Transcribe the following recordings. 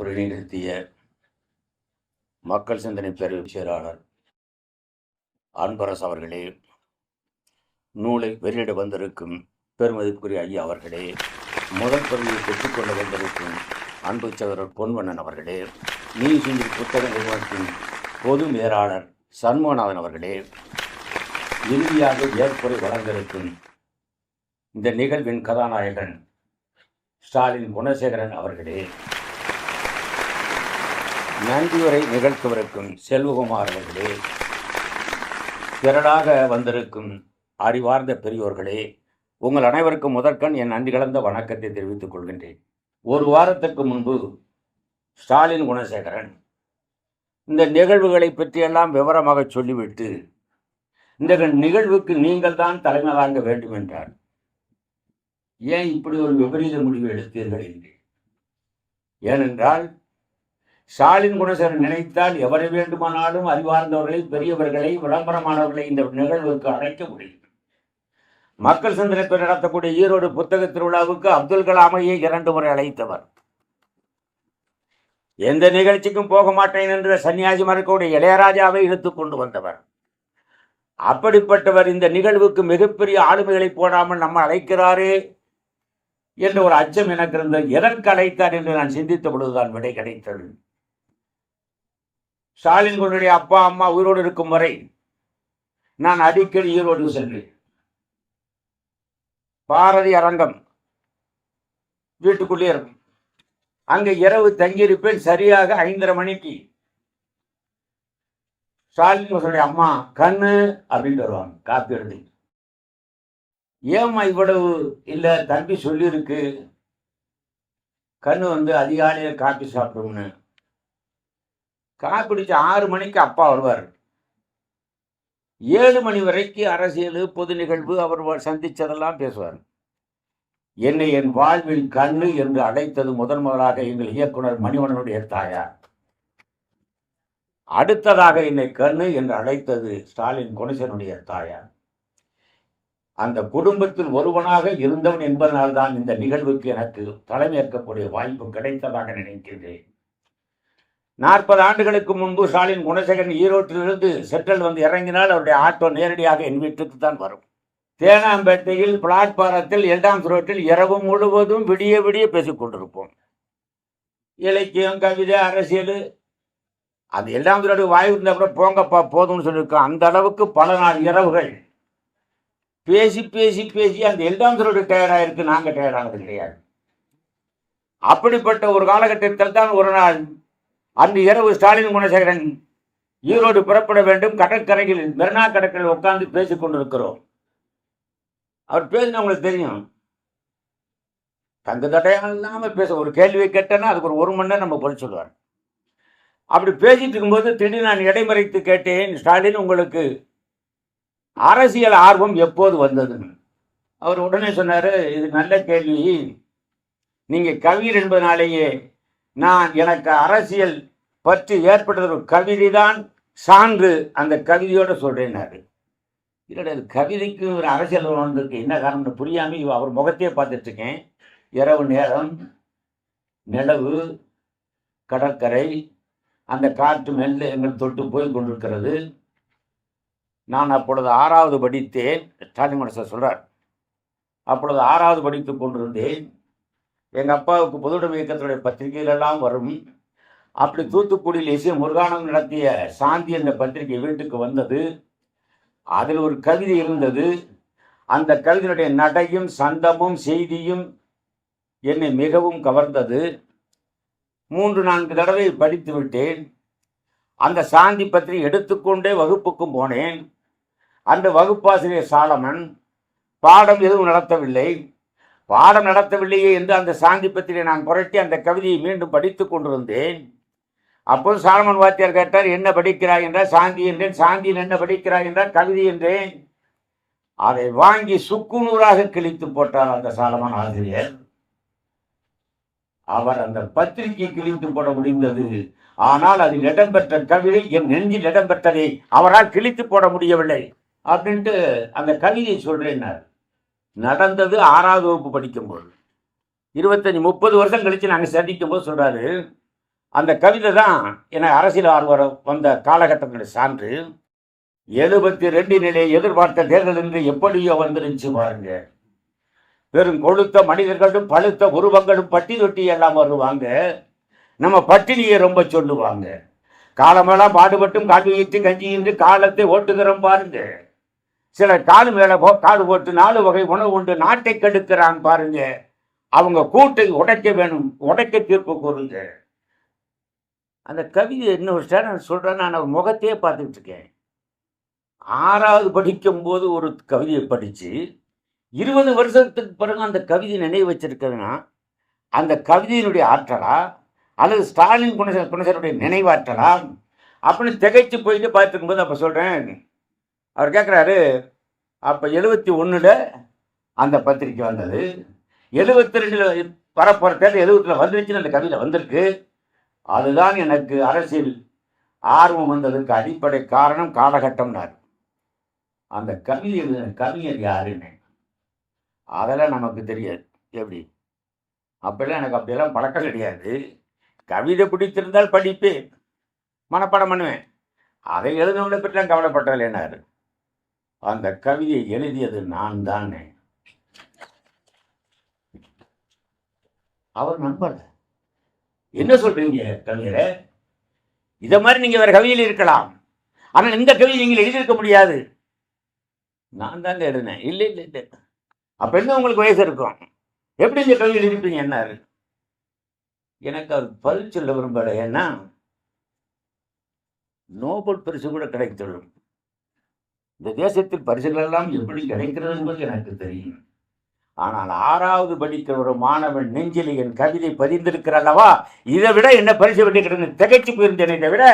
சிறப்புரை நிகழ்த்திய மக்கள் சிந்தனை பேரவை செயலாளர் அன்பரசு அவர்களே, நூலை வெளியிட வந்திருக்கும் பெருமதிப்புக்குரிய ஐயா அவர்களே, முதல் பகுதியை பெற்றுக்கொள்ள வந்திருக்கும் அன்பு சகோதரர் பொன்வண்ணன் அவர்களே, நீதி புத்தக நிறுவனத்தின் பொது மேலாளர் சண்முகநாதன் அவர்களே, இறுதியாக ஏற்புரை வழங்கிருக்கும் இந்த நிகழ்வின் கதாநாயகன் ஸ்டாலின் குணசேகரன் அவர்களே, நன்றியுரை நிகழ்த்தவிருக்கும் செல்வகுமார் அவர்களே, திரளாக வந்திருக்கும் அறிவார்ந்த பெரியோர்களே, உங்கள் அனைவருக்கும் முதற்கண் என் நன்றி கலந்த வணக்கத்தை தெரிவித்துக் கொள்கின்றேன். ஒரு வாரத்திற்கு முன்பு ஸ்டாலின் குணசேகரன் இந்த நிகழ்வுகளை பற்றியெல்லாம் விவரமாக சொல்லிவிட்டு இந்த நிகழ்வுக்கு நீங்கள் தான் தலைமை தாங்க வேண்டும் என்றார். ஏன் இப்படி ஒரு விபரீத முடிவு எடுத்தீர்கள் என்று. ஏனென்றால் ஸ்டாலின் குணசேகரன் நினைத்தால் எவரை வேண்டுமானாலும் அறிவார்ந்தவர்களை, பெரியவர்களை, விளம்பரமானவர்களை இந்த நிகழ்வுக்கு அழைக்க முடியும். மக்கள் சிந்தனை நடத்தக்கூடிய ஈரோடு புத்தக திருவிழாவுக்கு அப்துல் கலாமையை 2 முறை அழைத்தவர். எந்த நிகழ்ச்சிக்கும் போக மாட்டேன் என்ற சன்னியாசி மறுக்கக்கூடிய இளையராஜாவை இழுத்து கொண்டு வந்தவர். அப்படிப்பட்டவர் இந்த நிகழ்வுக்கு மிகப்பெரிய ஆளுமைகளை போடாமல் நம்ம அழைக்கிறாரே என்ற ஒரு அச்சம் எனக்கு இருந்தது. எதற்கு அழைத்தார் என்று நான் சிந்தித்த பொழுதுதான் விடை கிடைத்தது. ஸ்டாலின் குணனுடைய அப்பா அம்மா உயிரோடு இருக்கும் வரை நான் அடிக்கடி ஈரோடு சென்றேன். பாரதி அரங்கம் வீட்டுக்குள்ளே இருக்கும். அங்கே இரவு தங்கியிருப்பேன். சரியாக 5:30 மணிக்கு ஸ்டாலின் அம்மா கண்ணு அப்படின்னு வருவாங்க காப்பி எழுதி. ஏம்மா இவ்வளவு இல்லை, தம்பி சொல்லியிருக்கு கண்ணு அதிகாலையில் காப்பி சாப்பிடும்னு. காப்பி பிடிச்ச 6 மணிக்கு அப்பா வருவார். 7 மணி வரைக்கும் அரசியல், பொது நிகழ்வு, அவர் சந்திச்சதெல்லாம் பேசுவார். என்னை என் வாழ்வில் கண்ணு என்று அழைத்தது முதலாக எங்கள் இயக்குனர் மணிவண்ணனுடைய தாயார். அடுத்ததாக என்னை கண்ணு என்று அழைத்தது ஸ்டாலின் குணசேகரனுடைய தாயார். அந்த குடும்பத்தில் ஒருவனாக இருந்தவன் என்பதனால்தான் இந்த நிகழ்வுக்கு எனக்கு தலைமையேற்கக்கூடிய வாய்ப்பு கிடைத்ததாக நினைக்கின்றேன். 40 ஆண்டுகளுக்கு முன்பு ஸ்டாலின் குணசேகரன் ஈரோட்டிலிருந்து சென்ட்ரல் இறங்கினால் அவருடைய ஆட்டோ நேரடியாக என் வீட்டுக்கு தான் வரும். தேனாம்பேட்டையில் பிளாட்பாரத்தில் 2ஆம் ரோட்டில் இரவு முழுவதும் விடிய விடிய பேசிக் கொண்டிருப்போம். இலக்கியம், கவிதை, அரசியல். அது 2ஆம் ரோடு வாய்ப்பு இருந்தால் கூட போங்கப்பா போதும்னு சொல்லியிருக்கோம். அந்த அளவுக்கு பல நாள் இரவுகள் பேசி பேசி பேசி அந்த 2ஆம் ரோடு டயர்டாயிருக்கு, நாங்கள் டயர்டானது கிடையாது. அப்படிப்பட்ட ஒரு காலகட்டத்தில் தான் ஒரு நாள் அன்று இரவு ஸ்டாலின் குணசேகரன் ஈரோடு புறப்பட வேண்டும். கடற்கரையில், மெரினா கடற்கரையில் உட்கார்ந்து பேசிக் கொண்டிருக்கிறோம். அவர் பேசினா உங்களுக்கு தெரியும், தங்கு தடையாக இல்லாமல் பேச. ஒரு கேள்வியை கேட்டேன்னா அதுக்கு ஒரு 1 மணி நேரம் நம்ம பதில் சொல்லுவார். அப்படி பேசிட்டு இருக்கும்போது திடீர்னு நான் இடைமறைத்து கேட்டேன், ஸ்டாலின் உங்களுக்கு அரசியல் ஆர்வம் எப்போது வந்ததுன்னு. அவர் உடனே சொன்னார், இது நல்ல கேள்வி, நீங்கள் கவிஞர் என்பதனாலேயே எனக்கு அரசியல் பற்றி ஏற்பட்டது ஒரு கவிதை தான் சான்று, அந்த கவிதையோடு சொல்றேன்னாரு. இல்லை, கவிதைக்கு ஒரு அரசியல் வந்திருக்கு, என்ன காரணம்னு புரியாமல் அவர் முகத்தையே பார்த்துட்டு இருக்கேன். இரவு நேரம், நிலவு, கடற்கரை, அந்த காற்று மெல்ல எங்கள் தொட்டு போய் கொண்டிருக்கிறது. நான் அப்பொழுது 6வது படித்தேன். ஸ்டாலின் குணசேகரன் சொல்றார், அப்பொழுது 6வது படித்துக் கொண்டிருந்தேன். எங்கள் அப்பாவுக்கு பொதுவுடைமை இயக்கத்துடைய பத்திரிகைகளெல்லாம் வரும். அப்படி தூத்துக்குடியில் எஸ் முருகானந்தம் நடத்திய சாந்தி என்ற பத்திரிகை வீட்டுக்கு வந்தது. அதில் ஒரு கவிதை இருந்தது. அந்த கவிதையுடைய நடையும் சந்தமும் செய்தியும் என்னை மிகவும் கவர்ந்தது. 3-4 தடவை படித்து விட்டேன். அந்த சாந்தி பத்திரிகை எடுத்துக்கொண்டே வகுப்புக்கும் போனேன். அந்த வகுப்பாசிரியர் சாலமன் பாடம் எதுவும் நடத்தவில்லை. பாடம் நடத்தவில்லையே என்று அந்த சாந்தி பத்திரிகை நான் புரட்டி அந்த கவிதையை மீண்டும் படித்து கொண்டிருந்தேன். அப்போது சாலமன் வாத்தியார் கேட்டார், என்ன படிக்கிறாய் என்றால் சாந்தி என்றேன். சாந்தியில் என்ன படிக்கிறாய் என்றால் கவிதை என்றேன். அதை வாங்கி சுக்குநூறாக கிழித்து போட்டார் அந்த சாலமன் ஆசிரியர். அவர் அந்த பத்திரிகை கிழித்து போட முடிந்தது. ஆனால் அதில் இடம்பெற்ற கவிதை என் நெஞ்சில் இடம்பெற்றதை அவரால் கிழித்து போட முடியவில்லை அப்படின்ட்டு அந்த கவிதையை சொல்றேன்னார். நடந்தது 6வது வகுப்பு படிக்கும்போது. 25-30 வருஷம் கழிச்சு நாங்கள் சந்திக்கும் போது சொல்றாரு, அந்த கவிதை தான் எனக்கு அரசியல் ஆர்வம் வந்த காலகட்டத்தினுடைய சான்று. 72 எதிர்பார்த்த தேர்தல் என்று எப்படியோ வந்துருந்துச்சு பாருங்க. வெறும் கொழுத்த மனிதர்களும் பழுத்த உருவங்களும் பட்டி தொட்டி எல்லாம் வருவாங்க. நம்ம பட்டினியை ரொம்ப சொல்லுவாங்க. காலமெல்லாம் பாடுபட்டும் காட்டு கஞ்சி என்று காலத்தை ஓட்டுகிறோம் பாருங்க. சில காலு மேல காடு போட்டு 4 வகை உணவு உண்டு நாட்டை கெடுக்கிறான் பாருங்க. அவங்க கூட்டை உடைக்க வேணும், உடைக்க தீர்ப்பு கூறுங்க. அந்த கவிதை என்ன நான் சொல்றேன், நான் அவர் முகத்தையே பார்த்துக்கிட்டு இருக்கேன். 6வது படிக்கும்போது ஒரு கவிதையை படித்து 20 வருஷத்துக்கு பிறகு அந்த கவிதை நினைவு வச்சிருக்கிறதுனா அந்த கவிதையினுடைய ஆற்றலா அல்லது ஸ்டாலின் குணசேகரனுடைய நினைவாற்றலா அப்படின்னு திகைச்சு போயிட்டு பார்த்துக்கும்போது அப்போ சொல்கிறேன். அவர் கேட்குறாரு, அப்போ 71 அந்த பத்திரிக்கை வந்தது, 72 வரப்போகிற தேர்தல் 70 வந்துருச்சுன்னு அந்த கவிதை வந்திருக்கு. அதுதான் எனக்கு அரசியல் ஆர்வம் வந்ததுக்கு அடிப்படை காரணம் காலகட்டம்னார். அந்த கவிஞர் யாருன்னு அதெல்லாம் நமக்கு தெரியாது. எப்படி அப்பெல்லாம் எனக்கு அப்படியெல்லாம் பழக்கம் கிடையாது. கவிதை பிடித்திருந்தால் படிப்பேன், மனப்பாடம் பண்ணுவேன். அதை எழுதவங்களை பற்றி நான் கவலைப்பட்டதில்லைனாரு. அந்த கவிதையை எழுதியது நான் தானே. அவர் நம்பல. என்ன சொல்றீங்க கவிஞரை? இதை மாதிரி நீங்க வேற கவிதையில் இருக்கலாம், ஆனால் இந்த கவிதை நீங்கள் எழுதியிருக்க முடியாது. நான் தாங்க எழுதினேன். இல்லை இல்லை இல்லை. அப்ப என்ன உங்களுக்கு வயசு இருக்கும், எப்படி இந்த கவிதை எழுதிருப்பீங்க என்னாரு? எனக்கு அவர் பதில் சொல்ல விரும்பல. ஏன்னா நோபல் பரிசு கூட கிடைத்துள்ளோம். இந்த தேசத்தில் பரிசுகள் எல்லாம் எப்படி கிடைக்கிறது என்பது எனக்கு தெரியும். ஆனால் 6வது படிக்கிற ஒரு மாணவன் நெஞ்சில் என் கவிதை பதிந்திருக்கிறல்லவா, இதை விட என்ன பரிசு வெட்டி கிடந்து திகைச்சு போயிருந்தேனே தவிர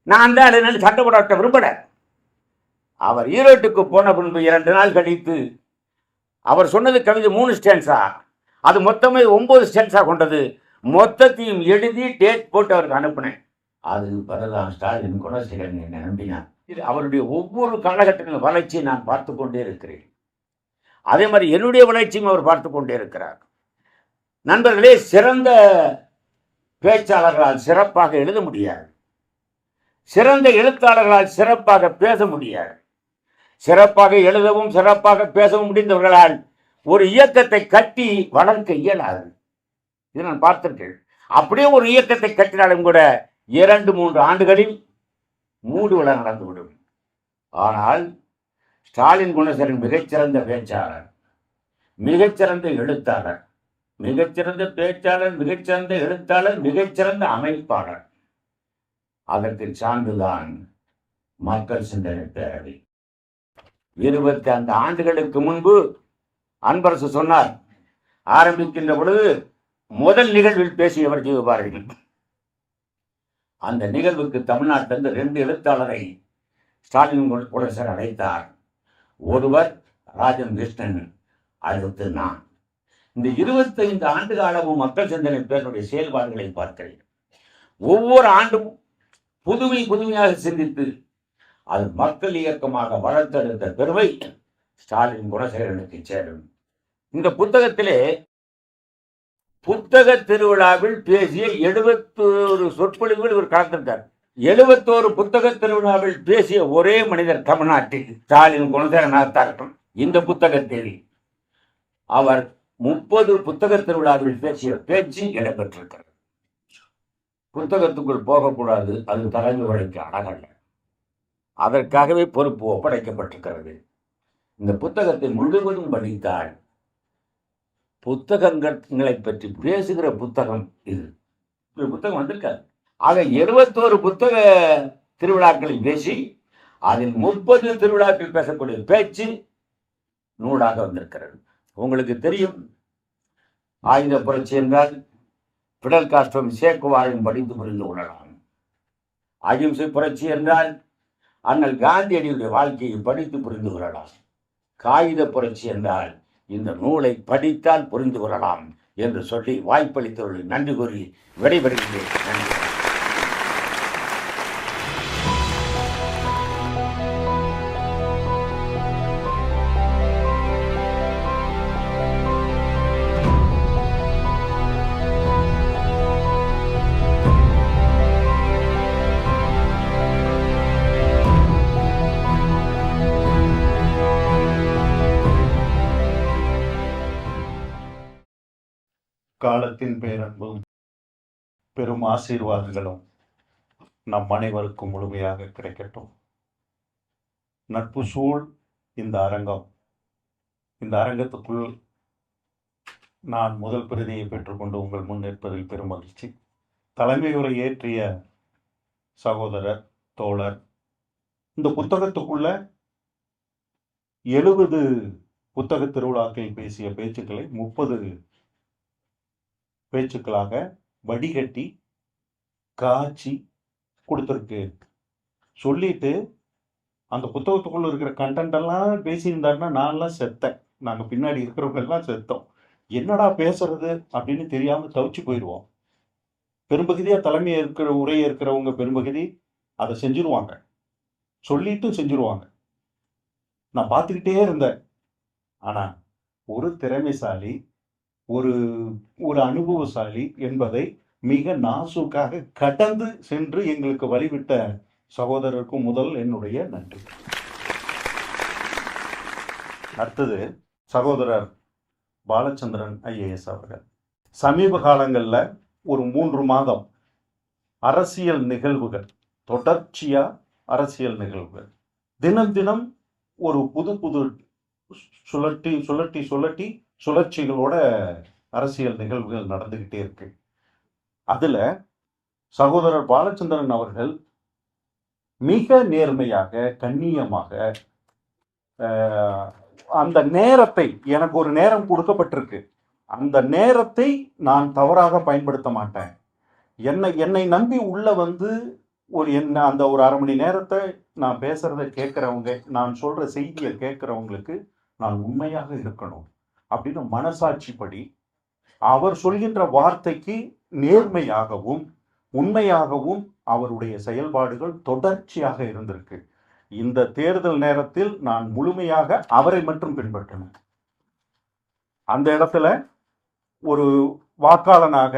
நான் தான் அதனால சண்டை போடாட்ட விரும்பல. அவர் ஈரோட்டுக்கு போன பின்பு 2 நாள் கழித்து அவர் சொன்னது கவிதை 3 ஸ்டான்ஸா, அது மொத்தமே 9 ஸ்டான்ஸா கொண்டது. மொத்தத்தையும் எழுதி டேட் போட்டு அவருக்கு அனுப்பினேன். அது பிறகுதான் ஸ்டாலின் குணசேகரன் என்னை நம்பினார். அவருடைய ஒவ்வொரு காலகட்டங்களின் வளர்ச்சியை நான் பார்த்து கொண்டே இருக்கிறேன். அதே மாதிரி என்னுடைய வளர்ச்சியும் அவர் பார்த்து கொண்டே இருக்கிறார். நண்பர்களே, சிறந்த பேச்சாளர்களால் சிறப்பாக எழுத முடியாது, சிறந்த எழுத்தாளர்களால் சிறப்பாக பேச முடியாது. சிறப்பாக எழுதவும் சிறப்பாக பேசவும் முடிந்தவர்களால் ஒரு இயக்கத்தை கட்டி வளர்க்க இயலாது. இதை நான் பார்த்திருக்கேன். அப்படியே ஒரு இயக்கத்தை கட்டினாலும் கூட 2-3 ஆண்டுகளில் மூடுவிழா நடந்துவிடும். ஆனால் ஸ்டாலின் குணசேகரன் மிகச்சிறந்த பேச்சாளர், மிகச்சிறந்த எழுத்தாளர், மிகச்சிறந்த பேச்சாளர், மிகச்சிறந்த எழுத்தாளர், மிகச்சிறந்த அமைப்பாளர். அதற்கு சான்றுதான் மக்கள் சிந்தனை பேரவை. 25 ஆண்டுகளுக்கு முன்பு அன்பரசு சொன்னார், ஆரம்பிக்கின்ற பொழுது முதல் நிகழ்வில் பேசியவர் ஜீவபாரதி. அந்த நிகழ்வுக்கு தமிழ்நாட்டிலிருந்து 2 எழுத்தாளரை ஸ்டாலின் குணசேகரன் அழைத்தார். ஒருவர் ராஜன் கிருஷ்ணன், அடுத்து நான். இந்த 25 ஆண்டு காலமும் மக்கள் சிந்தனை பேருடைய செயல்பாடுகளை பார்க்கிறேன். ஒவ்வொரு ஆண்டும் புதுமையாக சிந்தித்து அது மக்கள் இயக்கமாக வளர்த்தெடுத்த பெருமை ஸ்டாலின் குணசேகரனுக்கு சேரும். இந்த புத்தகத்திலே புத்தக திருவிழாவில் பேசிய 71 சொற்பொழிவுகள் இவர் கலந்திருக்கார். 71 புத்தக திருவிழாவில் பேசிய ஒரே மனிதர் தமிழ்நாட்டில் ஸ்டாலின் குணசேகரனாகட்டும். இந்த புத்தகத்தில் அவர் 30 புத்தக திருவிழாவில் பேசிய பேச்சு இடம்பெற்றிருக்கிறது. புத்தகத்துக்குள் போகக்கூடாது, அது தலைமை வழிக்கு அழகல்ல. அதற்காகவே பொறுப்பு ஒப்படைக்கப்பட்டிருக்கிறது. இந்த புத்தகத்தை முழுவதும் படித்தால் புத்தகங்களை பற்றி பேசுகிற புத்தகம் இது. புத்தகம் வந்திருக்காது. ஆக 71 புத்தக திருவிழாக்களில் பேசி அதில் 30 திருவிழாக்கள் பேசக்கூடிய பேச்சு நூலாக வந்திருக்கிறது. உங்களுக்கு தெரியும், ஆயுத புரட்சி என்றால் பிடல் காஸ்ட்ரோவும் சேக்குவாரையும் படித்து புரிந்து கொள்ளலாம். அகிம்சை புரட்சி என்றால் அண்ணல் காந்தியடியுடைய வாழ்க்கையை படித்து புரிந்து கொள்ளலாம். காகித புரட்சி என்றால் இந்த நூலை படித்தால் புரிந்து கொள்ளலாம் என்று சொல்லி வாய்ப்பளித்தவர்கள் நன்றி கூறி விடைபெறுகிறேன். நன்றி. தளத்தின் பேரன்பும் பெரும் ஆசீர்வாதங்களும் நம் அனைவருக்கும் முழுமையாக கிடைக்கட்டும். நட்பு சூழ் இந்த அரங்கம், இந்த அரங்கத்துக்குள் நான் முதல் பிரதியை பெற்றுக்கொண்டு உங்கள் முன் நிற்பதில் பெரும் மகிழ்ச்சி. தலைமை உரை ஏற்றிய சகோதரர் தோழர் இந்த புத்தகத்துக்குள்ள 70 புத்தக திருவிழாக்களில் பேசிய பேச்சுக்களை 30 பேச்சுக்களாக வடிகட்டி காய்ச்சி கொடுத்துருக்கு. சொல்லிட்டு அந்த புத்தகத்துக்குள்ள இருக்கிற கண்டென்ட் எல்லாம் பேசியிருந்தாருன்னா நான்லாம் செத்தேன், நாங்கள் பின்னாடி இருக்கிறவங்க எல்லாம் செத்தோம். என்னடா பேசுறது அப்படின்னு தெரியாம தவிச்சு போயிடுவோம். பெரும்பகுதியா தலைமை உரையை இருக்கிறவங்க பெரும்பகுதி அதை செஞ்சிருவாங்க, சொல்லிட்டு செஞ்சிருவாங்க. நான் பார்த்துக்கிட்டே இருந்தேன். ஆனா ஒரு திறமைசாலி, ஒரு ஒரு அனுபவசாலி என்பதை மிக நாசூக்காக கடந்து சென்று எங்களுக்கு வழிவிட்ட சகோதரருக்கும் முதல் என்னுடைய நன்றி. அடுத்தது சகோதரர் பாலச்சந்திரன் IAS அவர்கள். சமீப காலங்களில் ஒரு 3 மாதம் அரசியல் நிகழ்வுகள், தொடர்ச்சியா அரசியல் நிகழ்வுகள், தினம் தினம் ஒரு புது புது சுழற்சிகளோட அரசியல் நிகழ்வுகள் நடந்துகிட்டே இருக்கு. அதுல சகோதரர் பாலச்சந்திரன் அவர்கள் மிக நேர்மையாக, கண்ணியமாக, அந்த நேரத்தை, எனக்கு ஒரு நேரம் கொடுக்கப்பட்டிருக்கு, அந்த நேரத்தை நான் தவறாக பயன்படுத்த மாட்டேன். என்னை நம்பி உள்ள வந்து அந்த ஒரு அரை மணி நேரத்தை நான் பேசுறதை கேட்கிறவங்க, நான் சொல்ற செய்தியை கேட்கிறவங்களுக்கு நான் உண்மையாக இருக்கணும் அப்படின்னு மனசாட்சிப்படி அவர் சொல்கின்ற வார்த்தைக்கு நேர்மையாகவும் உண்மையாகவும் அவருடைய செயல்பாடுகள் தொடர்ச்சியாக இருந்திருக்கு. இந்த தேர்தல் நேரத்தில் நான் முழுமையாக அவரை மட்டும் பின்பற்றினேன். அந்த இடத்துல ஒரு வாக்காளனாக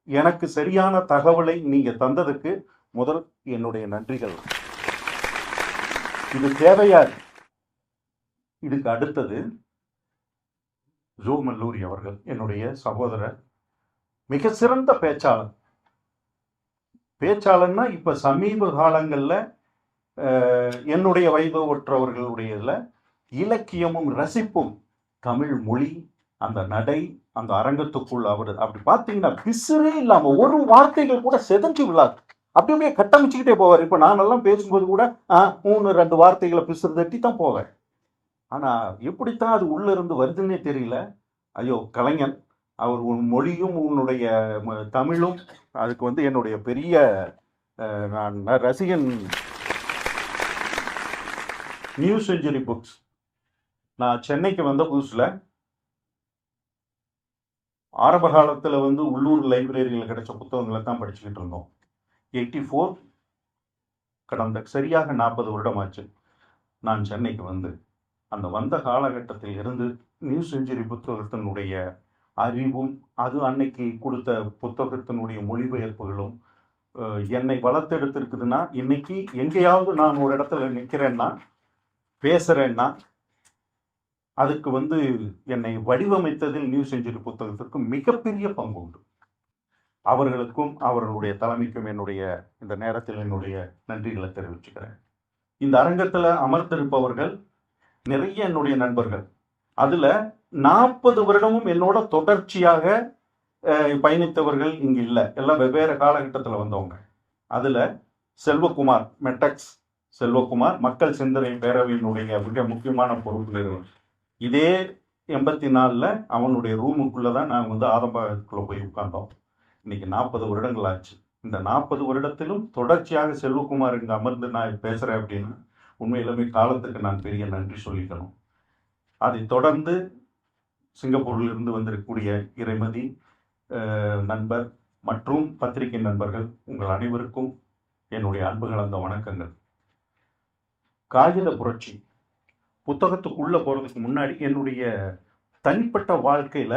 எனக்கு சரியான தகவலை நீங்க தந்ததுக்கு முதல் என்னுடைய நன்றிகள். இது தேவையா? இதுக்கு அடுத்தது ஜோ மல்லூரி அவர்கள், என்னுடைய சகோதரர், மிக சிறந்த பேச்சாளர்னா இப்ப சமீப காலங்கள்ல என்னுடைய வயது ஒற்றவர்களுடைய இலக்கியமும் ரசிப்பும், தமிழ் மொழி, அந்த நடை, அந்த அரங்கத்துக்குள் அவர் அப்படி பார்த்தீங்கன்னா பிசுறே இல்லாம ஒரு வார்த்தைகள் கூட செதஞ்சு விழாது, அப்படியே கட்டமைச்சுக்கிட்டே போவார். இப்ப நானெல்லாம் பேசும்போது கூட 3-2 வார்த்தைகளை பிசுறு தட்டி தான் போவேன். ஆனா எப்படித்தான் அது உள்ள இருந்து வருதுன்னே தெரியல. ஐயோ கலைஞன், அவர் உன் மொழியும் உன்னுடைய தமிழும், அதுக்கு என்னுடைய பெரிய நான் ரசிகன். நியூ செஞ்சுரி புக்ஸ், நான் சென்னைக்கு வந்த புதுசுல ஆரம்ப காலத்துல உள்ளூர் லைப்ரரியில் கிடைச்ச புத்தகங்களை தான் படிச்சுக்கிட்டு இருந்தோம். 84, கடந்த சரியாக 40 வருடம் ஆச்சு நான் சென்னைக்கு அந்த வந்த காலகட்டத்தில் இருந்து நியூ செஞ்சுரி புத்தகத்தினுடைய அறிவும், அது அன்னைக்கு கொடுத்த புத்தகத்தினுடைய மொழிபெயர்ப்புகளும் என்னை வளர்த்தெடுத்திருக்குதுன்னா, இன்னைக்கு எங்கேயாவது நான் ஒரு இடத்துல நிற்கிறேன்னா, பேசுறேன்னா, அதுக்கு என்னை வடிவமைத்ததில் நியூ செஞ்சுரி புத்தகத்திற்கு மிகப்பெரிய பங்கு உண்டு. அவர்களுக்கும் அவர்களுடைய தலைமைக்கும் என்னுடைய இந்த நேரத்தில் என்னுடைய நன்றிகளை தெரிவிச்சுக்கிறேன். இந்த அரங்கத்தில் அமர்ந்திருப்பவர்கள் நிறைய என்னுடைய நண்பர்கள். அதுல 40 வருடமும் என்னோட தொடர்ச்சியாக பயணித்தவர்கள் இங்கு இல்லை, எல்லாம் வெவ்வேறு காலகட்டத்தில் வந்தவங்க. அதுல செல்வகுமார், மெட்டக்ஸ் செல்வகுமார் மக்கள் சிந்தனை பேரவையினுடைய மிக முக்கியமான பொறுப்பு. இதே 84ல் அவனுடைய ரூமுக்குள்ளதான் நாங்கள் ஆரம்பக்குள்ள போய் உட்கார்ந்தோம். இன்னைக்கு 40 வருடங்கள் ஆச்சு. இந்த 40 வருடத்திலும் தொடர்ச்சியாக செல்வகுமார் இங்க அமர்ந்து நான் பேசுறேன் அப்படின்னா உண்மையிலுமே காலத்துக்கு நான் பெரிய நன்றி சொல்லிக்கணும். அதை தொடர்ந்து சிங்கப்பூரில் இருந்து வந்திருக்கக்கூடிய இறைமதி நண்பர் மற்றும் பத்திரிகை நண்பர்கள், உங்கள் அனைவருக்கும் என்னுடைய அன்பு கலந்த வணக்கங்கள். காகித புரட்சி புத்தகத்துக்குள்ள போறதுக்கு முன்னாடி என்னுடைய தனிப்பட்ட வாழ்க்கையில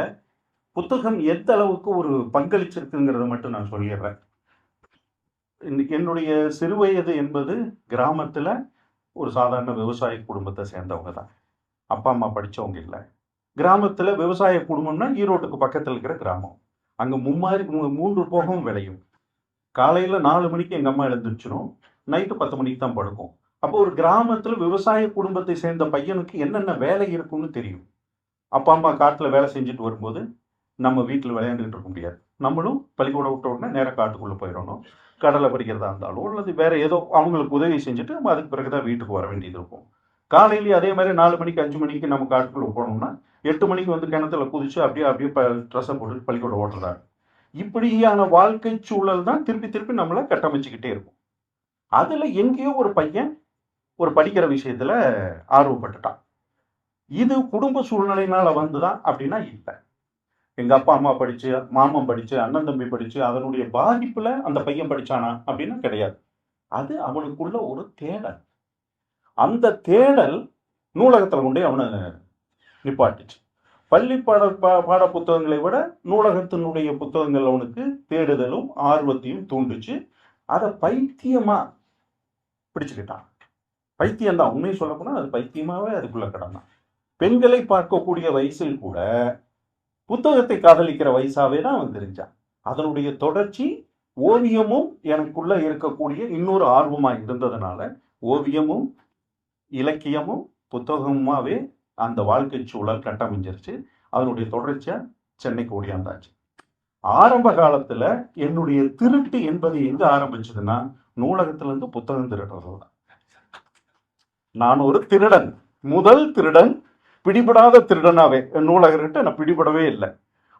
புத்தகம் எந்த அளவுக்கு ஒரு பங்களிச்சிருக்குங்கிறத மட்டும் நான் சொல்லிடுறேன். என்னுடைய சிறுவயது என்பது கிராமத்துல ஒரு சாதாரண விவசாய குடும்பத்தை சேர்ந்தவங்க தான். அப்பா அம்மா படித்தவங்க இல்லை. கிராமத்தில் விவசாய குடும்பம்னா ஈரோட்டுக்கு பக்கத்தில் இருக்கிற கிராமம். அங்கே 3 போகம் விளையும். காலையில் 4 மணிக்கு எங்கள் அம்மா எழுந்திரிச்சிடும், நைட்டு 10 மணிக்கு தான் படுக்கும். அப்போ ஒரு கிராமத்தில் விவசாய குடும்பத்தை சேர்ந்த பையனுக்கு என்னென்ன வேலை இருக்குன்னு தெரியும். அப்பா அம்மா காட்டில் வேலை செஞ்சுட்டு வரும்போது நம்ம வீட்டில் விளையாண்டுட்டு இருக்க முடியாது. நம்மளும் பள்ளிக்கூடம் விட்ட உடனே நேராக காட்டுக்குள்ளே போயிடணும். கடலை பறிக்கிறதா இருந்தாலும் அல்லது வேற ஏதோ அவங்களுக்கு உதவி செஞ்சுட்டு நம்ம அதுக்கு பிறகுதான் வீட்டுக்கு வர வேண்டியது இருக்கும். காலையிலேயே அதே மாதிரி 4 மணிக்கு 5 மணிக்கு நம்ம காட்டுக்குள்ளே போனோம்னா 8 மணிக்கு வந்து கிணத்துல குதிச்சு அப்படியே ட்ரெஸ்ஸை போட்டு பள்ளிக்கூடம் ஓட்டுறாங்க. இப்படியான வாழ்க்கை சூழல் தான் திருப்பி திருப்பி நம்மளை கட்டமைச்சுக்கிட்டே இருக்கும். அதுல எங்கேயோ ஒரு பையன் ஒரு படிக்கிற விஷயத்துல ஆர்வப்பட்டுட்டான். இது குடும்ப சூழ்நிலையினால வந்துதான் அப்படின்னா இல்லை. எங்க அப்பா அம்மா படிச்சு, மாமன் படிச்சு, அண்ணன் தம்பி படிச்சு அதனுடைய பாதிப்புல அந்த பையன் படிச்சானா அப்படின்னா கிடையாது. அது அவனுக்குள்ள ஒரு தேடல். அந்த தேடல் நூலகத்துல கொண்டே அவனை நிப்பாட்டுச்சு. பள்ளி பாட புத்தகங்களை விட நூலகத்தினுடைய புத்தகங்கள் அவனுக்கு தேடுதலும் ஆர்வத்தையும் தூண்டுச்சு. அதை பைத்தியமா பிடிச்சுக்கிட்டான். பைத்தியம்தான், உண்மையை சொல்ல போனா அது பைத்தியமாவே அதுக்குள்ள கிடந்தான். பெண்களை பார்க்கக்கூடிய வயசில் கூட புத்தகத்தை காதலிக்கிற வயசாவே தான் அவன் தெரிஞ்சான். அதனுடைய தொடர்ச்சி ஓவியமும் எனக்குள்ள இருக்கக்கூடிய இன்னொரு ஆர்வமா இருந்ததுனால ஓவியமும் இலக்கியமும் புத்தகமாவே அந்த வாழ்க்கை சூழல் கட்டமைஞ்சிருச்சு. அதனுடைய தொடர்ச்சியா சென்னைக்கு ஓடியாந்தாச்சு. ஆரம்ப காலத்துல என்னுடைய திருட்டு என்பது எங்க ஆரம்பிச்சதுன்னா நூலகத்துல இருந்து புத்தகம் திருடுறது தான். நான் ஒரு திருடன், முதல் திருடன், பிடிபடாத திருடனாவே. நூலகர்கிட்ட நான் பிடிபடவே இல்லை.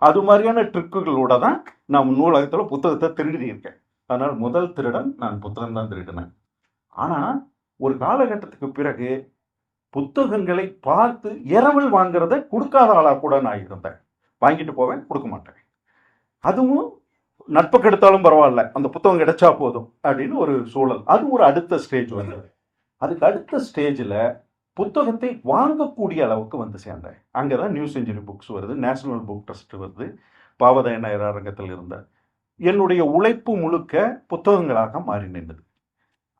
அது மாதிரியான ட்ரிக்குகளோட தான் நான் நூலகத்துல புத்தகத்தை திருடி இருக்கேன். அதனால முதல் திருடன் நான் புத்தகம் தான் திருடினேன். ஆனா ஒரு காலகட்டத்துக்கு பிறகு புத்தகங்களை பார்த்து இரவல் வாங்குறத கொடுக்காத ஆளா கூட நான் இருந்தேன். வாங்கிட்டு போவேன், கொடுக்க மாட்டேன். அதுவும் நட்பு கெடுத்தாலும் பரவாயில்ல, அந்த புத்தகம் கிடைச்சா போதும் அப்படின்னு ஒரு சூழல். அது ஒரு அடுத்த ஸ்டேஜ் வந்தது. அதுக்கு அடுத்த ஸ்டேஜில் புத்தகத்தை வாங்கக்கூடிய அளவுக்கு வந்து சேர்ந்தேன். அங்கதான் நியூ செஞ்சுரி புக்ஸ் வருது, நேஷனல் புக் ட்ரஸ்ட் வருது, பாவதயனார் அரங்கத்தில் இருந்த என்னுடைய உழைப்பு முழுக்க புத்தகங்களாக மாறி நின்றது.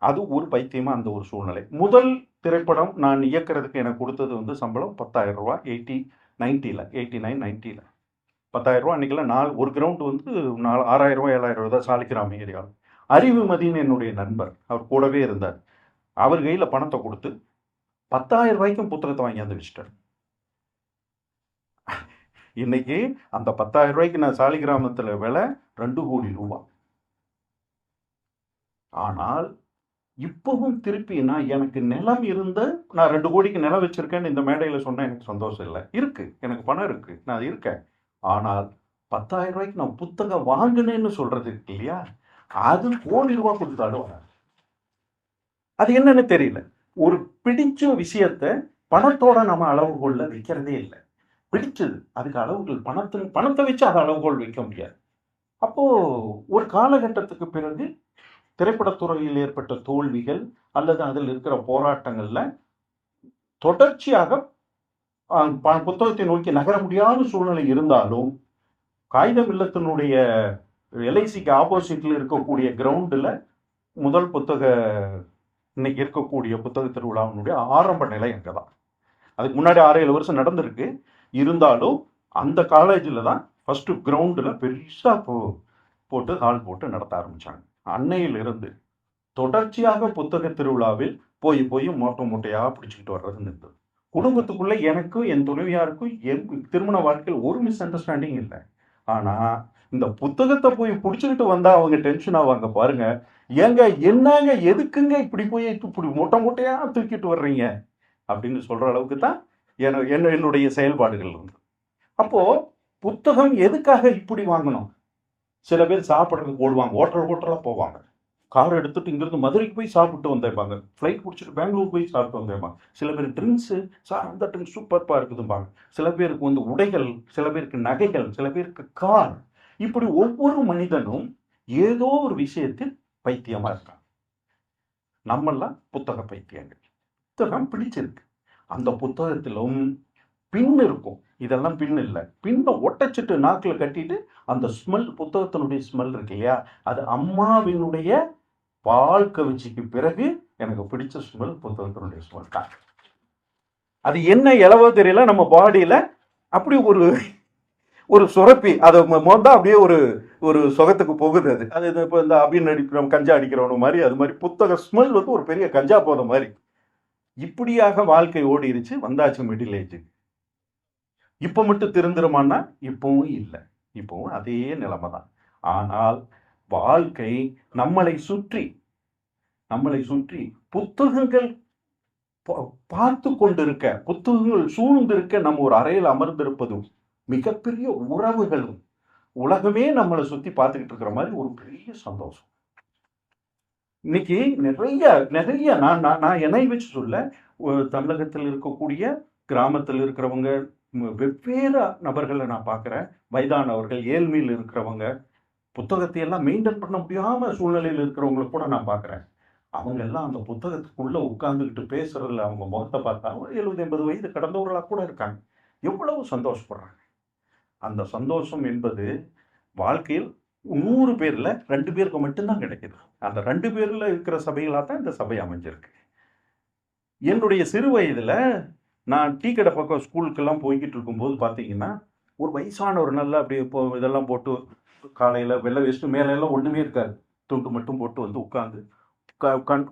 அது ஒரு பைத்தியமா அந்த ஒரு சூழ்நிலை. முதல் திரைப்படம் நான் இயக்கிறதுக்கு எனக்கு கொடுத்தது வந்து சம்பளம் 10,000 ரூபாய். 89, 90 10,000 ரூபாய். அன்னைக்கெல்லாம் ஒரு கிரவுண்ட் வந்து 6,000 ரூபாய் 7,000 ரூபாய் தான் சாலிகிராம ஏரியாவில். அறிவுமதின்னு என்னுடைய நண்பர், அவர் கூடவே இருந்தார். அவர் கையில் பணத்தை கொடுத்து 10,000 ரூபாய்க்கும் புத்தகத்தை வாங்கியாந்து வச்சுட்டார். இன்னைக்கு அந்த 10,000 ரூபாய்க்கு நான் சாலிகிராமத்தில் விலை 2 கோடி ரூபாய். ஆனால் இப்பவும் திருப்பி நான் எனக்கு நிலம் இருந்த, நான் 2 கோடிக்கு நிலம் வச்சிருக்கேன்னு இந்த மேடையில் சொன்ன எனக்கு சந்தோஷம் இல்லை. இருக்கு, எனக்கு பணம் இருக்கு, நான் இருக்கேன். ஆனால் 10,000 ரூபாய்க்கு நான் புத்தகம் வாங்கினேன்னு சொல்றது இருக்கு இல்லையா, அது கோடி ரூபாய் கொடுத்தாலும் அது என்னன்னு தெரியல. ஒரு பிடிச்ச விஷயத்த பணத்தோட நம்ம அளவுகோல்ல வைக்கிறதே இல்லை. பிடிச்சது அதுக்கு அளவுகள், பணத்தை வச்சு அதை அளவுகோல் வைக்க முடியாது. அப்போ ஒரு காலகட்டத்துக்கு பிறகு திரைப்படத்துறையில் ஏற்பட்ட தோல்விகள் அல்லது அதில் இருக்கிற போராட்டங்கள்ல தொடர்ச்சியாக புத்தகத்தை நோக்கி நகர முடியாத சூழ்நிலை இருந்தாலும் காகிதம் இல்லத்தினுடைய எல்ஐசிக்கு ஆப்போசிட்ல இருக்கக்கூடிய கிரவுண்டில் முதல் புத்தக இன்னைக்கு இருக்கக்கூடிய புத்தக திருவிழாவினுடைய ஆரம்ப நிலை அங்கதான். அதுக்கு முன்னாடி 6-7 வருஷம் நடந்திருக்கு. இருந்தாலும் அந்த காலேஜில் தான் ஃபர்ஸ்ட் கிரவுண்டில் பெருசா போட்டு ஹால் போட்டு நடத்த ஆரம்பிச்சாங்க. அன்னையிலிருந்து தொடர்ச்சியாக புத்தக திருவிழாவில் போய் மூட்டையாக பிடிச்சிக்கிட்டு வர்றதுன்னு இருந்தது. குடும்பத்துக்குள்ள எனக்கும் என் துணைவியாருக்கும் என் திருமண வாழ்க்கையில் ஒரு மிஸ் அண்டர்ஸ்டாண்டிங் இல்லை. ஆனா இந்த புத்தகத்தை போய் பிடிச்சிக்கிட்டு வந்தா அவங்க டென்ஷன் ஆவாங்க. பாருங்க, ஏங்க என்னங்க எதுக்குங்க இப்படி போய் இப்படி மூட்டையா தூக்கிட்டு வர்றீங்க அப்படின்னு சொல்ற அளவுக்கு தான் என்னுடைய செயல்பாடுகள் இருந்து. அப்போ புத்தகம் எதுக்காக இப்படி வாங்கணும்? சில பேர் சாப்பிட்றதுக்கு போடுவாங்க, ஹோட்டலாக போவாங்க, கார் எடுத்துட்டு இங்கிருந்து மதுரைக்கு போய் சாப்பிட்டு வந்திருப்பாங்க, ஃப்ளைட் பிடிச்சிட்டு பெங்களூர் போய் சாப்பிட்டு வந்திருப்பாங்க. சில பேர் ட்ரிங்க்ஸு, சார் அந்த ட்ரிங்க்ஸ் சூப்பர்ப்பாக இருக்குதும்பாங்க. சில பேருக்கு வந்து உடைகள், சில பேருக்கு நகைகள், சில பேருக்கு கார். இப்படி ஒவ்வொரு மனிதனும் ஏதோ ஒரு விஷயத்தில் பைத்தியமா இருக்காங்க. நம்மெல்லாம் புத்தக பைத்தியங்கள். புத்தகம் பிடிச்சிருக்கு, அந்த புத்தகத்திலும் பின் இருக்கும். இதெல்லாம் பின் இல்லை, பின்னை ஒட்டச்சிட்டு நாக்கில் கட்டிட்டு அந்த ஸ்மெல், புத்தகத்தினுடைய ஸ்மெல் இருக்கு இல்லையா, அது அம்மாவினுடைய பால் கவிச்சிக்கு பிறகு எனக்கு பிடிச்ச ஸ்மெல் புத்தகத்தினுடைய ஸ்மெல் தான். அது என்ன இளவோ தெரியல, நம்ம பாடியில அப்படி ஒரு சுரப்பி அதை மொத்தம் அப்படியே ஒரு ஒரு சுகத்துக்கு போகுது. அது அது இப்போ இந்த அபின் அடிக்கிறோம் கஞ்சா அடிக்கிறவனு மாதிரி, அது மாதிரி புத்தக ஸ்மெல் வந்து ஒரு பெரிய கஞ்சா போத மாதிரி. இப்படியாக வாழ்க்கை ஓடிருச்சு. வந்தாச்சு மிடில் ஏஜ். இப்ப மட்டும் திருந்துருமான்னா இப்பவும் இல்லை. இப்பவும் அதே நிலைமை தான். ஆனால் வாழ்க்கை நம்மளை சுற்றி புத்தகங்கள் பார்த்து கொண்டிருக்க, புத்தகங்கள் சூழ்ந்திருக்க, நம்ம ஒரு அறையில் அமர்ந்திருப்பதும் மிகப்பெரிய உறவுகளும் உலகமே நம்மளை சுத்தி பார்த்துக்கிட்டு இருக்கிற மாதிரி ஒரு பெரிய சந்தோஷம். இன்னைக்கு நிறைய நிறைய நான் நான் நான் என்னை வச்சு சொல்ல, தமிழகத்தில் இருக்கக்கூடிய கிராமத்தில் இருக்கிறவங்க, வெவ்வேறு நபர்களை நான் பார்க்குறேன். வயதானவர்கள், ஏழ்மையில் இருக்கிறவங்க, புத்தகத்தை எல்லாம் மெயின்டைன் பண்ண முடியாம சூழ்நிலையில் இருக்கிறவங்களை கூட நான் பார்க்குறேன். அவங்க எல்லாம் அந்த புத்தகத்துக்குள்ள உட்கார்ந்துக்கிட்டு பேசுறதுல அவங்க முகத்தை பார்த்தா ஒரு 70-80 வயது கடந்தவர்களா கூட இருக்காங்க. எவ்வளவு சந்தோஷப்படுறாங்க. அந்த சந்தோஷம் என்பது வாழ்க்கையில் 100 பேர்ல 2 பேருக்கு மட்டும்தான் கிடைக்குது. அந்த 2 பேர்ல இருக்கிற சபைகளா தான் இந்த சபை அமைஞ்சிருக்கு. என்னுடைய சிறு வயதுல நான் டீ கடை பக்கம் ஸ்கூலுக்கெல்லாம் போய்கிட்டு இருக்கும்போது பார்த்தீங்கன்னா, ஒரு வயசானவர் நல்லா அப்படியே இப்போ இதெல்லாம் போட்டு காலையில வெள்ளை வேஷ்டி மேல எல்லாம் ஒண்ணுமே இருக்காது. துண்டு மட்டும் போட்டு வந்து உட்கார்ந்து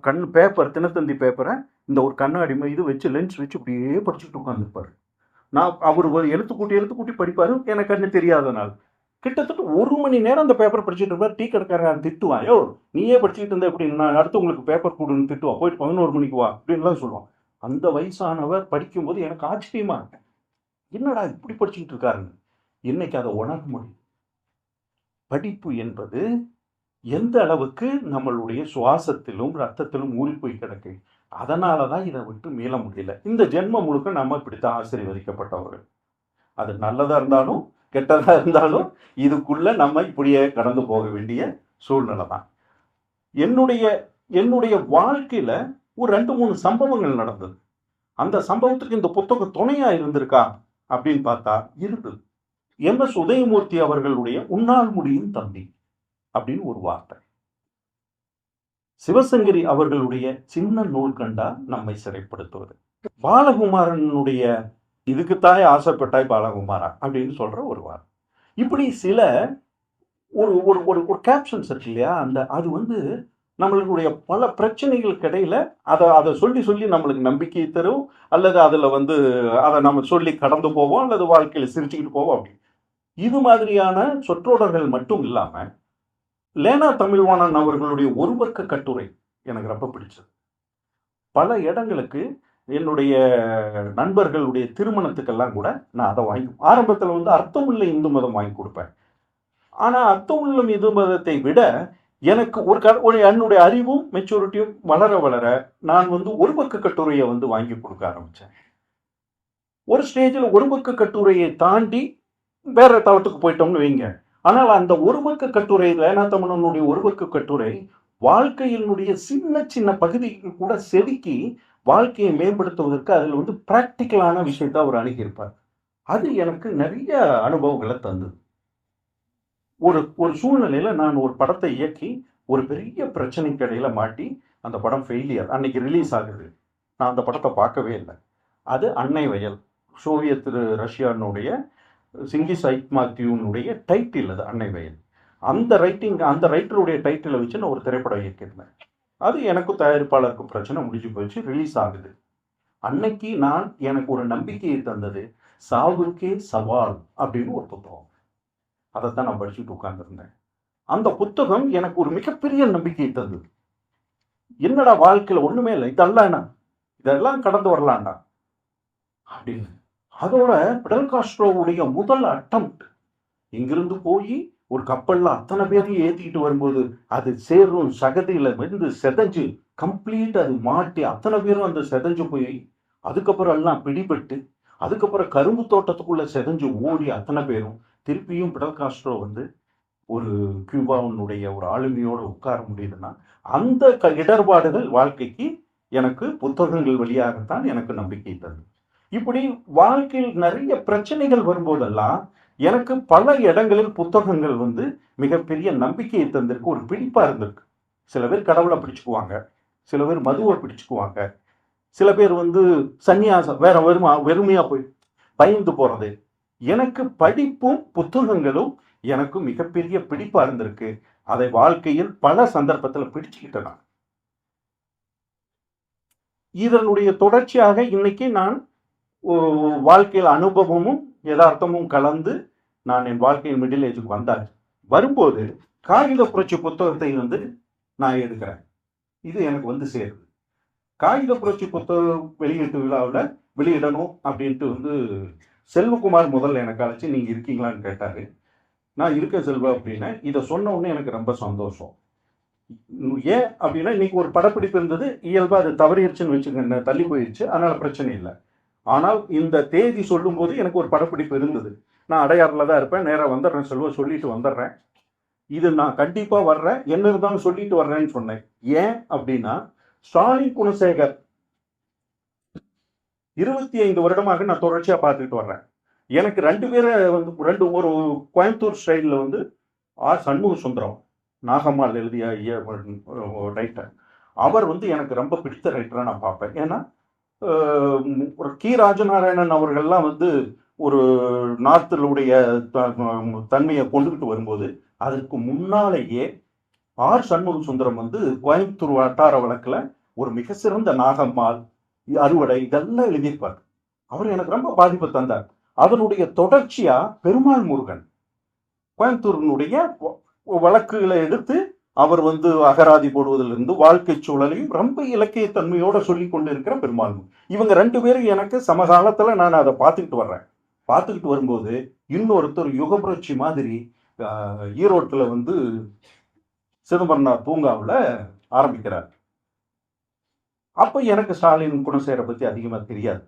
கண் பேப்பர், தினத்தந்தி பேப்பரை இந்த ஒரு கண்ணாடி இது வச்சு லென்ஸ் வச்சு அப்படியே படிச்சுட்டு உட்காந்துருப்பாரு. அவர் ஒரு எழுத்து கூட்டி படிப்பாரு. எனக்கு கண்ணு தெரியாதனால கிட்டத்தட்ட 1 மணி நேரம் அந்த பேப்பர் படிச்சுட்டு இருப்பார். டீ கடைக்காரன் திட்டுவான், யோ நீயே படிச்சுட்டு இருந்த எப்படி, நான் அடுத்து உங்களுக்கு பேப்பர் கொடுன்னு திட்டுவான். போயிட்டு 11 மணிக்கு வா அப்படின்லாம் சொல்லுவான். அந்த வயசானவர் படிக்கும்போது எனக்கு ஆச்சரியமா இருக்கு. என்னடா இப்படி படிச்சுக்கிட்டு இருக்காருன்னு. இன்னைக்கு அதை உணர முடியும். படிப்பு என்பது எந்த அளவுக்கு நம்மளுடைய சுவாசத்திலும் ரத்தத்திலும் ஊறி போய் கிடக்கு. அதனாலதான் இதை விட்டு மீள முடியல. இந்த ஜென்மம் முழுக்க நம்ம இப்படித்தான் ஆசீர்வதிக்கப்பட்டவர்கள். அது நல்லதா இருந்தாலும் கெட்டதா இருந்தாலும் இதுக்குள்ள நம்ம இப்படியே கடந்து போக வேண்டிய சூழ்நிலை தான். என்னுடைய வாழ்க்கையில ஒரு 2-3 சம்பவங்கள் நடந்தது. அந்த சம்பவத்துக்கு இந்த புத்தகம் துணையா இருந்திருக்கா அப்படின்னு பார்த்தா இருந்தது. MS உதயமூர்த்தி அவர்களுடைய உன்னால் முடியும் தம்பி அப்படின்னு ஒரு வார்த்தை. சிவசங்கரி அவர்களுடைய சின்ன நூல் கண்டா நம்மை சிறைப்படுத்துவது. பாலகுமாரனுடைய இதுக்குத்தாய் ஆசைப்பட்டாய் பாலகுமாரா அப்படின்னு சொல்ற ஒரு வார்த்தை. இப்படி சில ஒரு ஒரு ஒரு ஒரு கேப்ஷன்ஸ் இருக்கு இல்லையா, அது வந்து நம்மளுடைய பல பிரச்சனைகளுக்கு இடையில அதை சொல்லி நம்மளுக்கு நம்பிக்கையை தரும், அல்லது அதுல வந்து அதை நம்ம சொல்லி கடந்து போவோம், அல்லது வாழ்க்கையில சிரிச்சுக்கிட்டு போவோம். அப்படி இது மாதிரியான சொற்றொடர்கள் மட்டும் இல்லாம லேனா தமிழ்வாணன் அவர்களுடைய ஒரு பக்க கட்டுரை எனக்கு ரொம்ப பிடிச்சது. பல இடங்களுக்கு என்னுடைய நண்பர்களுடைய திருமணத்துக்கெல்லாம் கூட நான் அதை வாங்கி, ஆரம்பத்தில் வந்து அர்த்தமுள்ள இந்து மதம் வாங்கி கொடுப்பேன். ஆனா அர்த்தமுள்ள இந்து மதத்தை விட எனக்கு ஒரு என்னுடைய அறிவும் மெச்சூரிட்டியும் வளர வளர நான் வந்து ஒரு பக்க கட்டுரையை வந்து வாங்கி கொடுக்க ஆரம்பிச்சேன். ஒரு ஸ்டேஜில் ஒரு பக்க கட்டுரையை தாண்டி வேற தளத்துக்கு போயிட்டோம்னு வைங்க. ஆனால் அந்த ஒரு பக்க கட்டுரை, லேனா தமிழனுடைய ஒரு பக்க கட்டுரை வாழ்க்கையினுடைய சின்ன சின்ன பகுதிகள் கூட செதுக்கி வாழ்க்கையை மேம்படுத்துவதற்கு அதில் வந்து பிராக்டிக்கலான விஷயத்தை அவர் அணுகியிருப்பார். அது எனக்கு நிறைய அனுபவங்களை தந்தது. ஒரு சூழ்நிலையில நான் ஒரு படத்தை இயக்கி ஒரு பெரிய பிரச்சனைக்கு இடையில மாட்டி அந்த படம் ஃபெயிலியர். அன்னைக்கு ரிலீஸ் ஆகுது. நான் அந்த படத்தை பார்க்கவே இல்லை. அது அன்னை வயல், சோவியத் ரஷ்யானுடைய சிங்கிஸ் ஐத்மாத்யூனுடைய டைட்டில். அது அன்னை வயல். அந்த ரைட்டருடைய டைட்டிலை வச்சு நான் ஒரு திரைப்படம் இயக்கியிருந்தேன். அது எனக்கும் தயாரிப்பாளருக்கும் பிரச்சனை முடிஞ்சு போயிடுச்சு. ரிலீஸ் ஆகுது. அன்னைக்கு எனக்கு ஒரு நம்பிக்கையை தந்தது சாவுக்கே சவால் அப்படின்னு ஒரு புத்தகம். அதைத்தான் நான் படிச்சுட்டு உட்கார்ந்துருந்தேன். அந்த புத்தகம் எனக்கு ஒரு மிகப்பெரிய நம்பிக்கையை தந்தது. என்னடா வாழ்க்கையில ஒண்ணுமே இல்லை, இதெல்லாம் கடந்து வரலாம்டா அப்படின்னு. அதோட பிடல் காஸ்ட்ரோவுடைய முதல் அட்டம்ப்ட், இங்கிருந்து போய் ஒரு கப்பல்ல அத்தனை பேரையும் ஏத்திக்கிட்டு வரும்போது அது சேரும் சகதியில வந்து செதஞ்சு கம்ப்ளீட் அது மாட்டி அத்தனை பேரும் அந்த செதஞ்சு போய் அதுக்கப்புறம் எல்லாம் பிடிபட்டு அதுக்கப்புறம் கரும்பு தோட்டத்துக்குள்ள செதஞ்சு ஓடி அத்தனை பேரும் திருப்பியும் பிடல் காஸ்ட்ரோ வந்து ஒரு கியூபாவுடைய ஒரு ஆளுமையோடு உட்கார முடியுதுன்னா அந்த இடர்பாடுகள் வாழ்க்கைக்கு எனக்கு புத்தகங்கள் வழியாகத்தான் எனக்கு நம்பிக்கை தருது. இப்படி வாழ்க்கையில் நிறைய பிரச்சனைகள் வரும்போதெல்லாம் எனக்கு பல இடங்களில் புத்தகங்கள் வந்து மிகப்பெரிய நம்பிக்கையை தந்திருக்கு, ஒரு பிடிப்பா இருந்திருக்கு. சில பேர் கடவுளை பிடிச்சுக்குவாங்க, சில பேர் மதுவை பிடிச்சுக்குவாங்க, சில பேர் வந்து சன்னியாசம் வேற வெறுமையா போய் பயந்து போறது, எனக்கு படிப்பும் புத்தகங்களும் எனக்கு மிகப்பெரிய பிடிப்பா இருந்திருக்கு. அதை வாழ்க்கையில் பல சந்தர்ப்பத்தில் பிடிச்சுக்கிட்டேன் நான். இதனுடைய தொடர்ச்சியாக இன்னைக்கு நான் வாழ்க்கையில் அனுபவமும் யதார்த்தமும் கலந்து நான் என் வாழ்க்கையின் மிடில் ஏஜுக்கு வந்தாச்சு. வரும்போது காகித புரட்சி புத்தகத்தை வந்து நான் எடுக்கிறேன். இது எனக்கு வந்து சேருது. காகித புரட்சி புத்தக வெளியீட்டு விழாவில் வெளியிடணும் அப்படின்ட்டு வந்து செல்வகுமார் முதல்ல எனக்கு அழைச்சி நீங்கள் இருக்கீங்களான்னு கேட்டார். நான் இருக்கேன் செல்வா அப்படின்னேன். இதை சொன்ன உடனே எனக்கு ரொம்ப சந்தோஷம். ஏன் அப்படின்னா இன்னைக்கு ஒரு படப்பிடிப்பு இருந்தது, இயல்பாக அது தவறிடுச்சுன்னு வச்சுக்கோங்க, தள்ளி போயிடுச்சு, அதனால பிரச்சனை இல்லை. ஆனால் இந்த தேதி சொல்லும்போது எனக்கு ஒரு படப்பிடிப்பு இருந்தது. நான் அடையாறில் தான் இருப்பேன், நேராக வந்துடுறேன் செல்வா, சொல்லிட்டு வந்துடுறேன், இது நான் கண்டிப்பாக வர்றேன், என்ன இருந்தாலும் சொல்லிட்டு வர்றேன்னு சொன்னேன். ஏன் அப்படின்னா ஸ்டாலின் குணசேகர் 25 வருடமாக நான் தொடர்ச்சியாக பார்த்துக்கிட்டு வர்றேன். எனக்கு 2 பேரை வந்து ஒரு கோயம்புத்தூர் ஸ்டைலில் வந்து ஆர் சண்முக சுந்தரம், நாகம்மாள் எழுதிய ரைட்டர், அவர் வந்து எனக்கு ரொம்ப பிடித்த ரைட்டராக நான் பார்ப்பேன். ஏன்னா ஒரு கி ராஜநாராயணன் அவர்கள்லாம் வந்து ஒரு நார்த்திலுடைய தன்மையை கொண்டுகிட்டு வரும்போது அதற்கு முன்னாலேயே ஆர் சண்முக சுந்தரம் வந்து கோயம்புத்தூர் வட்டார வழக்கில் ஒரு மிக சிறந்த நாகம்மாள், அறுவடை இதெல்லாம் எழுதியிருப்பார். அவர் எனக்கு ரொம்ப பாதிப்பு தந்தார். அதனுடைய தொடர்ச்சியா பெருமாள் முருகன் கோயம்புத்தூரினுடைய வழக்குகளை எடுத்து அவர் வந்து அகராதி போடுவதிலிருந்து வாழ்க்கை சூழலையும் ரொம்ப இலக்கிய தன்மையோட சொல்லி கொண்டு இருக்கிற பெருமாள். இவங்க 2 பேரும் எனக்கு சமகாலத்துல நான் அதை பார்த்துக்கிட்டு வர்றேன். பார்த்துக்கிட்டு வரும்போது இன்னொருத்தர் யுகபுரட்சி மாதிரி ஈரோட்டில் வந்து சிதம்பரனார் பூங்காவில் ஆரம்பிக்கிறார். அப்போ எனக்கு ஸ்டாலின் குணசேகரை பற்றி அதிகமாக தெரியாது.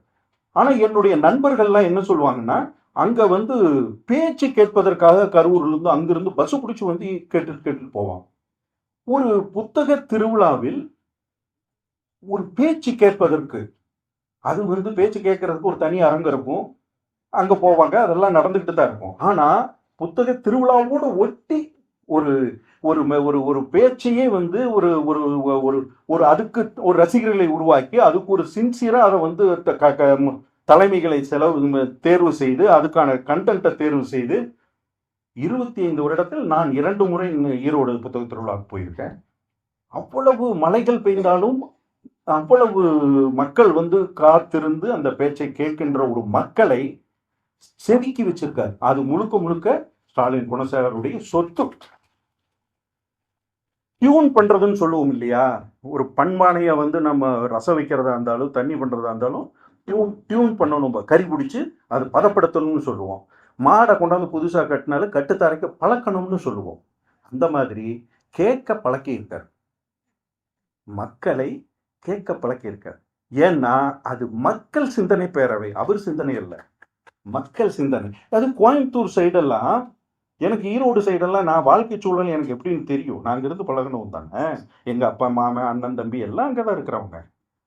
ஆனால் என்னுடைய நண்பர்கள்லாம் என்ன சொல்லுவாங்கன்னா, அங்கே வந்து பேச்சு கேட்பதற்காக கரூர்லேருந்து அங்கிருந்து பஸ்ஸு பிடிச்சி வந்து கேட்டுட்டு போவான். ஒரு புத்தக திருவிழாவில் ஒரு பேச்சு கேட்பதற்கு, அது வந்து பேச்சு கேட்கறதுக்கு ஒரு தனி அரங்கம் இருக்கும், அங்கே போவாங்க, அதெல்லாம் நடந்துக்கிட்டு தான் இருக்கும். ஆனால் புத்தக திருவிழாவோடு ஒட்டி ஒரு ஒரு ஒரு பேச்சையே வந்து ஒரு ஒரு ஒரு ஒரு அதுக்கு ஒரு ரசிகர்களை உருவாக்கி அதுக்கு ஒரு சின்சியரா அதை வந்து தலைமைகளை தேர்வு செய்து அதுக்கான கண்டென்ட்டை தேர்வு செய்து 25 வருடத்தில் நான் 2 முறை ஈரோடு புத்தக திருவிழாவுக்கு போயிருக்கேன். அவ்வளவு மலைகள் பெய்ந்தாலும் அவ்வளவு மக்கள் வந்து காத்திருந்து அந்த பேச்சை கேட்கின்ற ஒரு மக்களை செதுக்கி வச்சிருக்காரு. அது முழுக்க முழுக்க ஸ்டாலின் குணசேகருடைய சொத்து. டியூன் பண்றதுன்னு சொல்லுவோம் இல்லையா, ஒரு பண்பானையை வந்து நம்ம ரசம் வைக்கிறதா இருந்தாலும் தண்ணி பண்றதா இருந்தாலும் டியூன் பண்ணணும், கறி பிடிச்சி அது பதப்படுத்தணும்னு சொல்லுவோம். மாடை கொண்டாந்து புதுசாக கட்டினாலும் கட்டுத்தரைக்க பழக்கணும்னு சொல்லுவோம். அந்த மாதிரி கேட்க பழக்கி இருக்கார், மக்களை கேட்க பழக்கி இருக்கார். ஏன்னா அது மக்கள் சிந்தனை பேரவை, அவர் சிந்தனை இல்லை, மக்கள் சிந்தனை. அது கோயம்புத்தூர் சைடெல்லாம், எனக்கு ஈரோடு சைடெல்லாம் நான் வாழ்க்கை சூழல் எனக்கு எப்படின்னு தெரியும், நாங்கள் இருந்து பழகணும் தானே. எங்கள் அப்பா மாமன் அண்ணன் தம்பி எல்லாம் அங்கே தான் இருக்கிறவங்க.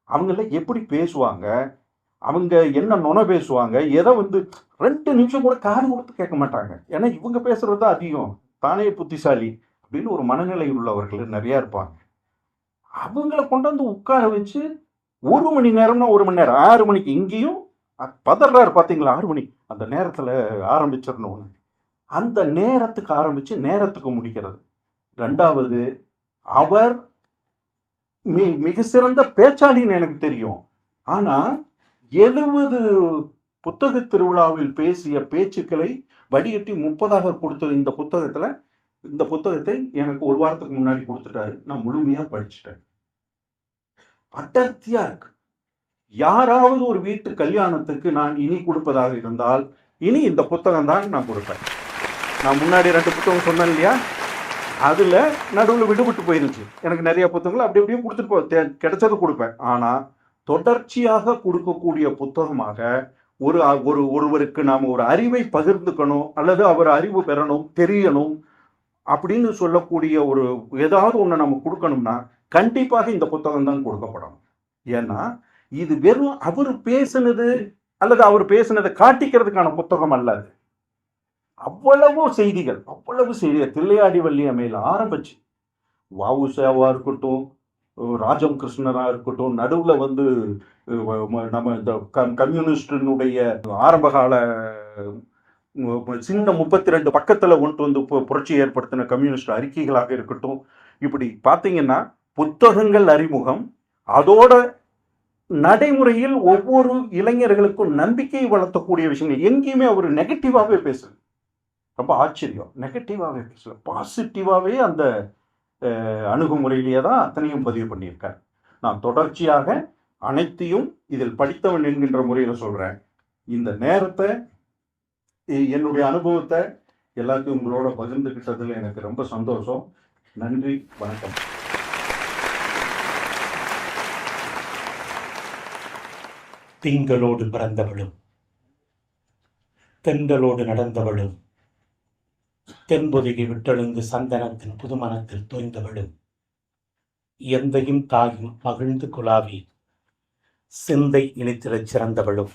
அவங்கெல்லாம் எப்படி பேசுவாங்க, அவங்க என்ன நுணை பேசுவாங்க, எதை வந்து 2 நிமிஷம் கூட காது கொடுத்து கேட்க மாட்டாங்க. ஏன்னா இவங்க பேசுறது தான் அதிகம், தானே புத்திசாலி அப்படின்னு ஒரு மனநிலை உள்ளவர்கள் நிறையா இருப்பாங்க. அவங்கள கொண்டாந்து உட்கார வச்சு 1 மணி நேரம்னா 1 மணி நேரம், 6 மணிக்கு இங்கேயும் பதறாரு பார்த்தீங்களா, 6 மணி அந்த நேரத்தில் ஆரம்பிச்சிடணும். அந்த நேரத்துக்கு ஆரம்பித்து நேரத்துக்கு முடிக்கிறது. 2வது, அவர் மிக சிறந்த பேச்சாளின்னு எனக்கு தெரியும். ஆனால் 70 புத்தக திருவிழாவில் பேசிய பேச்சுக்களை வடிகட்டி 30ஆக கொடுத்தது இந்த புத்தகத்தில். இந்த புத்தகத்தை எனக்கு 1 வாரத்துக்கு முன்னாடி கொடுத்துட்டாரு, நான் முழுமையாக படிச்சுட்டேன். அடர்த்தியா இருக்கு. யாராவது ஒரு வீட்டு கல்யாணத்துக்கு நான் இனி கொடுப்பதாக இருந்தால் இனி இந்த புத்தகம் தான் நான் கொடுப்பேன். நான் முன்னாடி 2 புத்தகம் சொன்னேன் இல்லையா, அதில் நடுவில் விடுபட்டு போயிருந்துச்சு. எனக்கு நிறைய புத்தகங்கள் அப்படி அப்படியே கொடுத்துட்டு கிடைச்சது கொடுப்பேன். ஆனால் தொடர்ச்சியாக கொடுக்கக்கூடிய புத்தகமாக ஒருவருக்கு நாம் ஒரு அறிவை பகிர்ந்துக்கணும் அல்லது அவர் அறிவு பெறணும், தெரியணும் அப்படின்னு சொல்லக்கூடிய ஒரு ஏதாவது ஒன்று நம்ம கொடுக்கணும்னா கண்டிப்பாக இந்த புத்தகம் தான் கொடுக்கப்படணும். ஏன்னா இது வெறும் அவர் பேசினது அல்லது அவர் பேசினதை காட்டிக்கிறதுக்கான புத்தகம் அல்ல. அவ்வளவு செய்திகள் தில்லையாடி வள்ளியம்மையில் ஆரம்பிச்சு வஉசிவா இருக்கட்டும், ராஜம் கிருஷ்ணரா இருக்கட்டும், நடுவில் வந்து நம்ம இந்த கம்யூனிஸ்டினுடைய ஆரம்பகால சின்ன 32 பக்கத்தில் கொண்டு வந்து புரட்சி ஏற்படுத்தின கம்யூனிஸ்ட் அறிக்கைகளாக இருக்கட்டும், இப்படி பார்த்தீங்கன்னா புத்தகங்கள் அறிமுகம், அதோட நடைமுறையில் ஒவ்வொரு இளைஞர்களுக்கும் நம்பிக்கையை வளர்த்தக்கூடிய விஷயங்கள் எங்கேயுமே அவர் நெகட்டிவாகவே பேசல. ரொம்ப ஆச்சரியம், நெகட்டிவாகவே பேசல, பாசிட்டிவாகவே அந்த அணுகுமுறையிலேயே தான் அத்தனையும் பதிவு பண்ணியிருக்கார். நான் தொடர்ச்சியாக அனைத்தையும் இதில் படித்தவன் என்கின்ற முறையில் சொல்கிறேன். இந்த நேரத்தை, என்னுடைய அனுபவத்தை எல்லாத்தையும் உங்களோட பகிர்ந்துக்கிட்டதில் எனக்கு ரொம்ப சந்தோஷம். நன்றி, வணக்கம். திங்களோடு பிறந்தவளும் தென்றலோடு நடந்தவளும் தென்பொதுகை விட்டெழுந்து சந்தனத்தின் புதுமணத்தில் தோய்ந்தவளும் எந்தையும் தாயும் மகிழ்ந்து குலாவி சிந்தை இனித்திடச் சிறந்தவளும்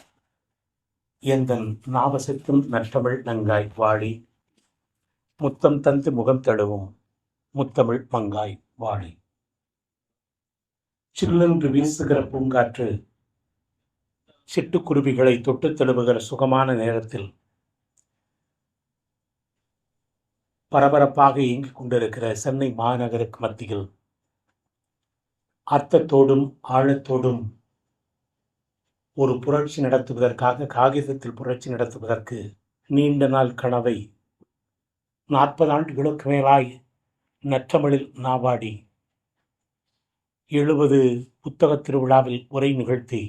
எந்தன் நாவசத்தும் நற்றமிழ் நங்காய் வாழி முத்தம் தந்து முகம் தழுவும் முத்தமிழ் மங்காய் வாழி. சில்லென்று வீசுகிற பூங்காற்று சிட்டுக்குருவிகளை தொட்டு தழுவுகிற சுகமான நேரத்தில் பரபரப்பாக இயங்கிக் கொண்டிருக்கிற சென்னை மாநகருக்கு மத்தியில் அர்த்தத்தோடும் ஆழத்தோடும் ஒரு புரட்சி நடத்துவதற்காக, காகிதத்தில் புரட்சி நடத்துவதற்கு நீண்ட நாள் கனவை 40 ஆண்டுகளுக்கு மேலாய் நற்றமிழில் நாவாடி 70 புத்தக திருவிழாவில் உரை நிகழ்த்தி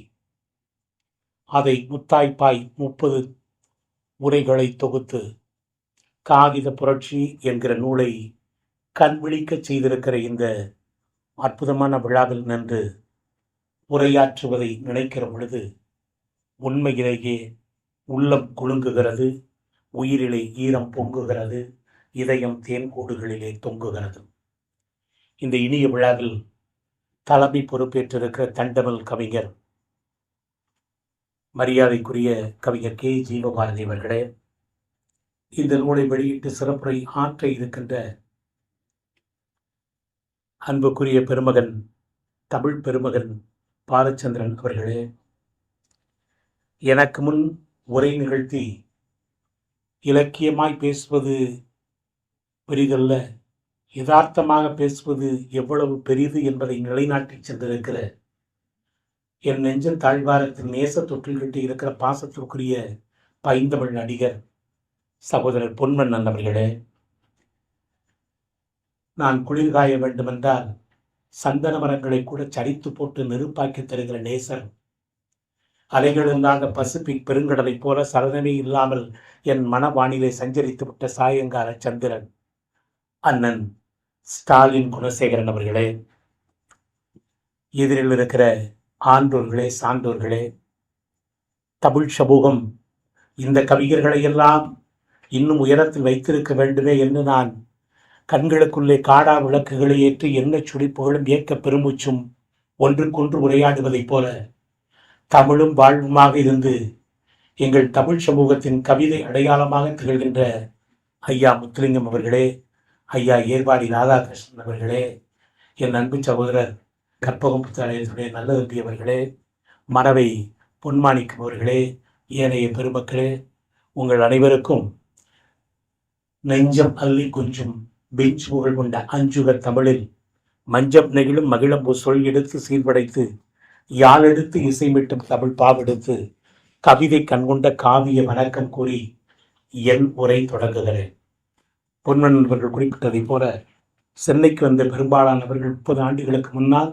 அதை முத்தாய்ப்பாய் 30 உரைகளை தொகுத்து காகித புரட்சி என்கிற நூலை கண்விழிக்கச் செய்திருக்கிற இந்த அற்புதமான விழாவில் நின்று உரையாற்றுவதை நினைக்கிற பொழுது உண்மையிலேயே உள்ளம் குலுங்குகிறது, உயிரிலே ஈரம் பொங்குகிறது, இதயம் தேன்கூடுகளிலே தொங்குகிறது. இந்த இனிய விழாவில் தலைமை பொறுப்பேற்றிருக்கிற தண்டமல் கவிஞர், மரியாதைக்குரிய கவிஞர் கே. ஜீவபாரதி அவர்களே, இந்த நூலை வெளியிட்டு சிறப்புரை ஆற்ற இருக்கின்ற அன்புக்குரிய பெருமகன், தமிழ் பெருமகன் பாலச்சந்திரன் அவர்களே, எனக்கு முன் உரை நிகழ்த்தி இலக்கியமாய் பேசுவது பெரிதல்ல, யதார்த்தமாக பேசுவது எவ்வளவு பெரிது என்பதை நிலைநாட்டி சென்றிருக்கிற என் நெஞ்சல் தாழ்வாரத்தில் நேச தொற்றில் விட்டு இருக்கிற பாசத்திற்குரிய பைந்தமிழ் நடிகர் சகோதரர் பொன்வண்ணன் அவர்களே, நான் குளிர்காய வேண்டுமென்றால் சந்தன மரங்களை கூட சரித்து போட்டு நெருப்பாக்கி தருகிற நேசர், அலைகள் இல்லாத பசிபிக் பெருங்கடலை போல சலனமே இல்லாமல் என் மனவானிலை சஞ்சரித்து விட்ட சாயங்கால சந்திரன் அண்ணன் ஸ்டாலின் குணசேகரன் அவர்களே, எதிரில் இருக்கிற ஆண்டோர்களே, சான்றோர்களே, தமிழ் சமூகம் இந்த கவிஞர்களை எல்லாம் இன்னும் உயரத்தில் வைத்திருக்க வேண்டுமே என்று நான் கண்களுக்குள்ளே காடா விளக்குகளை ஏற்றி எண்ணெய் சுழிப்புகளும் ஏக்க பெருமூச்சும் ஒன்றுக்கொன்று உரையாடுவதைப் போல தமிழும் வாழ்வுமாக இருந்து எங்கள் தமிழ் சமூகத்தின் கவிதை அடையாளமாக திகழ்கின்ற ஐயா முத்துலிங்கம் அவர்களே, ஐயா ஏர்வாடி ராதாகிருஷ்ணன் அவர்களே, என் அன்பு சகோதரர் கற்பகம் புத்தாலயத்துடைய நல்ல தம்பி அவர்களே, மறவை பொன்மாணிக்கம் அவர்களே, ஏனைய பெருமக்களே, உங்கள் அனைவருக்கும் நெஞ்சம் அள்ளி கொஞ்சம் பெஞ்ச் புகழ் கொண்ட அஞ்சுக தமிழில் மஞ்சம் நெகிழும் மகிழம்பு சொல் எடுத்து சீர்படைத்து யாழெடுத்து இசைமிட்டும் தமிழ் பாவெடுத்து கவிதை கண்கொண்ட காவிய வணக்கம் கூறி என் உரை தொடங்குகிறேன். பொன்வண்ணன் அவர்கள் குறிப்பிட்டதைப் போல சென்னைக்கு வந்த பெரும்பாலானவர்கள் 30 ஆண்டுகளுக்கு முன்னால்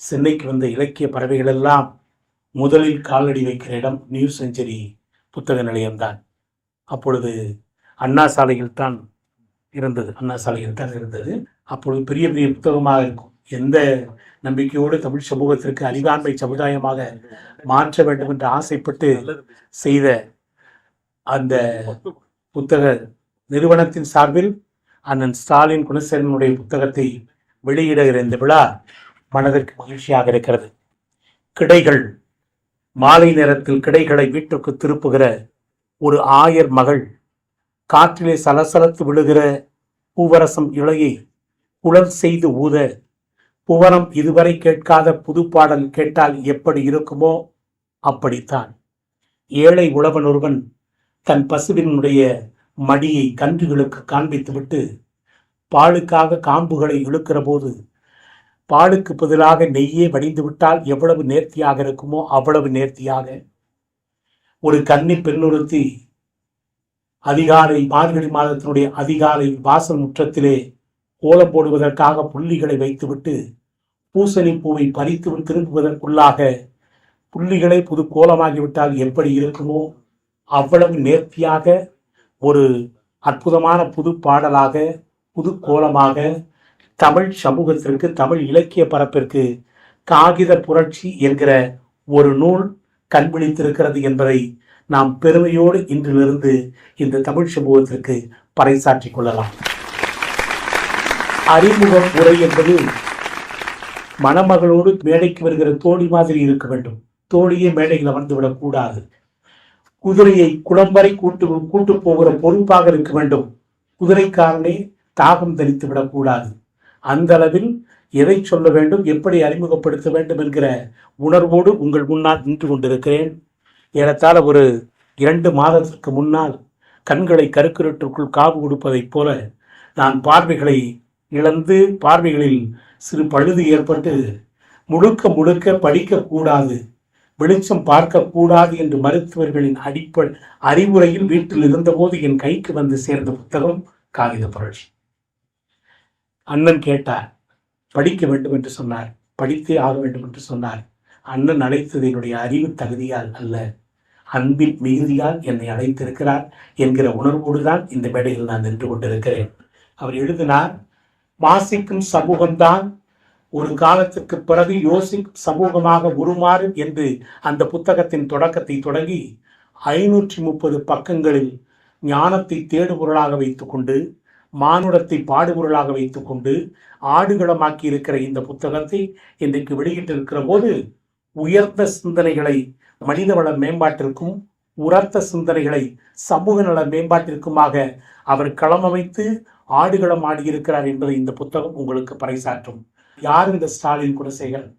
சென்னைக்கு வந்த இலக்கிய பறவைகளெல்லாம் முதலில் காலடி வைக்கிற இடம் நியூ செஞ்சுரி புத்தக நிலையம்தான். அப்பொழுது அண்ணா சாலையில் தான் இருந்தது. அப்பொழுது பெரிய பெரிய புத்தகமாக இருக்கும். எந்த நம்பிக்கையோடு தமிழ் சமூகத்திற்கு அறிவாண்மை சமுதாயமாக மாற்ற வேண்டும் என்று ஆசைப்பட்டு செய்த அந்த புத்தக நிறுவனத்தின் சார்பில் அண்ணன் ஸ்டாலின் குணசேகரனுடைய புத்தகத்தை வெளியிடுகிற இந்த விழா மனதிற்கு மகிழ்ச்சியாக இருக்கிறது. கிடைகள், மாலை நேரத்தில் கிடைகளை வீட்டுக்கு திருப்புகிற ஒரு ஆயர் மகள் காற்றிலே சலசலத்து விழுகிற பூவரசம் இலையை குழல் செய்து ஊத, புவனம் இதுவரை கேட்காத புது பாடல் கேட்டால் எப்படி இருக்குமோ அப்படித்தான் ஏழை உழவன் ஒருவன் தன் பசுவினுடைய மடியை கன்றுகளுக்கு காண்பித்துவிட்டு பாலுக்காக காம்புகளை இழுக்கிற போது பாலுக்கு பதிலாக நெய்யே வடிந்து விட்டால் எவ்வளவு நேர்த்தியாக இருக்குமோ அவ்வளவு நேர்த்தியாக ஒரு கன்னி பெண்ணுறுத்தி அதிகாலை மார்கழி மாதத்தினுடைய அதிகாலை வாசல் முற்றத்திலே கோலம் போடுவதற்காக புள்ளிகளை வைத்துவிட்டு பூசணி பூவை பறித்து திரும்புவதற்குள்ளாக புள்ளிகளை புது கோலமாகிவிட்டால் எப்படி இருக்குமோ அவ்வளவு நேர்த்தியாக ஒரு அற்புதமான புது பாடலாக புது கோலமாக தமிழ் சமூகத்திற்கு தமிழ் இலக்கிய பரப்பிற்கு காகித புரட்சி என்கிற ஒரு நூல் கண்விழித்திருக்கிறது என்பதை நாம் பெருமையோடு இன்றிலிருந்து இந்த தமிழ் சமூகத்திற்கு பறைசாற்றிக் கொள்ளலாம். அறிமுக உரை என்பது மணமகளோடு மேடைக்கு வருகிற தோழி மாதிரி இருக்க வேண்டும். தோழியை மேடையில் அமர்ந்துவிடக் கூடாது. குதிரையை குளம்பரை கூட்டு போகிற பொறுப்பாக இருக்க வேண்டும். குதிரைக்காரனே தாகம் தரித்து விடக்கூடாது. அந்த அளவில் எதை சொல்ல வேண்டும், எப்படி அறிமுகப்படுத்த வேண்டும் என்கிற உணர்வோடு உங்கள் முன்னால் நின்று கொண்டிருக்கிறேன். ஏறத்தாழ ஒரு 2 மாதத்திற்கு முன்னால் கண்களை கருக்கருற்றுக்குள் காவு கொடுப்பதைப் போல நான் பார்வைகளை இழந்து பார்வைகளில் சிறு பழுது ஏற்பட்டு முழுக்க படிக்கக்கூடாது, வெளிச்சம் பார்க்கக்கூடாது என்று மருத்துவர்களின் அடிப்படை அறிவுரையில் வீட்டில் இருந்தபோது என் கைக்கு வந்து சேர்ந்த புத்தகம் காகித புரட்சி. அண்ணன் கேட்டார், படிக்க வேண்டும் என்று சொன்னார், படித்தே ஆக வேண்டும் என்று சொன்னார். அண்ணன் அழைத்தது என்னுடைய அறிவு தகுதியால் அல்ல, அன்பின் மிகுதியால் என்னை அழைத்திருக்கிறார் என்கிற உணர்வோடு தான் இந்த மேடையில் நான் நின்று கொண்டிருக்கிறேன். அவர் எழுதினார், வாசிக்கும் சமூகம்தான் ஒரு காலத்துக்கு பிறகு யோசிக்கும் சமூகமாக உருமாறும் என்று அந்த புத்தகத்தின் தொடக்கத்தை தொடங்கி 530 பக்கங்களில் ஞானத்தை தேடுபொருளாக வைத்துக்கொண்டு மானுடத்தை பாடுபொருளாக வைத்துக்கொண்டு ஆடுகளமாக்கி இருக்கிற இந்த புத்தகத்தை இன்றைக்கு வெளியிட்டிருக்கிற போது உயர்ந்த சிந்தனைகளை மனிதவள மேம்பாட்டிற்கும் உரத்த சிந்தனைகளை சமூக நல மேம்பாட்டிற்குமாக அவர் களமமைத்து ஆடுகளம் ஆடியிருக்கிறார் என்பதை இந்த புத்தகம் உங்களுக்கு பறைசாற்றும். யார் இந்த ஸ்டாலின் குலசேகரன்?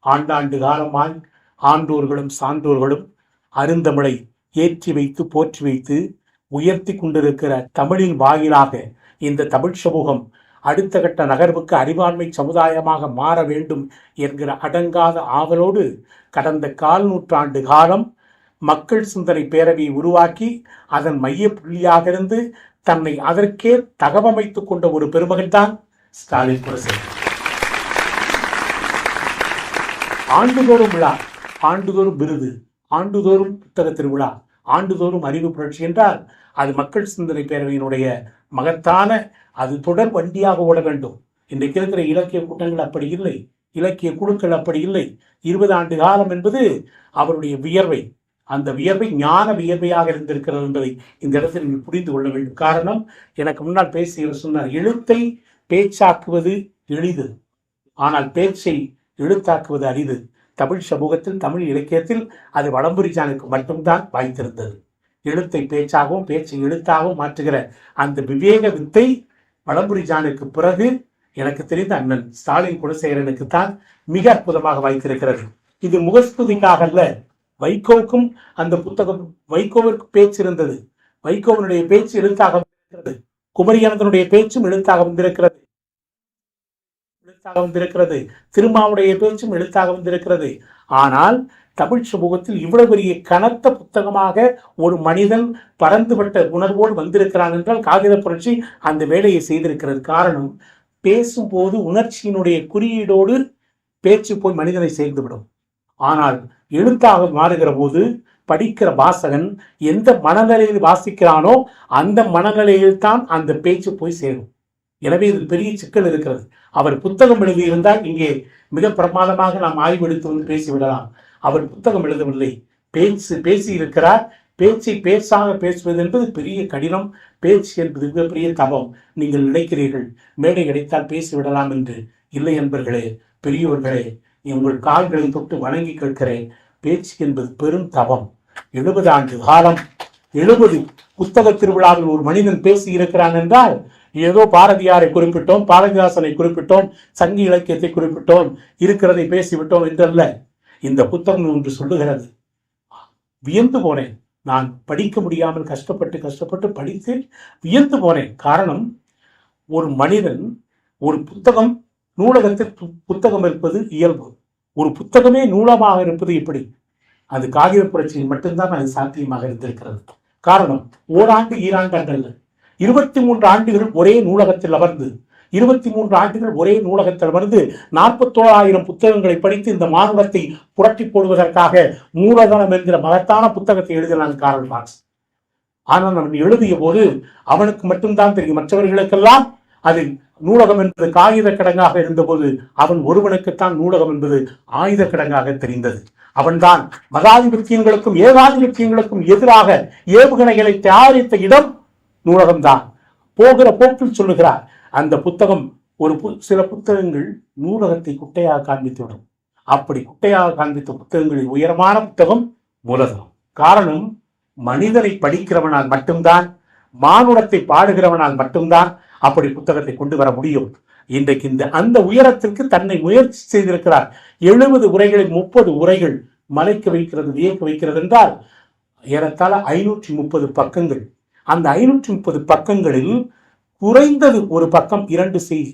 ஆண்டாண்டு காலமாய் ஆண்டோர்களும் சான்றோர்களும் அருந்தமிழை ஏற்றி வைத்து போற்றி வைத்து உயர்த்தி கொண்டிருக்கிற தமிழின் வாயிலாக இந்த தமிழ் சமூகம் அடுத்த கட்ட நகர்வுக்கு அறிவாண்மை சமுதாயமாக மாற வேண்டும் என்கிற அடங்காத ஆவலோடு கடந்த 1/4 நூற்றாண்டு காலம் மக்கள் சிந்தனை பேரவையை உருவாக்கி அதன் மைய புள்ளியாக இருந்து தன்னை அதற்கே தகவமைத்துக் கொண்ட ஒரு பெருமகன் தான் ஸ்டாலின் குலசேகரன். ஆண்டுதோறும் விழா, ஆண்டுதோறும் விருது, ஆண்டுதோறும் புத்தக திருவிழா, ஆண்டுதோறும் அறிவு புரட்சி என்றால் அது மக்கள் சிந்தனை பேரவையினுடைய மகத்தான அது தொடர் வண்டியாக ஓட வேண்டும். இன்றைக்கு இருக்கிற இலக்கிய கூட்டங்கள் அப்படி இல்லை, இலக்கிய குழுக்கள் அப்படி இல்லை. 20 ஆண்டு காலம் என்பது அவருடைய வியர்வை, அந்த வியர்வை ஞான வியர்வையாக இருந்திருக்கிறது என்பதை இந்த இடத்தில் நீங்கள் புரிந்து கொள்ள வேண்டும். காரணம், எனக்கு முன்னால் பேசியவர் சொன்னார், எழுத்தை பேச்சாக்குவது எளிது, ஆனால் பேச்சை எழுத்தாக்குவது அரிது. தமிழ் சமூகத்தில் தமிழ் இலக்கியத்தில் அது வலம்புரிஜானுக்கு மட்டும்தான் வாய்த்திருந்தது. எழுத்தை பேச்சாகவும் பேச்சை எழுத்தாகவும் மாற்றுகிற அந்த விவேக வித்தை வலம்புரிஜானுக்கு பிறகு எனக்கு தெரிந்த அண்ணன் ஸ்டாலின் குலசேகரனுக்கு தான் மிக அற்புதமாக வாய்த்திருக்கிறது. இது முகஸ்துதிக்காக அல்ல. வைகோவுக்கும் அந்த புத்தகம், வைகோவிற்கு பேச்சு இருந்தது, வைகோவனுடைய பேச்சு எழுத்தாக வந்திருக்கிறது, குமரியனந்தனுடைய பேச்சும் எழுத்தாக வந்திருக்கிறது, திருமாவுடைய பேச்சும் எழுத்தாக வந்திருக்கிறது. ஆனால் தமிழ் சமூகத்தில் இவ்வளவு பெரிய கனத்த புத்தகமாக ஒரு மனிதன் பறந்துபட்ட உணர்வோடு வந்திருக்கிறான் என்றால் காகித புரட்சி அந்த வேலையை செய்திருக்கிறது. காரணம், பேசும்போது உணர்ச்சியினுடைய குறியீடோடு பேச்சு போய் மனிதனை சேர்ந்துவிடும். ஆனால் எழுத்தாக மாறுகிற போது படிக்கிற வாசகன் எந்த மனநிலையில் வாசிக்கிறானோ அந்த மனநிலையில் தான் அந்த பேச்சு போய் சேரும். எனவே இது பெரிய சிக்கல் இருக்கிறது. அவர் புத்தகம் எழுதியிருந்தால் இங்கே மிக பிரமாதமாக நாம் ஆய்வெடுத்து வந்து பேசிவிடலாம். அவர் புத்தகம் எழுதவில்லை, பேசி இருக்கிறார். பேச்சை பேச்சாக பேசுவது என்பது பெரிய கடினம். பேச்சு என்பது மிகப்பெரிய தவம். நீங்கள் நினைக்கிறீர்கள் மேடை கிடைத்தால் பேசிவிடலாம் என்று. இல்லை என்பர்களே, பெரியோர்களே, உங்கள் கால்களை தொட்டு வணங்கி கேட்கிறேன். பேச்சு என்பது பெரும் தவம். 70 ஆண்டு காலம், 70 புத்தக திருவிழாவில் ஒரு மனிதன் பேசி இருக்கிறான் என்றால் ஏதோ பாரதியாரை குறிப்பிட்டோம், பாரதிதாசனை குறிப்பிட்டோம், சங்க இலக்கியத்தை குறிப்பிட்டோம், இருக்கிறதை பேசிவிட்டோம் என்றல்ல. இந்த புத்தகம் ஒன்று சொல்லுகிறது. வியந்து போனேன். நான் படிக்க முடியாமல் கஷ்டப்பட்டு படித்து வியந்து போனேன். காரணம், ஒரு மனிதன், ஒரு புத்தகம், நூலகத்தில் புத்தகம் இருப்பது இயல்பு. ஒரு புத்தகமே நூலமாக இருப்பது எப்படி? அது காகித புரட்சியில் மட்டும்தான் அது சாத்தியமாக இருந்திருக்கிறது. காரணம், ஓராண்டு ஈராண்டு அல்ல, 23 ஆண்டுகள் ஒரே நூலகத்தில் அமர்ந்து 23 ஆண்டுகள் ஒரே நூலகத்தில் அமர்ந்து 41,000 புத்தகங்களை படித்து இந்த மானுடத்தை புரட்டி போடுவதற்காக மூலதனம் என்கிற மகத்தான புத்தகத்தை எழுதினான் கார்ல் மார்க்ஸ். ஆனால் அவன் எழுதிய போது அவனுக்கு மட்டும்தான் தெரியும், மற்றவர்களுக்கெல்லாம் அது நூலகம் என்பது காகித கிடங்காக இருந்தபோது அவன் ஒருவனுக்குத்தான் நூலகம் என்பது ஆயுத கிடங்காக தெரிந்தது. அவன்தான் மதாதிபத்தியங்களுக்கும் ஏகாதிபத்தியங்களுக்கும் எதிராக ஏவுகணைகளை தயாரித்த இடம் நூலகம்தான். போகிற போக்கில் சொல்லுகிறார், அந்த புத்தகம் சில புத்தகங்கள் நூலகத்தை குட்டையாக காண்பித்துவிடும். அப்படி குட்டையாக காண்பித்த புத்தகங்களில் உயரமான புத்தகம் மூலதனம். காரணம், மனிதனை படிக்கிறவனால் மட்டும்தான், மானுடத்தை பாடுகிறவனால் மட்டும்தான் அப்படி புத்தகத்தை கொண்டு வர முடியும். இன்றைக்கு அந்த உயரத்திற்கு தன்னை முயற்சி செய்திருக்கிறார். 70 உரைகளில் 30 உரைகள் மலைக்க வைக்கிறது, வியக்க வைக்கிறது என்றால் ஏறத்தாழ 530 பக்கங்கள். அந்த 530 பக்கங்களில் குறைந்தது ஒரு பக்கம் 2 செய்தி.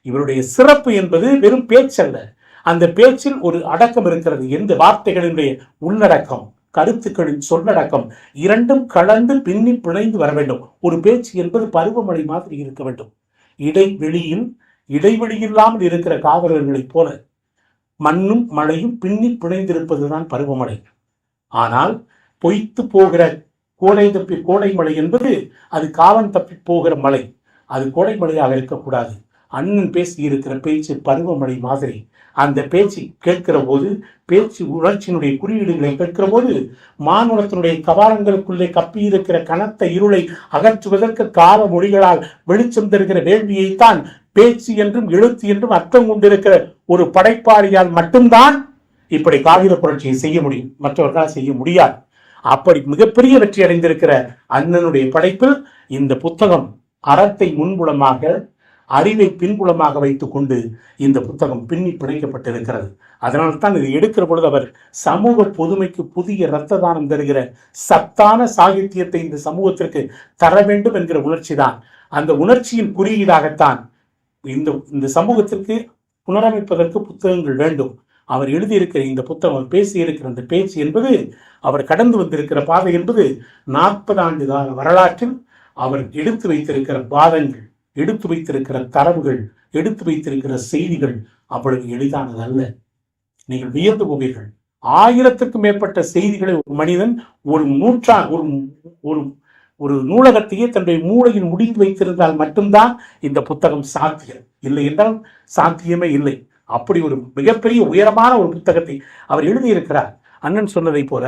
இவருடைய சிறப்பு என்பது வெறும் பேச்சல்ல, அந்த பேச்சில் ஒரு அடக்கம் இருக்கிறது. எந்த வார்த்தைகளினுடைய உள்ளடக்கம், கருத்துக்களின் சொல்லடக்கம் இரண்டும் கலந்து பின்னி பிணைந்து வர வேண்டும். ஒரு பேச்சு என்பது பருவமழை மாதிரி இருக்க வேண்டும். இடைவெளி இல்லாமல் இருக்கிற காதலர்களைப் போல மண்ணும் மழையும் பின்னி பிணைந்திருப்பதுதான் பருவமழை. ஆனால் பொய்த்து போகிற கோடை மழை என்பது அது காலம் தப்பி போகிற மழை, அது கோடை மழையாக இருக்கக்கூடாது. அண்ணன் பேசி இருக்கிற பேச்சு பருவமழை மாதிரி. அந்த பேச்சு கேட்கிற போது, பேச்சு உணர்ச்சியினுடைய குறியீடுகளை கேட்கிற போது, மானுடத்தினுடைய கபாலங்களுக்குள்ளே கப்பி இருக்கிற கனத்த இருளை அகற்றுவதற்கு கால மொழிகளால் வெளிச்சம் தருகிற வேள்வியைத்தான் பேச்சு என்றும் எழுத்து என்றும் அர்த்தம் கொண்டிருக்கிற ஒரு படைப்பாளியால் மட்டும்தான் இப்படி காகித புரட்சியை செய்ய முடியும், மற்றவர்களால் செய்ய முடியாது. அப்படி மிகப்பெரிய வெற்றி அடைந்திருக்கிற அண்ணனுடைய படைப்பில் இந்த புத்தகம் அறத்தை முன்புலமாக, அறிவை பின்புலமாக வைத்துக் கொண்டு இந்த புத்தகம் பின்னி பிணைக்கப்பட்டிருக்கிறது. அதனால்தான் இது எடுக்கிற பொழுது அவர் சமூக பொதுமைக்கு புதிய இரத்த தானம் தருகிற சத்தான சாகித்யத்தை இந்த சமூகத்திற்கு தர வேண்டும் என்கிற உணர்ச்சி தான். அந்த உணர்ச்சியின் குறியீடாகத்தான் இந்த சமூகத்திற்கு புனரமைப்பதற்கு புத்தகங்கள் வேண்டும். அவர் எழுதியிருக்கிற இந்த புத்தகம், பேசியிருக்கிற அந்த பேச்சு என்பது, அவர் கடந்து வந்திருக்கிற பாதை என்பது 40 ஆண்டு கால வரலாற்றில் அவர் எடுத்து வைத்திருக்கிற வாதங்கள், எடுத்து வைத்திருக்கிற தரவுகள், எடுத்து வைத்திருக்கிற செய்திகள் அவ்வளவு எளிதானது அல்ல. நீங்கள் வியந்து போவீர்கள். 1000க்கும் மேற்பட்ட செய்திகளை ஒரு மனிதன் ஒரு நூலகத்தையே தன்னுடைய மூளையில் முடிந்து வைத்திருந்தால் மட்டும்தான் இந்த புத்தகம் சாத்தியம். இல்லை என்றால் சாத்தியமே இல்லை. அப்படி ஒரு மிகப்பெரிய உயரமான ஒரு புத்தகத்தை அவர் எழுதியிருக்கிறார். அண்ணன் சொன்னதை போல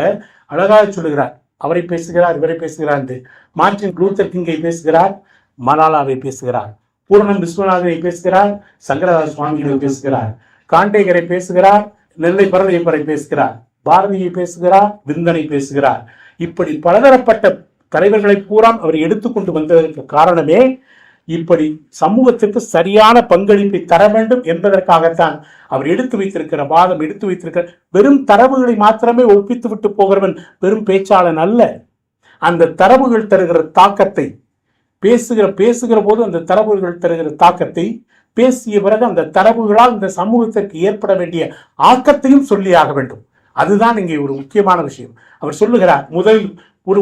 அழகாக சொல்லுகிறார். அவரை பேசுகிறார், இவரை பேசுகிறார் என்று. மார்ட்டின் லூத்தர் கிங்கை பேசுகிறார், மலாலாவை பேசுகிறார், பூரணம் விஸ்வநாதனை பேசுகிறார், சங்கரதாஸ் சுவாமிகளை பேசுகிறார், காண்டேகரை பேசுகிறார், நெல்லை பரதையப்பரை பேசுகிறார், பாரதியை பேசுகிறார், விந்தனை பேசுகிறார். இப்படி பலதரப்பட்ட தலைவர்களை பூரா அவர் எடுத்துக்கொண்டு வந்ததற்கு காரணமே இப்படி சமூகத்திற்கு சரியான பங்களிப்பை தர வேண்டும் என்பதற்காகத்தான். அவர் எடுத்து வைத்திருக்கிற வாதம், எடுத்து வைத்திருக்கிற வெறும் தரவுகளை மாத்திரமே ஒப்பித்து விட்டு போகிறவன் வெறும் பேச்சாளன் அல்ல. அந்த தரவுகள் தருகிற தாக்கத்தை, பேசுகிற போது அந்த தரவுகள் தருகிற தாக்கத்தை, பேசிய பிறகு அந்த தரவுகளால் இந்த சமூகத்திற்கு ஏற்பட வேண்டிய ஆக்கத்தையும் சொல்லியாக வேண்டும். அதுதான் இங்கே ஒரு முக்கியமான விஷயம். அவர் சொல்லுகிறார், முதலில் ஒரு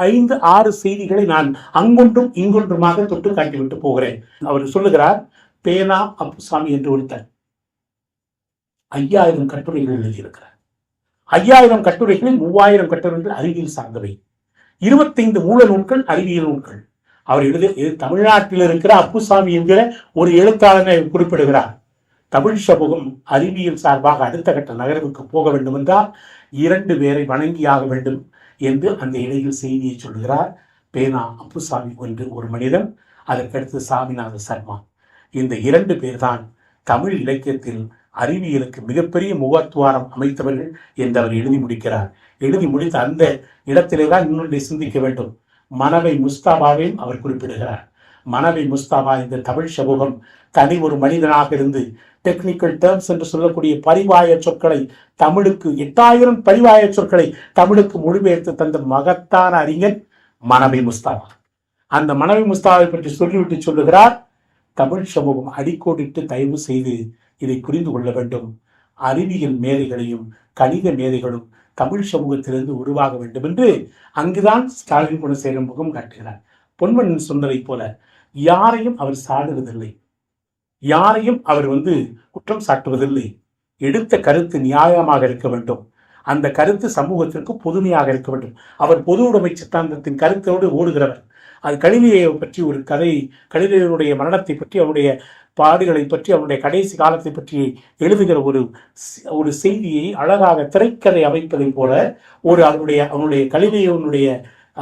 5-6 செய்திகளை நான் அங்கொன்றும் இங்கொன்றுமாக தொட்டு காட்டிவிட்டு போகிறேன். அவர் சொல்லுகிறார், பேனா அப்புசாமி என்று ஒருத்தர் 5000 கட்டுரைகள் எழுதியிருக்கிறார். 5000 கட்டுரைகளில் 3000 கட்டுரைகள் அறிவியல் சார்ந்தவை, 25 மூல நூல்கள் அறிவியல் நூல்கள். அவர் தமிழ்நாட்டில் இருக்கிற அப்புசாமி என்கிற ஒரு எழுத்தாளனை குறிப்பிடுகிறார். தமிழ் சமூகம் அறிவியல் சார்பாக அடுத்த கட்ட நகர்வுக்கு போக வேண்டும் என்றால் 2 பேரை வணங்கியாக வேண்டும் என்று அந்த இடையில் செய்தியை சொல்கிறார். பேனா அப்புசாமி என்று ஒரு மனிதன், அதற்கடுத்து சாமிநாத சர்மா. இந்த 2 பேர் தான் தமிழ் இலக்கியத்தில் அறிவியலுக்கு மிகப்பெரிய முகத்துவாரம் அமைத்தவர்கள் என்று அவர் எழுதி முடிக்கிறார். எழுதி முடித்த அந்த இடத்திலே தான் இன்னொன்றை சிந்திக்க வேண்டும். மனவை முஸ்தாபாவையும் அவர் குறிப்பிடுகிறார். மனைவி முஸ்தபா இந்த தமிழ் சமூகம் தனி ஒரு மனிதனாக இருந்து டெக்னிக்கல் டேர்ம்ஸ் என்று சொல்லக்கூடிய பரிவாய சொற்களை தமிழுக்கு 8000 பரிவாய சொற்களை தமிழுக்கு மொழிபெயர்த்து தந்த மகத்தான அறிஞர் மனைவி முஸ்தபா. அந்த மனைவி முஸ்தபாவை பற்றி சொல்லிவிட்டு சொல்லுகிறார், தமிழ் சமூகம் அடிக்கோடிட்டு தயவு செய்து இதை புரிந்து கொள்ள வேண்டும். அறிவியல் மேதைகளையும் கணித மேதைகளும் தமிழ் சமூகத்திலிருந்து உருவாக வேண்டும் என்று அங்குதான் ஸ்டாலின் குணசேகரன் முகம் காட்டுகிறார். பொன்மனன் சொன்னதை போல யாரையும் அவர் சாடுவதில்லை, யாரையும் அவர் குற்றம் சாட்டுவதில்லை. எடுத்த கருத்து நியாயமாக இருக்க வேண்டும், அந்த கருத்து சமூகத்திற்கு பொதுமையாக இருக்க வேண்டும். அவர் பொது உடைமை சித்தாந்தத்தின் கருத்தோடு ஓடுகிறவர். அது கணினியை பற்றி ஒரு கதை, கணினியனுடைய மரணத்தை பற்றி, அவருடைய பாடுகளை பற்றி, அவருடைய கடைசி காலத்தை பற்றி எழுதுகிற ஒரு செய்தியை அழகாக திரைக்கதை அமைப்பதை போல அவனுடைய கணினியனுடைய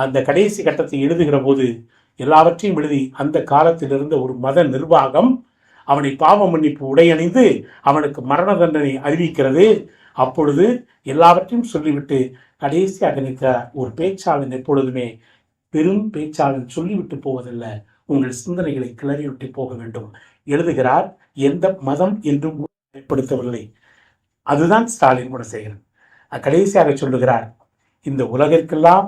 அந்த கடைசி கட்டத்தை எழுதுகிற போது எல்லாவற்றையும் எழுதி அந்த காலத்தில் இருந்த ஒரு மத நிர்வாகம் அவனை பாவ மன்னிப்பு உடையணிந்து அவனுக்கு மரண தண்டனை அறிவிக்கிறது. அப்பொழுது எல்லாவற்றையும் சொல்லிவிட்டு கடைசியாக நிற்கிற ஒரு பேச்சாளன் எப்பொழுதுமே பெரும் பேச்சாளன் சொல்லிவிட்டு போவதில்லை, உங்கள் சிந்தனைகளை கிளறிவிட்டு போக வேண்டும் எழுதுகிறார். எந்த மதம் என்றும் ஏற்படுத்தவில்லை. அதுதான் ஸ்டாலின் குணசேகரன். கடைசியாக சொல்லுகிறார், இந்த உலகிற்கெல்லாம்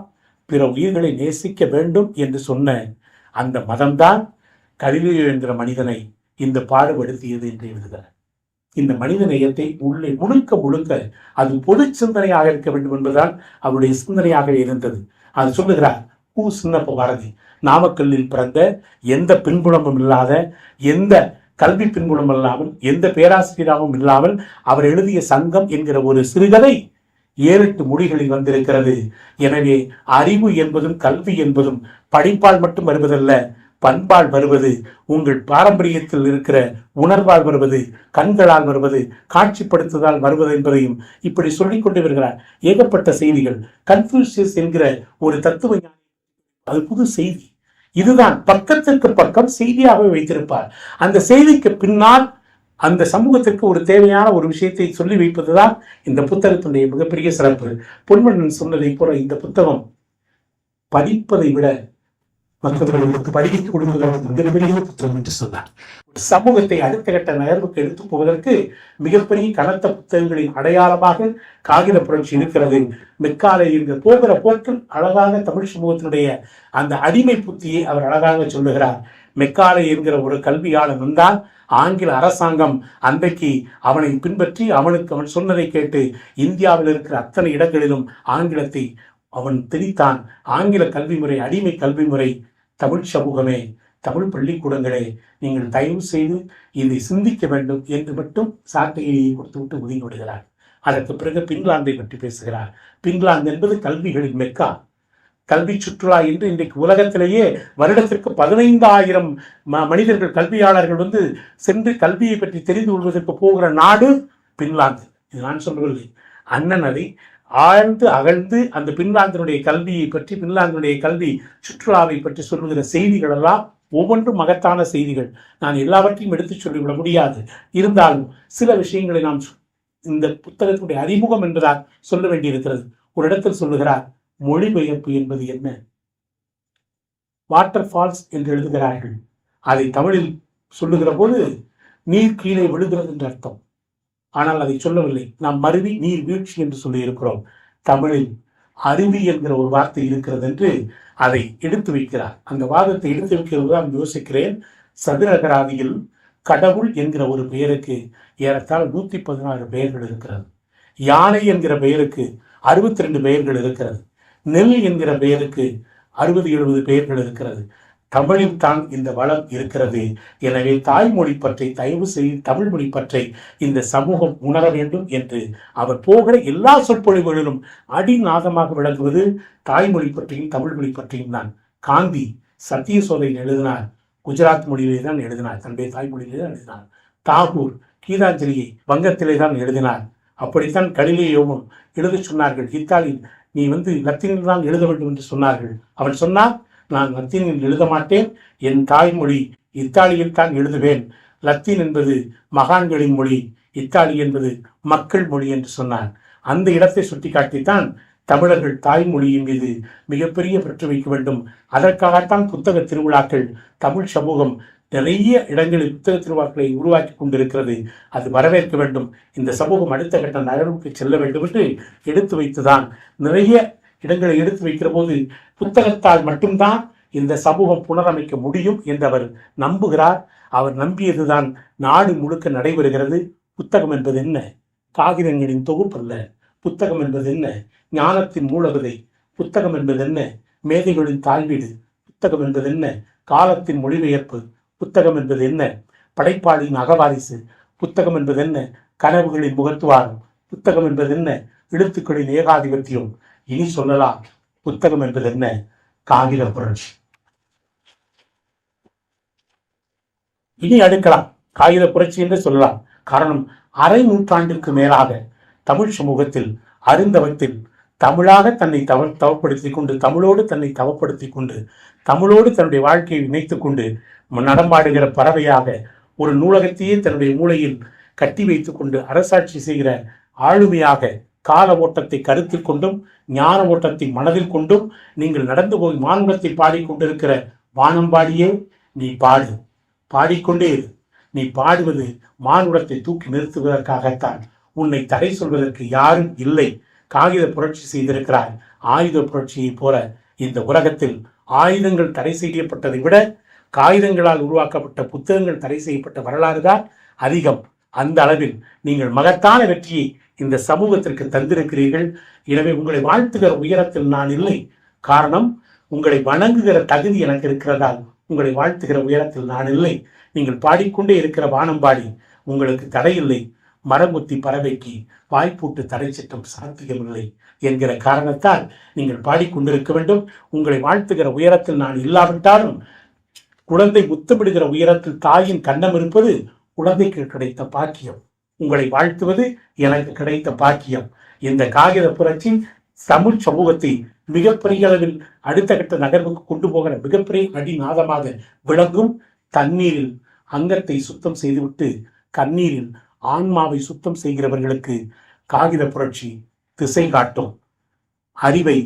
பிற உயிர்களை நேசிக்க வேண்டும் என்று சொன்ன அந்த மதம்தான் கலிலியோ என்கிற மனிதனை இந்த பாடுபடுத்தியது என்று எழுதுகிறார். இந்த மனித நேயத்தை உள்ளே முழுக்க அது பொது சிந்தனையாக இருக்க வேண்டும் என்பதுதான் அவருடைய சிந்தனையாக இருந்தது. அது சொல்லுகிறார் சின்னப்ப பாரதி. நாமக்கல்லில் பிறந்த, எந்த பின்புலமும் இல்லாத, எந்த கல்வி பின்புலம் இல்லாமல், எந்த பேராசிரியராகவும் இல்லாமல் அவர் எழுதிய சங்கம் என்கிற ஒரு சிறுகதை 7-8 மொழிகளில் வந்திருக்கிறது. எனவே அறிவு என்பதும் கல்வி என்பதும் படிப்பால் மட்டும் வருவதல்ல, பண்பால் வருவது, உங்கள் பாரம்பரியத்தில் இருக்கிற உணர்வால் வருவது, கண்களால் வருவது, காட்சிப்படுத்துதல் வருவது என்பதையும் இப்படி சொல்லிக் கொண்டு வருகிறார். ஏகப்பட்ட செய்திகள். கன்ஃபூசியஸ் என்கிற ஒரு தத்துவ, அது புது செய்தி. இதுதான் பக்கத்திற்கு பக்கம் செய்தியாகவே வைத்திருப்பார். அந்த செய்திக்கு பின்னால் அந்த சமூகத்திற்கு ஒரு தேவையான ஒரு விஷயத்தை சொல்லி வைப்பதுதான் இந்த புத்தகத்தினுடைய மிகப்பெரிய சிறப்பு. பொன்மனன் சொன்னதை போல இந்த புத்தகம் படிப்பதை விட மற்றவர்களுக்கு படித்து கொடுப்பதற்கு மிகப்பெரிய புத்தகம் என்று சொன்னார். சமூகத்தை அடுத்த கட்ட நகர்வுக்கு எடுத்து போவதற்கு மிகப்பெரிய கனத்த புத்தகங்களின் அடையாளமாக காகித புரட்சி இருக்கிறது. மெக்காலே என்ற போகிற போக்கில் அழகாக தமிழ் சமூகத்தினுடைய அந்த அடிமை புத்தியை அவர் அழகாக சொல்லுகிறார். மெக்காலே என்கிற ஒரு கல்வியாளன் வந்தால் ஆங்கில அரசாங்கம் அன்றைக்கு அவனை பின்பற்றி அவன் சொன்னதை கேட்டு இந்தியாவில் இருக்கிற அத்தனை இடங்களிலும் ஆங்கிலத்தை அவன் திணித்தான். ஆங்கில கல்வி முறை அடிமை கல்வி முறை. தமிழ் சமூகமே, தமிழ் பள்ளிக்கூடங்களே, நீங்கள் தயவு செய்து இதை சிந்திக்க வேண்டும் என்று மட்டும் சாட்டையை கொடுத்துவிட்டு ஒதுங்கி விடுகிறார். அதற்கு பிறகு பின்லாந்தை பற்றி பேசுகிறார். பின்லாந்து என்பது கல்விகளின் மெக்கா, கல்வி சுற்றுலா என்று இன்றைக்கு உலகத்திலேயே வருடத்திற்கு 15,000 மனிதர்கள், கல்வியாளர்கள் சென்று கல்வியை பற்றி தெரிந்து கொள்வதற்கு போகிற நாடு பின்லாந்து. இது நான் சொல்லவில்லை, அண்ணன் அதை ஆழ்ந்து அகழ்ந்து அந்த பின்லாந்தினுடைய கல்வியை பற்றி, பின்லாந்தினுடைய கல்வி சுற்றுலாவை பற்றி சொல்லுகிற செய்திகள் எல்லாம் ஒவ்வொன்றும் மகத்தான செய்திகள். நான் எல்லாவற்றையும் எடுத்து சொல்லிவிட முடியாது. இருந்தாலும் சில விஷயங்களை நாம் இந்த புத்தகத்தினுடைய அறிமுகம் என்பதால் சொல்ல வேண்டியிருக்கிறது. ஒரு இடத்தில் சொல்லுகிறார், மொழிபெயர்ப்பு என்பது என்ன? வாட்டர் ஃபால்ஸ் என்று எழுதுகிறார்கள். அதை தமிழில் சொல்லுகிற போது நீர் கீழே விழுகிறது என்று அர்த்தம். ஆனால் அதை சொல்லவில்லை. நாம் மருவி நீர் வீழ்ச்சி என்று சொல்லி இருக்கிறோம். தமிழில் அருவி என்கிற ஒரு வார்த்தை இருக்கிறது என்று அதை எடுத்து வைக்கிறார். அந்த வாதத்தை எடுத்து வைக்கிறது தான் யோசிக்கிறேன். சதுரகராதியில் கடவுள் என்கிற ஒரு பெயருக்கு ஏறத்தாழ 116 பெயர்கள் இருக்கிறது. யானை என்கிற பெயருக்கு 62 பெயர்கள் இருக்கிறது. நெல் என்கிற பெயருக்கு 60-70 பெயர்கள் இருக்கிறது. தமிழில் தான் இந்த வளம் இருக்கிறது. எனவே தாய்மொழி பற்றி தயவு செய்து தமிழ் மொழி பற்றி இந்த சமூகம் உணர வேண்டும் என்று அவர் போகிற எல்லா சொற்பொழிவுகளிலும் அடிநாதமாக விளங்குவது தாய்மொழி பற்றியும் தமிழ் மொழி பற்றியும் தான். காந்தி சத்திய சோதனையில் எழுதினார், குஜராத் மொழியிலே தான் எழுதினார், தன்னுடைய தாய்மொழியிலே தான் எழுதினார். தாகூர் கீதாஞ்சலியை வங்கத்திலே தான் எழுதினார். அப்படித்தான் கலிலியோவும் எழுத சொன்னார்கள். இத்தாலியில் நீ லத்தீனில் தான் எழுத வேண்டும் என்று சொன்னார்கள். அவன் சொன்னான், நான் லத்தீனில் எழுத மாட்டேன், என் தாய்மொழி இத்தாலியில் தான் எழுதுவேன். லத்தீன் என்பது மகான்களின் மொழி, இத்தாலி என்பது மக்கள் மொழி என்று சொன்னான். அந்த இடத்தை சுட்டிக்காட்டித்தான் தமிழர்கள் தாய்மொழியின் மீது மிகப்பெரிய பற்று வைக்க வேண்டும். அதற்காகத்தான் புத்தக திருவிழாக்கள் தமிழ் சமூகம் நிறைய இடங்களில் புத்தக திருவிழாக்களை உருவாக்கி கொண்டிருக்கிறது. அது வரவேற்க வேண்டும். இந்த சமூகம் அடுத்த கட்ட நகர்வுக்கு செல்ல வேண்டும் என்று எடுத்து வைத்துதான் நிறைய இடங்களை எடுத்து வைக்கிற போது புத்தகத்தால் மட்டும்தான் இந்த சமூகம் புனரமைக்க முடியும் என்று அவர் நம்புகிறார். அவர் நம்பியதுதான் நாடு முழுக்க நடைபெறுகிறது. புத்தகம் என்பது என்ன? காகிதங்களின் தொகுப்பல்ல. புத்தகம் என்பது என்ன? ஞானத்தின் மூலவிதை. புத்தகம் என்பது என்ன? மேதைகளின் தாழ்வீடு. புத்தகம் என்பது என்ன? காலத்தின் மொழிபெயர்ப்பு. புத்தகம் என்பது என்ன? படைப்பாளியின் அகவாரிசு. புத்தகம் என்பது என்ன? கனவுகளின் முகத்துவாரம். புத்தகம் என்பது என்ன? எழுத்துக்களின் ஏகாதிபத்தியம். இனி சொல்லலாம், புத்தகம் என்பது என்ன? காகித புரட்சி. இனி அடுக்கலாம், காகித புரட்சி என்று சொல்லலாம். காரணம், அரை நூற்றாண்டிற்கு மேலாக தமிழ் சமூகத்தில் அருந்தவத்தில் தமிழாக தன்னை தவப்படுத்திக் கொண்டு, தமிழோடு தன்னை தவப்படுத்திக் கொண்டு, தமிழோடு தன்னுடைய வாழ்க்கையை இணைத்துக் கொண்டு நடமாடுகிற பறவையாக ஒரு நூலகத்தையே தன்னுடைய மூளையில் கட்டி வைத்துக் கொண்டு அரசாட்சி செய்கிற ஆளுமையாக கால ஓட்டத்தை கருத்தில் கொண்டும் ஞான ஓட்டத்தை மனதில் கொண்டும் நீங்கள் நடந்து போய் மானுடத்தை பாடிக்கொண்டிருக்கிற வானம்பாடியே, நீ பாடு, பாடிக்கொண்டே இரு. நீ பாடுவது மானுடத்தை தூக்கி நிறுத்துவதற்காகத்தான். உன்னை தடை சொல்வதற்கு யாரும் இல்லை. காகித புரட்சி செய்திருக்கிறாய். ஆயுத புரட்சியை போல இந்த உலகத்தில் ஆயுதங்கள் தடை செய்யப்பட்டதை விட காகிதங்களால் உருவாக்கப்பட்ட புத்தகங்கள் தடை செய்யப்பட்ட வரலாறு தான் அதிகம். அந்த அளவில் நீங்கள் மகத்தான வெற்றியை இந்த சமூகத்திற்கு தந்திருக்கிறீர்கள். எனவே உங்களை வாழ்த்துகிற உயரத்தில் நான் இல்லை. காரணம், உங்களை வணங்குகிற தகுதி எனக்கு இருக்கிறதால் உங்களை வாழ்த்துகிற உயரத்தில் நான் இல்லை. நீங்கள் பாடிக்கொண்டே இருக்கிற வானம்பாடி உங்களுக்கு தடையில்லை. மரமுத்தி பறவைக்கு வாய்ப்பூட்டு தடை சட்டம் சாத்தியமில்லை என்கிற காரணத்தால் நீங்கள் பாடிக்கொண்டிருக்க வேண்டும். உங்களை வாழ்த்துகிற உயரத்தில் நான் இல்லாவிட்டாலும் குழந்தை முத்தமிடுகிற உயரத்தில் தாயின் கண்ணம் இருப்பது குழந்தைக்கு கிடைத்த பாக்கியம். உங்களை வாழ்த்துவது எனக்கு கிடைத்த பாக்கியம். இந்த காகித புரட்சி தமிழ் சமூகத்தை மிகப்பெரிய அளவில் அடுத்த கட்ட நகர்வுக்கு கொண்டு போகிற மிகப்பெரிய அடிநாதமாக விளங்கும். தண்ணீரில் அங்கத்தை சுத்தம் செய்துவிட்டு கண்ணீரில் ஆன்மாவை சுத்தம் செய்கிறவர்களுக்கு காகித புரட்சி திசை காட்டும். அறிவை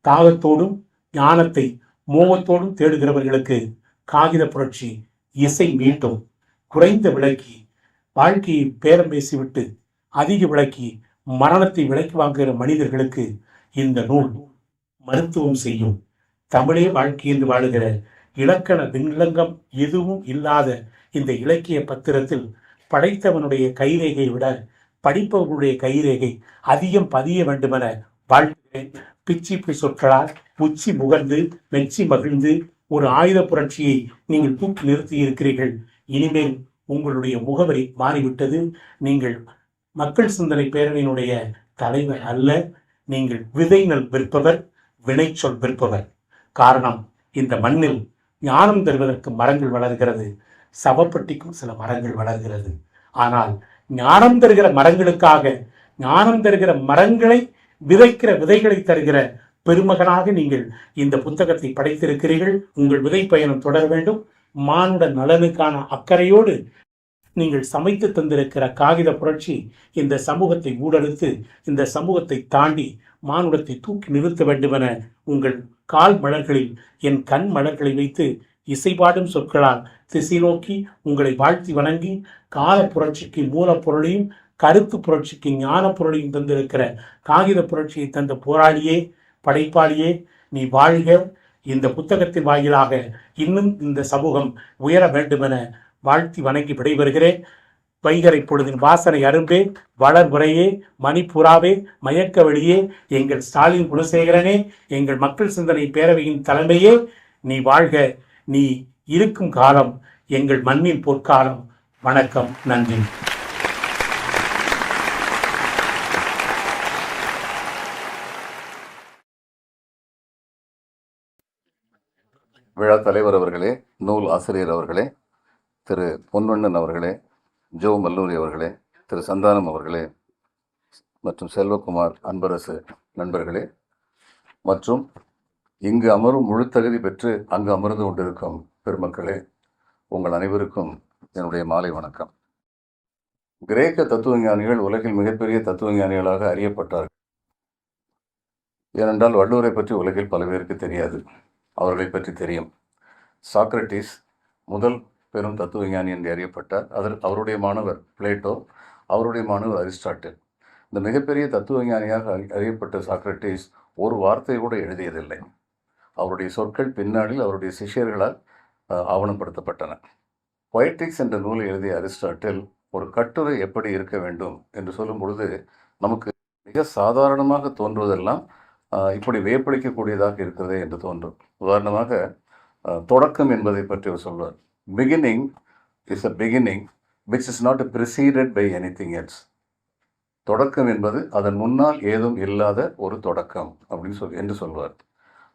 தாகத்தோடும் ஞானத்தை மோகத்தோடும் தேடுகிறவர்களுக்கு காகித புரட்சி இசை மீட்டும். குறைந்த விலைக்கு வாழ்க்கையை பேரம் பேசிவிட்டு அதிக விலைக்கு மரணத்தை விலைக்கு வாங்குகிற மனிதர்களுக்கு இந்த நூல் மருத்துவம் செய்யும். தமிழே வாழ்க்கை என்று வாழுகிற இலக்கண விண்லங்கம் எதுவும் இல்லாத இந்த இலக்கிய பத்திரத்தில் படைத்தவனுடைய கைரேகை விட படிப்பவர்களுடைய கைரேகை அதிகம் பதிய வேண்டுமென வாழ்த்துகிறேன். பிச்சி சொற்களால் உச்சி முகர்ந்து மெச்சி மகிழ்ந்து ஒரு ஆயுத புரட்சியை நீங்கள் தூக்கி நிறுத்தி இருக்கிறீர்கள். இனிமேல் உங்களுடைய முகவரி மாறிவிட்டது. நீங்கள் மக்கள் சிந்தனை பேரணியினுடைய தலைவர் அல்ல. நீங்கள் விதை நெல் விற்பவர், வினைச்சொல் விற்பவர். காரணம், இந்த மண்ணில் ஞானம் தருவதற்கு மரங்கள் வளர்கிறது. சவப்பட்டிக்கும் சில மரங்கள் வளர்கிறது. ஆனால் ஞானம் தருகிற மரங்களுக்காக, ஞானம் தருகிற மரங்களை விதைக்கிற விதைகளை தருகிற பெருமகனாக நீங்கள் இந்த புத்தகத்தை படைத்திருக்கிறீர்கள். உங்கள் விதை பயணம் தொடர வேண்டும். மானுட நலனுக்கான அக்கறையோடு நீங்கள் சமைத்து தந்திருக்கிற காகித புரட்சி இந்த சமூகத்தை ஊடறுத்து இந்த சமூகத்தை தாண்டி மானுடத்தை தூக்கி நிறுத்த வேண்டுமென உங்கள் கால் மலர்களில் என் கண் மலர்களை வைத்து இசைபாடும் சொற்களால் திசை நோக்கி உங்களை வாழ்த்தி வணங்கி கால புரட்சிக்கு மூலப்பொருளையும் கருத்து புரட்சிக்கு ஞான பொருளையும் தந்திருக்கிற காகித புரட்சியை தந்த போராளியே, படைப்பாளியே, நீ வாழ்க. இந்த புத்தகத்தின் வாயிலாக இன்னும் இந்த சமூகம் உயர வேண்டுமென வாழ்த்தி வணங்கி விடைபெறுகிறேன். வைகரை பொழுதின் வாசனை அரும்பே, வளர் உரையே, மணிப்புறாவே, மயக்க வெளியே, எங்கள் ஸ்டாலின் குணசேகரனே, எங்கள் மக்கள் சிந்தனை பேரவையின் தலைமையே, நீ வாழ்க. நீ இருக்கும் காலம் எங்கள் மண்ணின் பொற்காலம். வணக்கம், நன்றி. விழா தலைவர் அவர்களே, நூல் ஆசிரியர் அவர்களே, திரு பொன்வண்ணன் அவர்களே, ஜோ மல்லூரி அவர்களே, திரு சந்தானம் அவர்களே மற்றும் செல்வகுமார், அன்பரசு நண்பர்களே மற்றும் இங்கு அமரும் முழு தகுதி பெற்று அங்கு அமர்ந்து கொண்டிருக்கும் பெருமக்களே, உங்கள் அனைவருக்கும் என்னுடைய மாலை வணக்கம். கிரேக்க தத்துவ ஞானிகள் உலகில் மிகப்பெரிய தத்துவ ஞானிகளாக அறியப்பட்டார்கள். ஏனென்றால் வள்ளுவரை பற்றி உலகில் பல பேருக்கு தெரியாது. அவர்களை பற்றி தெரியும். சாக்ரட்டிஸ் முதல் பெரும் தத்துவ ஞானி என்று அறியப்பட்டார். அவருடைய மாணவர் பிளேட்டோ, அவருடைய மாணவர் அரிஸ்டாட்டில். இந்த மிகப்பெரிய தத்துவ ஞானியாக அறியப்பட்ட சாக்ரட்டிஸ் ஒரு வார்த்தை கூட எழுதியதில்லை. அவருடைய சொற்கள் பின்னாளில் அவருடைய சிஷ்யர்களால் ஆவணப்படுத்தப்பட்டன. பொயட்டிக்ஸ் என்ற நூலை எழுதிய அரிஸ்டாட்டில் ஒரு கட்டுரை எப்படி இருக்க வேண்டும் என்று சொல்லும் பொழுது நமக்கு மிக சாதாரணமாக தோன்றுவதெல்லாம் இப்படி வியப்பளிக்கக்கூடியதாக இருக்கிறதே என்று தோன்றும். உதாரணமாக தொடக்கம் என்பதை பற்றி அவர் சொல்வார். Beginning is a beginning which is not preceded by anything else. தொடக்கம் என்பது அதன் முன்னால் ஏதும் இல்லாத ஒரு தொடக்கம் என்று சொல்வார்.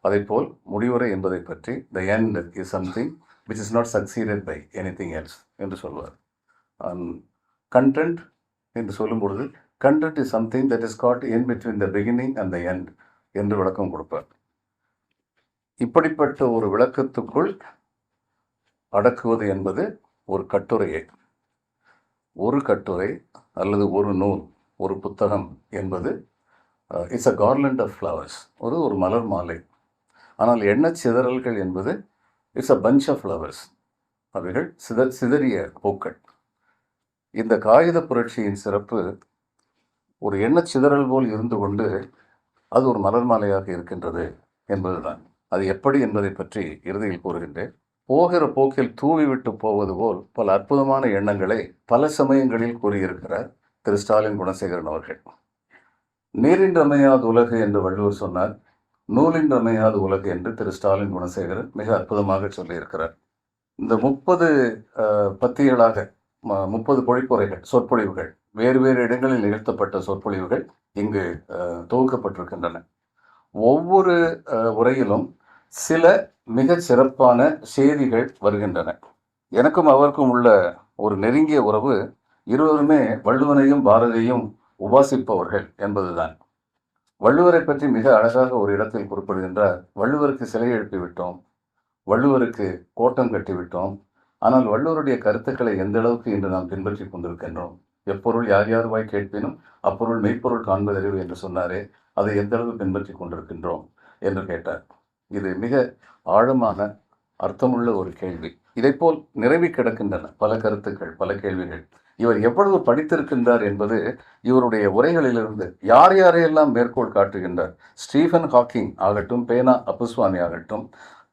அதேபோல் முடிவுரை என்பதை பற்றி the end is something which is not succeeded by anything else என்று சொல்வார். கண்டென்ட் என்று சொல்லும் பொழுது content is something that is caught in between the beginning and the end என்று விளக்கம் கொடுப்பார். இப்படிப்பட்ட ஒரு விளக்கத்துக்குள் அடக்குவது என்பது ஒரு கட்டுரையை, ஒரு கட்டுரை அல்லது ஒரு நூல், ஒரு புத்தகம் என்பது it's a garland of flowers, ஒரு மலர் மாலை. ஆனால் எண்ணச் சிதறல்கள் என்பது it's a bunch of flowers, அவைகள் சிதறிய பூக்கள். இந்த காகித புரட்சியின் சிறப்பு ஒரு எண்ணச் சிதறல் போல் இருந்து கொண்டு அது ஒரு மலர் மாலையாக இருக்கின்றது என்பதுதான். அது எப்படி என்பதை பற்றி இறுதியில் கூறுகின்றேன். போகிற போக்கில் தூவிவிட்டு போவது போல் பல அற்புதமான எண்ணங்களை பல சமயங்களில் கூறியிருக்கிறார் திரு ஸ்டாலின் குணசேகரன் அவர்கள். நீரின்றமையாத உலகு என்று வள்ளுவர் சொன்னார், நூலின்றமையாத உலகு என்று திரு ஸ்டாலின் குணசேகரன் மிக அற்புதமாக சொல்லியிருக்கிறார். இந்த 30 பத்திகளாக 30 பொழிப்புரைகள், சொற்பொழிவுகள், வேறு வேறு இடங்களில் நிகழ்த்தப்பட்ட சொற்பொழிவுகள் இங்கு தொகுக்கப்பட்டிருக்கின்றன. ஒவ்வொரு உரையிலும் சில மிக சிறப்பான செய்திகள் வருகின்றன. எனக்கும் அவருக்கும் உள்ள ஒரு நெருங்கிய உறவு, இருவருமே வள்ளுவனையும் பாரதியையும் உபாசிப்பவர்கள் என்பதுதான். வள்ளுவரை பற்றி மிக அழகாக ஒரு இடத்தில் குறிப்பிடுகின்றார். வள்ளுவருக்கு சிலை எழுப்பி விட்டோம், வள்ளுவருக்கு கோட்டம் கட்டிவிட்டோம், ஆனால் வள்ளுவருடைய கருத்துக்களை எந்த அளவுக்கு இன்று நாம் பின்பற்றி கொண்டிருக்கின்றோம். எப்பொருள் யார் யாருவாய் கேட்பினும் அப்பொருள் மெய்ப்பொருள் காண்பதறிவு என்று சொன்னாரே, அதை எந்த அளவு பின்பற்றி கொண்டிருக்கின்றோம் என்று கேட்டார். இது மிக ஆழமான அர்த்தமுள்ள ஒரு கேள்வி. இதைப்போல் நிறைவி கிடக்கின்றன பல கருத்துக்கள், பல கேள்விகள். இவர் எவ்வளவு படித்திருக்கின்றார் என்பது இவருடைய உரைகளிலிருந்து யார் யாரையெல்லாம் மேற்கோள் காட்டுகின்றார். ஸ்டீஃபன் ஹாக்கிங் ஆகட்டும், பேனா அப்புஸ்வாமி ஆகட்டும்,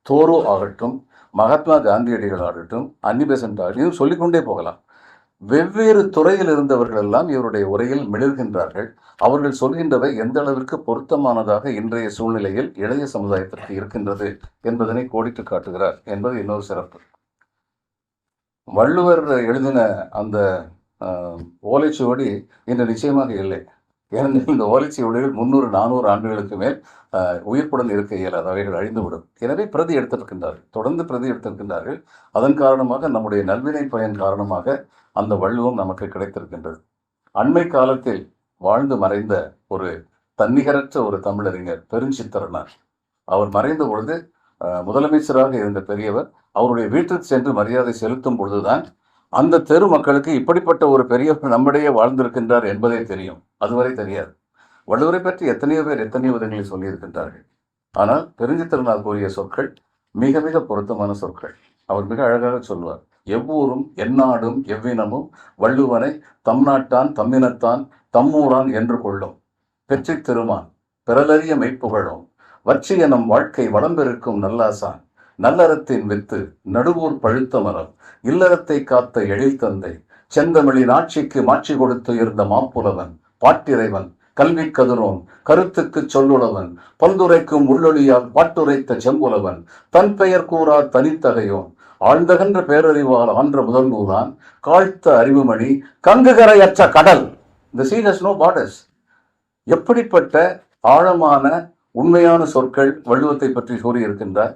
தோரோ ஆகட்டும், மகாத்மா காந்தியடிகள் ஆகட்டும், அன்னி பெசன்ட் ஆகட்டும், சொல்லிக்கொண்டே போகலாம். வெவ்வேறு துறையில் இருந்தவர்கள் எல்லாம் இவருடைய உரையில் மிளர்கின்றார்கள். அவர்கள் சொல்கின்றவை எந்த அளவிற்கு பொருத்தமானதாக இன்றைய சூழ்நிலையில் இளைய சமுதாயத்திற்கு இருக்கின்றது என்பதனை கோடிட்டு காட்டுகிறார் என்பது இன்னொரு சிறப்பு. வள்ளுவர் எழுதின அந்த ஓலைச்சுவடி இன்று நிச்சயமாக இல்லை. ஏனென்றால் இந்த ஓலைச்சுவடிகள் 300-400 ஆண்டுகளுக்கு மேல் உயிர்ப்புடன் இருக்க இயலாது, அவைகள் அழிந்துவிடும். எனவே பிரதி எடுத்திருக்கின்றார்கள், தொடர்ந்து பிரதி எடுத்திருக்கின்றார்கள். அதன் காரணமாக நம்முடைய நல்வினை பயன் காரணமாக அந்த வள்ளுவம் நமக்கு கிடைத்திருக்கின்றது. அண்மை காலத்தில் வாழ்ந்து மறைந்த ஒரு தன்னிகரற்ற ஒரு தமிழறிஞர் பெருஞ்சித்திரனார். அவர் மறைந்த பொழுது முதலமைச்சராக இருந்த பெரியவர் அவருடைய வீட்டிற்கு சென்று மரியாதை செலுத்தும் பொழுதுதான் அந்த தெரு மக்களுக்கு இப்படிப்பட்ட ஒரு பெரியவர் நம்மிடையே வாழ்ந்திருக்கின்றார் என்பதே தெரியும். அதுவரை தெரியாது. வள்ளுவரை பற்றி எத்தனையோ பேர் எத்தனையோ விதங்களில் சொல்லியிருக்கின்றார்கள். ஆனால் பெருஞ்சித்திரனார் கூறிய சொற்கள் மிக மிக பொருத்தமான சொற்கள். அவர் மிக அழகாக சொல்வார். எவ்வூரும் எந்நாடும் எவ்வினமும் வள்ளுவனை தம் நாட்டான் தம்மினத்தான் தம்மூரான் என்று கொள்ளும் பெற்றி திருமான் பிறலறிய மெய்ப்புகழும் வற்றி எனும் வாழ்க்கை வளம்பெருக்கும் நல்லாசான் நல்லறத்தின் வித்து நடுவூர் பழுத்த மரம் இல்லறத்தை காத்த எழில் தந்தை செந்தமிழின் ஆட்சிக்கு மாட்சி கொடுத்து இருந்த மாப்புலவன் பாட்டிறைவன் கல்வி கதிரோன் கருத்துக்கு சொல்லுளவன் பல்துரைக்கும் உள்ளொளியால் பாட்டுரைத்த செம்புலவன் தன் பெயர் கூறா தனித்தகையோன் ஆழ்ந்தகன்ற பேரறிவால் ஆன்ற முதல் நூலான் காழ்த்த அறிவுமணி கங்குகரையற்ற கடல். The sea has no borders. எப்படிப்பட்ட ஆழமான உண்மையான சொற்கள் வள்ளுவத்தை பற்றி கூறியிருக்கின்றார்.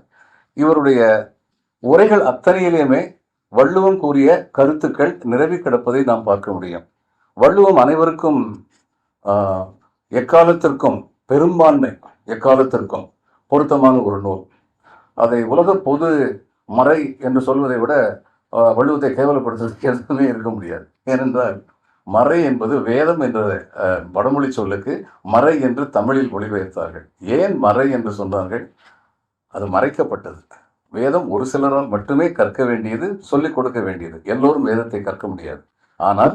இவருடைய உரைகள் அத்தனையிலுமே வள்ளுவம் கூறிய கருத்துக்கள் நிரவி கிடப்பதை நாம் பார்க்க முடியும். வள்ளுவம் அனைவருக்கும் எக்காலத்திற்கும் பெரும்பான்மை எக்காலத்திற்கும் பொருத்தமான ஒரு நூல். அதை உலக பொது மறை என்று சொல்வதை விட வள்ளுவத்தை கேவலப்படுத்துவதற்கு எதுவுமே இருக்க முடியாது. ஏனென்றால் மறை என்பது வேதம் என்ற வடமொழி சொல்லுக்கு மறை என்று தமிழில் மொழிபெயர்த்தார்கள். ஏன் மறை என்று சொன்னார்கள்? அது மறைக்கப்பட்டது. வேதம் ஒரு சிலரால் மட்டுமே கற்க வேண்டியது, சொல்லிக் கொடுக்க வேண்டியது. எல்லோரும் வேதத்தை கற்க முடியாது. ஆனால்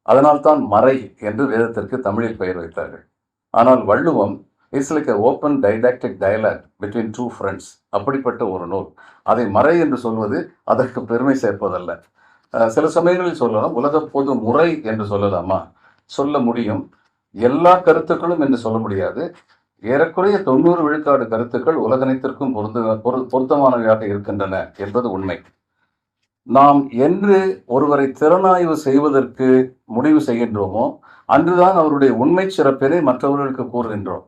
அதனால்தான் மறை என்று வேதத்திற்கு தமிழில் பெயர் வைத்தார்கள். ஆனால் வள்ளுவம் it's like a open didactic dialogue between two friends. அப்படிப்பட்ட ஒரு நூல். அதை மறை என்று சொல்வது அதற்கு பெருமை சேர்ப்பதல்ல. சில சமயங்களில் சொல்லலாம், உலக பொது முறை என்று சொல்லலாமா? சொல்ல முடியும். எல்லா கருத்துக்களும் என்று சொல்ல முடியாது. ஏறக்குறைய 90 விழுக்காடு கருத்துக்கள் உலகனைத்திற்கும் பொருத்தமானவையாக இருக்கின்றன என்பது உண்மை. நாம் என்று ஒருவரை திறனாய்வு செய்வதற்கு முடிவு செய்கின்றோமோ அன்றுதான் அவருடைய உண்மை சிறப்பினை மற்றவர்களுக்கு கூறுகின்றோம்.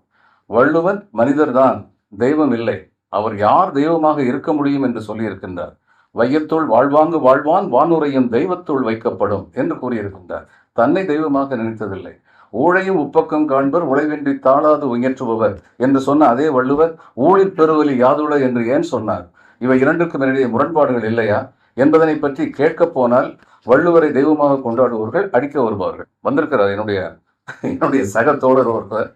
வள்ளுவன் மனிதர்தான், தெய்வம் இல்லை. அவர் யார் தெய்வமாக இருக்க முடியும் என்று சொல்லியிருக்கின்றார். வையத்துள் வாழ்வாங்கு வாழ்வான் வானுரையும் தெய்வத்துள் வைக்கப்படும் என்று கூறியிருக்கின்றார். தன்னை தெய்வமாக நினைத்ததில்லை. ஊழையும் உப்பக்கம் காண்பர் உழைவின்றி தாளாது உயற்றுபவர் என்று சொன்ன அதே வள்ளுவர் ஊழிற் பெருவலி யாதுள என்று ஏன் சொன்னார்? இவை இரண்டுக்கும் இடையே முரண்பாடுகள் இல்லையா என்பதனை பற்றி கேட்க போனால் வள்ளுவரை தெய்வமாக கொண்டாடுபவர்கள் அடிக்க வருபவர்கள். வந்திருக்கிறார் என்னுடைய சக தோழர் ஒருவர்,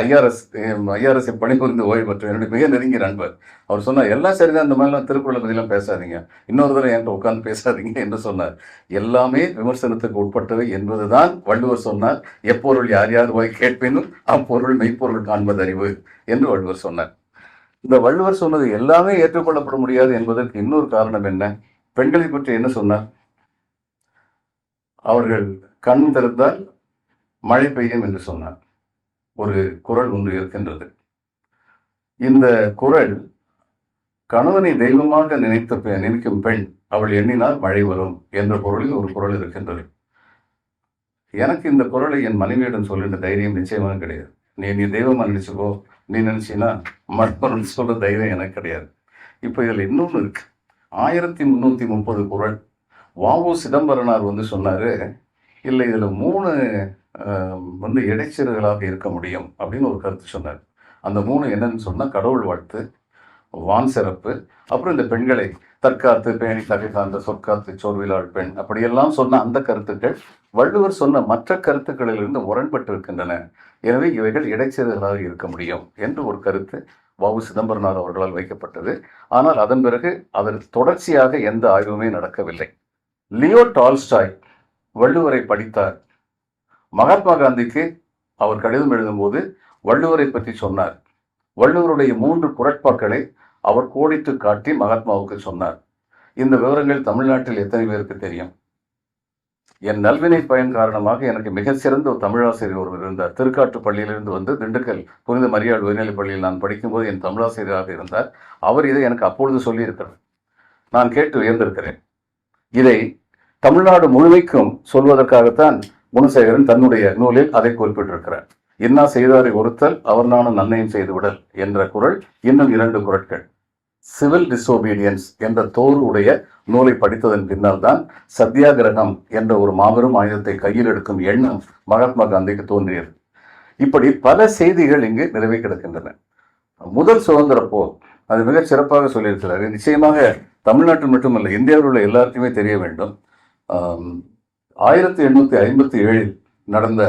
ஐஆர்எஸ் பணிபுரிந்து ஓய்வு பெற்ற என்னுடைய மிக நெருங்கிய நண்பர். அவர் சொன்னார், எல்லாம் சரிதான், இந்த மாதிரிலாம் திருக்குறளை பற்றிலாம் பேசாதீங்க, இன்னொரு தடவை என்கிட்ட உட்கார்ந்து பேசாதீங்க என்று சொன்னார். எல்லாமே விமர்சனத்துக்கு உட்பட்டவை என்பதுதான் வள்ளுவர் சொன்னார். எப்பொருள் யார் யார் போய் கேட்பினும் அப்பொருள் மெய்ப்பொருள் காண்பது அறிவு என்று வள்ளுவர் சொன்னார். இந்த வள்ளுவர் சொன்னது எல்லாமே ஏற்றுக்கொள்ளப்பட முடியாது என்பதற்கு இன்னொரு காரணம் என்ன? பெண்களை பற்றி என்ன சொன்னார்? அவர்கள் கண் திறந்தால் மழை பெய்யும் என்று சொன்னார். ஒரு குறள் ஒன்று இருக்கின்றது. இந்த குறள் கணவனை தெய்வமாக நினைக்கும் பெண் அவள் எண்ணினால் மழை வரும் என்ற பொருளில் ஒரு குறள் இருக்கின்றது. எனக்கு இந்த குறளை என் மனைவியிடம் சொல்லுன்ற தைரியம் நிச்சயமாக கிடையாது. நீ தெய்வமா நினைச்சுக்கோ, நீ நினைச்சின்னா மற்றவன் சொல்ற தைரியம் எனக்கு கிடையாது. இப்போ இதில் இன்னொன்று இருக்கு. 1330 குறள். வ.உ. சிதம்பரனார் சொன்னாரு, இல்லை இதுல 3 இடைச்செருகளாக இருக்க முடியும் அப்படின்னு ஒரு கருத்து சொன்னார். அந்த 3 என்னன்னு சொன்னா, கடவுள் வாழ்த்து, வான் சிறப்பு, அப்புறம் இந்த பெண்களை தற்காத்து பேணி தகை சார்ந்த சொற்காத்து சோர்விலாள் பெண், அப்படியெல்லாம் சொன்ன அந்த கருத்துக்கள் வள்ளுவர் சொன்ன மற்ற கருத்துக்களிலிருந்து முரண்பட்டு இருக்கின்றன. எனவே இவைகள் இடைச்செருகளாக இருக்க முடியும் என்று ஒரு கருத்து வ.உ. சிதம்பரனார் அவர்களால் வைக்கப்பட்டது. ஆனால் அதன் பிறகு அதற்கு தொடர்ச்சியாக எந்த ஆய்வுமே நடக்கவில்லை. லியோ டால்ஸ்டாய் வள்ளுவரை படித்தார். மகாத்மா காந்திக்கு அவர் கடிதம் எழுதும்போது வள்ளுவரை பற்றி சொன்னார். வள்ளுவருடைய 3 குறட்பாக்களை அவர் கோடிட்டு காட்டி மகாத்மாவுக்கு சொன்னார். இந்த விவரங்கள் தமிழ்நாட்டில் எத்தனை பேருக்கு தெரியும்? என் நல்வினை பயன் காரணமாக எனக்கு மிக சிறந்த ஒரு தமிழாசிரியர் ஒருவர் இருந்தார். திருக்காட்டுப்பள்ளியிலிருந்து வந்து திண்டுக்கல் புனித மரியாள் உயர்நிலைப் பள்ளியில் நான் படிக்கும்போது என் தமிழாசிரியராக இருந்தார். அவர் இதை எனக்கு அப்பொழுது சொல்லியிருக்கிறார். நான் கேட்டு உயர்ந்திருக்கிறேன். இதை தமிழ்நாடு முழுமைக்கும் சொல்வதற்காகத்தான் குணசேகரன் தன்னுடைய நூலில் அதை குறிப்பிட்டிருக்கிறார். இன்னா செய்தாரை ஒருத்தல் அவர் நானும் நன்மையும் செய்து விடல் என்ற குறள், இன்னும் 2 குறட்கள். சிவில் டிசோபீடியன்ஸ் என்ற தோறு உடைய நூலை படித்ததன் பின்னால் தான் சத்தியாகிரகம் என்ற ஒரு மாபெரும் ஆயுதத்தை கையில் எடுக்கும் எண்ணம் மகாத்மா காந்திக்கு தோன்றியது. இப்படி பல செய்திகள் இங்கு நிறைவே கிடக்கின்றன. முதல் சுதந்திர போர் அது மிக சிறப்பாக சொல்லியிருக்கிறார். நிச்சயமாக தமிழ்நாட்டில் மட்டுமல்ல, இந்தியாவில் உள்ள எல்லாருக்குமே தெரிய வேண்டும். 1857 நடந்த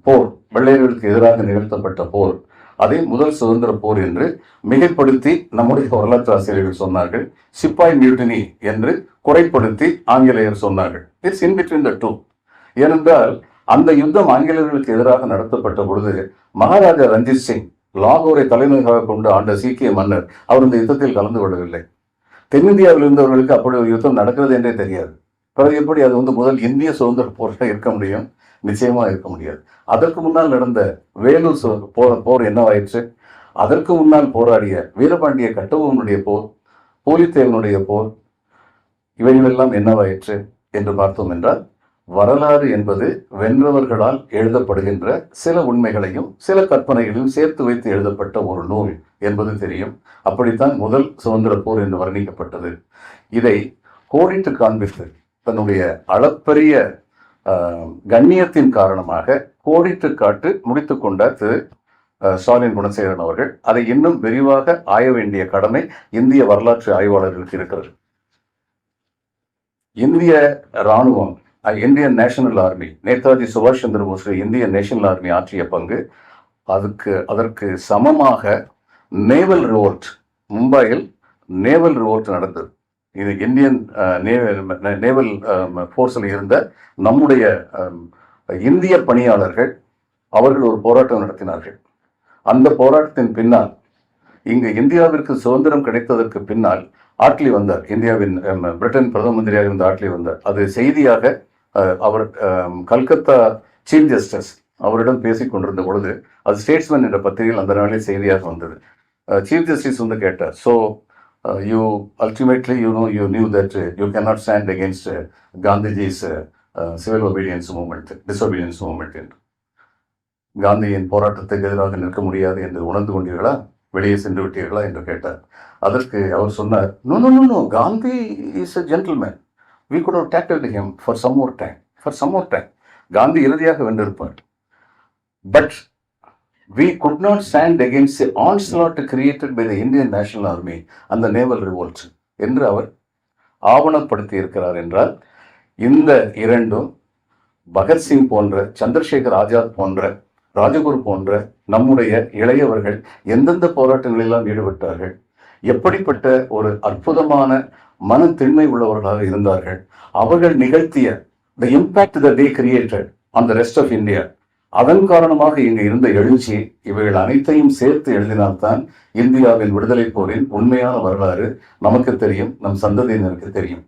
போர், வெள்ளையர்களுக்கு எதிராக நிகழ்த்தப்பட்ட போர், அதை முதல் சுதந்திர போர் என்று மிகைப்படுத்தி நம்முடைய வரலாற்று ஆசிரியர்கள் சொன்னார்கள். சிப்பாய் மியூட்டினி என்று குறைப்படுத்தி ஆங்கிலேயர் சொன்னார்கள். It's in between the two. ஏனென்றால் அந்த யுத்தம் ஆங்கிலேயர்களுக்கு எதிராக நடத்தப்பட்ட பொழுது மகாராஜா ரஞ்சித் சிங், லாகூரை தலைநகராக கொண்டு ஆண்ட சீக்கிய மன்னர், அவர் இந்த யுத்தத்தில் கலந்து கொள்ளவில்லை. தென்னிந்தியாவில் இருந்தவர்களுக்கு அப்படி ஒரு யுத்தம் நடக்கிறது என்றே தெரியாது. பிறகு எப்படி அது முதல் இந்திய சுதந்திர போராக இருக்க முடியும்? நிச்சயமா இருக்க முடியாது. அதற்கு முன்னால் நடந்த வேலூர் போர் என்னவாயிற்று? அதற்கு முன்னால் போராடிய வீரபாண்டிய கட்டபொம்மனுடைய போர், பூலித்தேவனுடைய போர், இவைகளெல்லாம் என்னவாயிற்று என்று பார்த்தோம் என்றால், வரலாறு என்பது வென்றவர்களால் எழுதப்படுகின்ற சில உண்மைகளையும் சில கற்பனைகளையும் சேர்த்து வைத்து எழுதப்பட்ட ஒரு நூல் என்பது தெரியும். அப்படித்தான் முதல் சுதந்திர போர் என்று வர்ணிக்கப்பட்டது. இதை கோடிட்டு காண்பித்து தன்னுடைய அளப்பரிய கண்ணியத்தின் காரணமாக கோடிட்டு காட்டு முடித்து கொண்டார் திரு ஸ்டாலின் குணசேகரன் அவர்கள். அதை இன்னும் விரிவாக ஆய வேண்டிய கடமை இந்திய வரலாற்று ஆய்வாளர்களுக்கு இருக்கிறது. இந்திய இராணுவம் இந்தியன் நேஷனல் ஆர்மி, நேதாஜி சுபாஷ் Chandra Bose Indian national army ஆற்றிய பங்கு, அதற்கு சமமாக நேவல் ரிவோல்ட், மும்பையில் நேவல் ரிவோல்ட் நடந்தது. இது இந்தியன் நேவல் ஃபோர்ஸில் இருந்த நம்முடைய இந்திய பணியாளர்கள் அவர்கள் ஒரு போராட்டம் நடத்தினார்கள். அந்த போராட்டத்தின் பின்னால், இங்கு இந்தியாவிற்கு சுதந்திரம் கிடைத்ததற்கு பின்னால் ஆட்லி வந்தார். இந்தியாவின் பிரிட்டன் பிரதம மந்திரியாக இருந்த ஆட்லி வந்தார். அது செய்தியாக அவர் கல்கத்தா சீஃப் ஜஸ்டிஸ் அவரிடம் பேசிக் கொண்டிருந்த பொழுது அது ஸ்டேட்ஸ்மேன் என்ற பத்திரிகையில் அந்த நாளில் செய்தியாக வந்தது. சீஃப் ஜஸ்டிஸ் வந்து கேட்டார், so you ultimately you knew that you cannot stand against Gandhiji's civil obedience movement, disobedience movement என்று. காந்தியின் போராட்டத்துக்கு எதிராக நிற்க முடியாது என்று உணர்ந்து கொண்டீர்களா, வெளியே சென்று விட்டீர்களா என்று கேட்டார். அதற்கு அவர் சொன்னார், no no no no, Gandhi is a gentleman. We could have tackled him for some more time. Gandhi இறுதியாக வென்றிருப்பார். But we could not stand against the onslaught created by the Indian National Army and the Naval Revolt என்று அவர் ஆவணப்படுத்தி இருக்கிறார். என்றால் இந்த இரண்டும் பகத்சிங் போன்ற, சந்திரசேகர் ஆசாத் போன்ற, ராஜகுரு போன்ற நம்முடைய இளையவர்கள் எந்தெந்த போராட்டங்களெல்லாம் ஈடுபட்டார்கள், எப்படிப்பட்ட ஒரு அற்புதமான மன திண்மை உள்ளவர்களாக இருந்தார்கள், அவர்கள் நிகழ்த்திய the impact that they created on the rest of India, அதன் காரணமாக இங்கு இருந்த எழுச்சி, இவைகள் அனைத்தையும் சேர்த்து எழுதினால்தான் இந்தியாவின் விடுதலை போரின் உண்மையான வரலாறு நமக்கு தெரியும், நம் சந்ததியினருக்கு தெரியும்.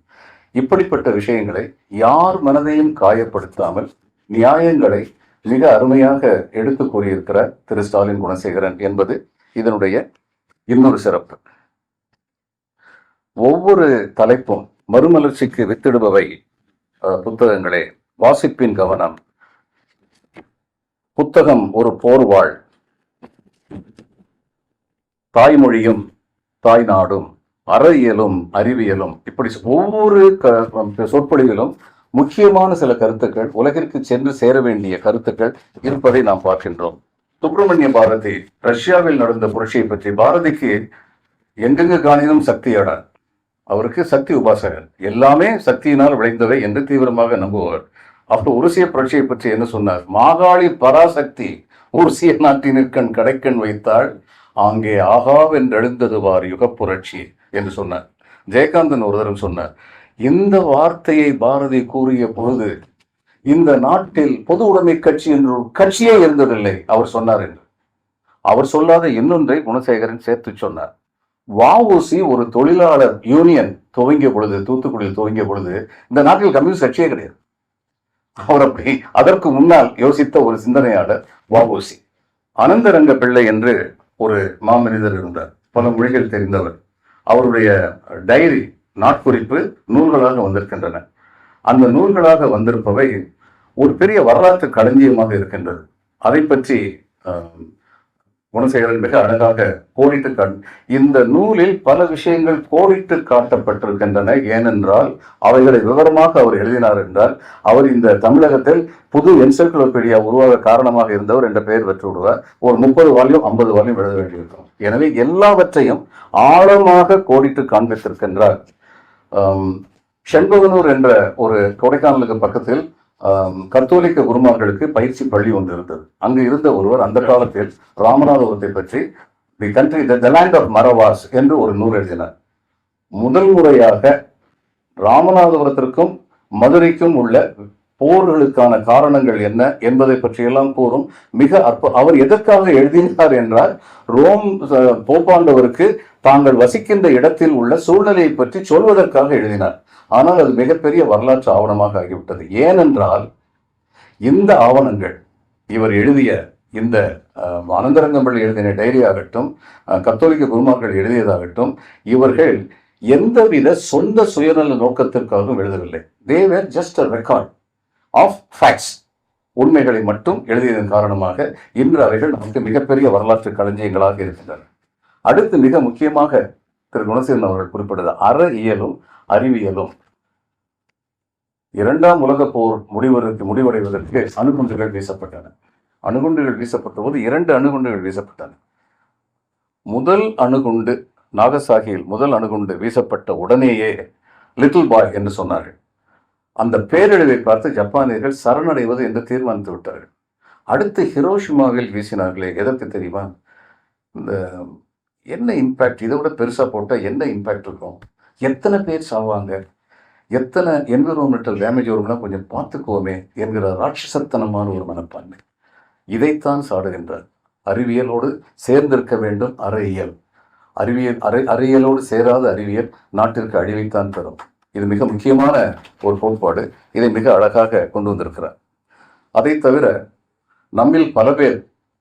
இப்படிப்பட்ட விஷயங்களை யார் மனதையும் காயப்படுத்தாமல் நியாயங்களை மிக அருமையாக எடுத்து கூறியிருக்கிறார் திரு ஸ்டாலின் குணசேகரன் என்பது இதனுடைய இன்னொரு சிறப்பு. ஒவ்வொரு தலைப்பும் மறுமலர்ச்சிக்கு வித்திடுபவை புத்தகங்களே. வாசிப்பின் கவனம், புத்தகம் ஒரு போர்வாள், தாய்மொழியும் தாய்நாடும், அறவியலும் அறிவியலும், இப்படி ஒவ்வொரு சொற்பொழிவிலும் முக்கியமான சில கருத்துக்கள், உலகிற்கு சென்று சேர வேண்டிய கருத்துக்கள் இருப்பதை நாம் பார்க்கின்றோம். சுப்பிரமணிய பாரதி ரஷ்யாவில் நடந்த புரட்சியை பற்றி, பாரதிக்கு எங்கெங்கு காணினும் சக்தியடா, அவருக்கு சக்தி உபாசகர், எல்லாமே சக்தியினால் விளைந்தவை என்று தீவிரமாக நம்புவார். அப்போ உருசிய புரட்சியை பற்றி என்ன சொன்னார்? மாகாளி பராசக்தி உருசிய நாட்டினிற்கண் கடைக்கண் வைத்தாள், அங்கே ஆகாவென்றெழுந்ததுவார் யுக புரட்சி என்று சொன்னார். ஜெயகாந்தன் ஒரு தரம் சொன்னார், இந்த வார்த்தையை பாரதி கூறிய பொழுது இந்த நாட்டில் பொது உடைமை கட்சி என்று கட்சியே இருந்ததில்லை அவர் சொன்னார் என்று. அவர் சொல்லாத இன்னொன்றை குணசேகரன் சேர்த்து சொன்னார். வஉசி ஒரு தொழிலாளர் யூனியன் துவங்கிய பொழுது, தூத்துக்குடியில் துவங்கிய பொழுது இந்த நாட்டில் கம்யூனிஸ்ட் கட்சியே கிடையாது. அவர் அப்படி அதற்கு முன்னால் யோசித்த ஒரு சிந்தனையாளர் வஉசி. அனந்தரங்க பிள்ளை என்று ஒரு மாமனிதர் இருந்தார், பல மொழிகள் தெரிந்தவர். அவருடைய டைரி, நாட்குறிப்பு நூல்களாக வந்திருக்கின்றன. அந்த நூல்களாக வந்திருப்பவை ஒரு பெரிய வரலாற்று களஞ்சியமாக இருக்கின்றது. அதை பற்றி குணசேகரன் மிக அழகாக கோடிட்டு இந்த நூலில் பல விஷயங்கள் கோடிட்டு காட்டப்பட்டிருக்கின்றன. ஏனென்றால் அவைகளை விவரமாக அவர் எழுதினார் என்றால், அவர் இந்த தமிழகத்தில் புது என்சைக்ளோபீடியா உருவாக காரணமாக இருந்தவர் என்ற பெயர் பெற்று விடுவார். ஒரு 30 வால்யூம் 50 வால்யூம் எழுத வேண்டியிருக்கும். எனவே எல்லாவற்றையும் ஆழமாக கோடிட்டு காண்பித்திருக்கின்றார். செண்பகனூர் என்ற ஒரு கொடைக்கானலுக்கு பக்கத்தில் கத்தோலிக்க குருமார்களுக்கு பயிற்சி பள்ளி ஒன்று இருந்தது. அங்கு இருந்த ஒருவர் அந்த காலத்தில் ராமநாதபுரத்தை பற்றி the country the land of Maravas என்று ஒரு நூல் எழுதினார். முதல் முறையாக ராமநாதபுரத்திற்கும் மதுரைக்கும் உள்ள போர்களுக்கான காரணங்கள் என்ன என்பதை பற்றியெல்லாம் கூறும் மிக அவர் எதற்காக எழுதினார் என்றால், ரோம் போப்பாண்டவருக்கு தாங்கள் வசிக்கின்ற இடத்தில் உள்ள சூழ்நிலையை பற்றி சொல்வதற்காக எழுதினார். ஆனால் அது மிகப்பெரிய வரலாற்று ஆவணமாக ஆகிவிட்டது. ஏனென்றால் இந்த ஆவணங்கள், இவர் எழுதிய இந்த அனந்தரங்கம்பிள்ளை எழுதின டைரி ஆகட்டும், கத்தோலிக்க குருமார்கள் எழுதியதாகட்டும், இவர்கள் எந்தவித சொந்த சுயநல நோக்கத்திற்காகவும் எழுதவில்லை. they were just a record of facts. உண்மைகளை மட்டும் எழுதியதன் காரணமாக இன்று அவைகள் நமக்கு மிகப்பெரிய வரலாற்று களஞ்சியங்களாக இருக்கின்றன. அடுத்து மிக முக்கியமாக திரு குணசேகரன் அவர்கள் குறிப்பிட்டது அறவியலும் அறிவியலும். 2ஆம் உலக போர் முடிவடைவதற்கு அணுகுண்டுகள் வீசப்பட்டன. அணுகுண்டுகள் வீசப்பட்ட போது 2 அணுகுண்டுகள் வீசப்பட்டன. முதல் அணுகுண்டு நாகசாகியில் முதல் அணுகுண்டு வீசப்பட்ட உடனேயே லிட்டில் பாய் என்று சொன்னார்கள். அந்த பேரழிவை பார்த்து ஜப்பானியர்கள் சரணடைவது என்று தீர்மானித்து விட்டார்கள். அடுத்து ஹிரோஷிமாவில் வீசினார்களே, எதற்கு தெரியுமா? இந்த என்ன இம்பேக்ட், இதை விட பெருசா போட்டா என்ன இம்பேக்ட் இருக்கும், எத்தனை பேர் சாவாங்க, எத்தனை என்விரான்மெண்டல் டேமேஜ் வரும்னா கொஞ்சம் பார்த்துக்குவோமே என்கிற ராட்சசத்தனமான ஒரு மனப்பான்மை. இதைத்தான் சாடுகின்றார். அறிவியலோடு சேர்ந்திருக்க வேண்டும் அறையியல். அறிவியலோடு சேராத அறிவியல் நாட்டிற்கு அழிவைத்தான் தரும். இது மிக முக்கியமான ஒரு கோட்பாடு. இதை மிக அழகாக கொண்டு வந்திருக்கிறார். அதை தவிர நம்மில் பல பேர்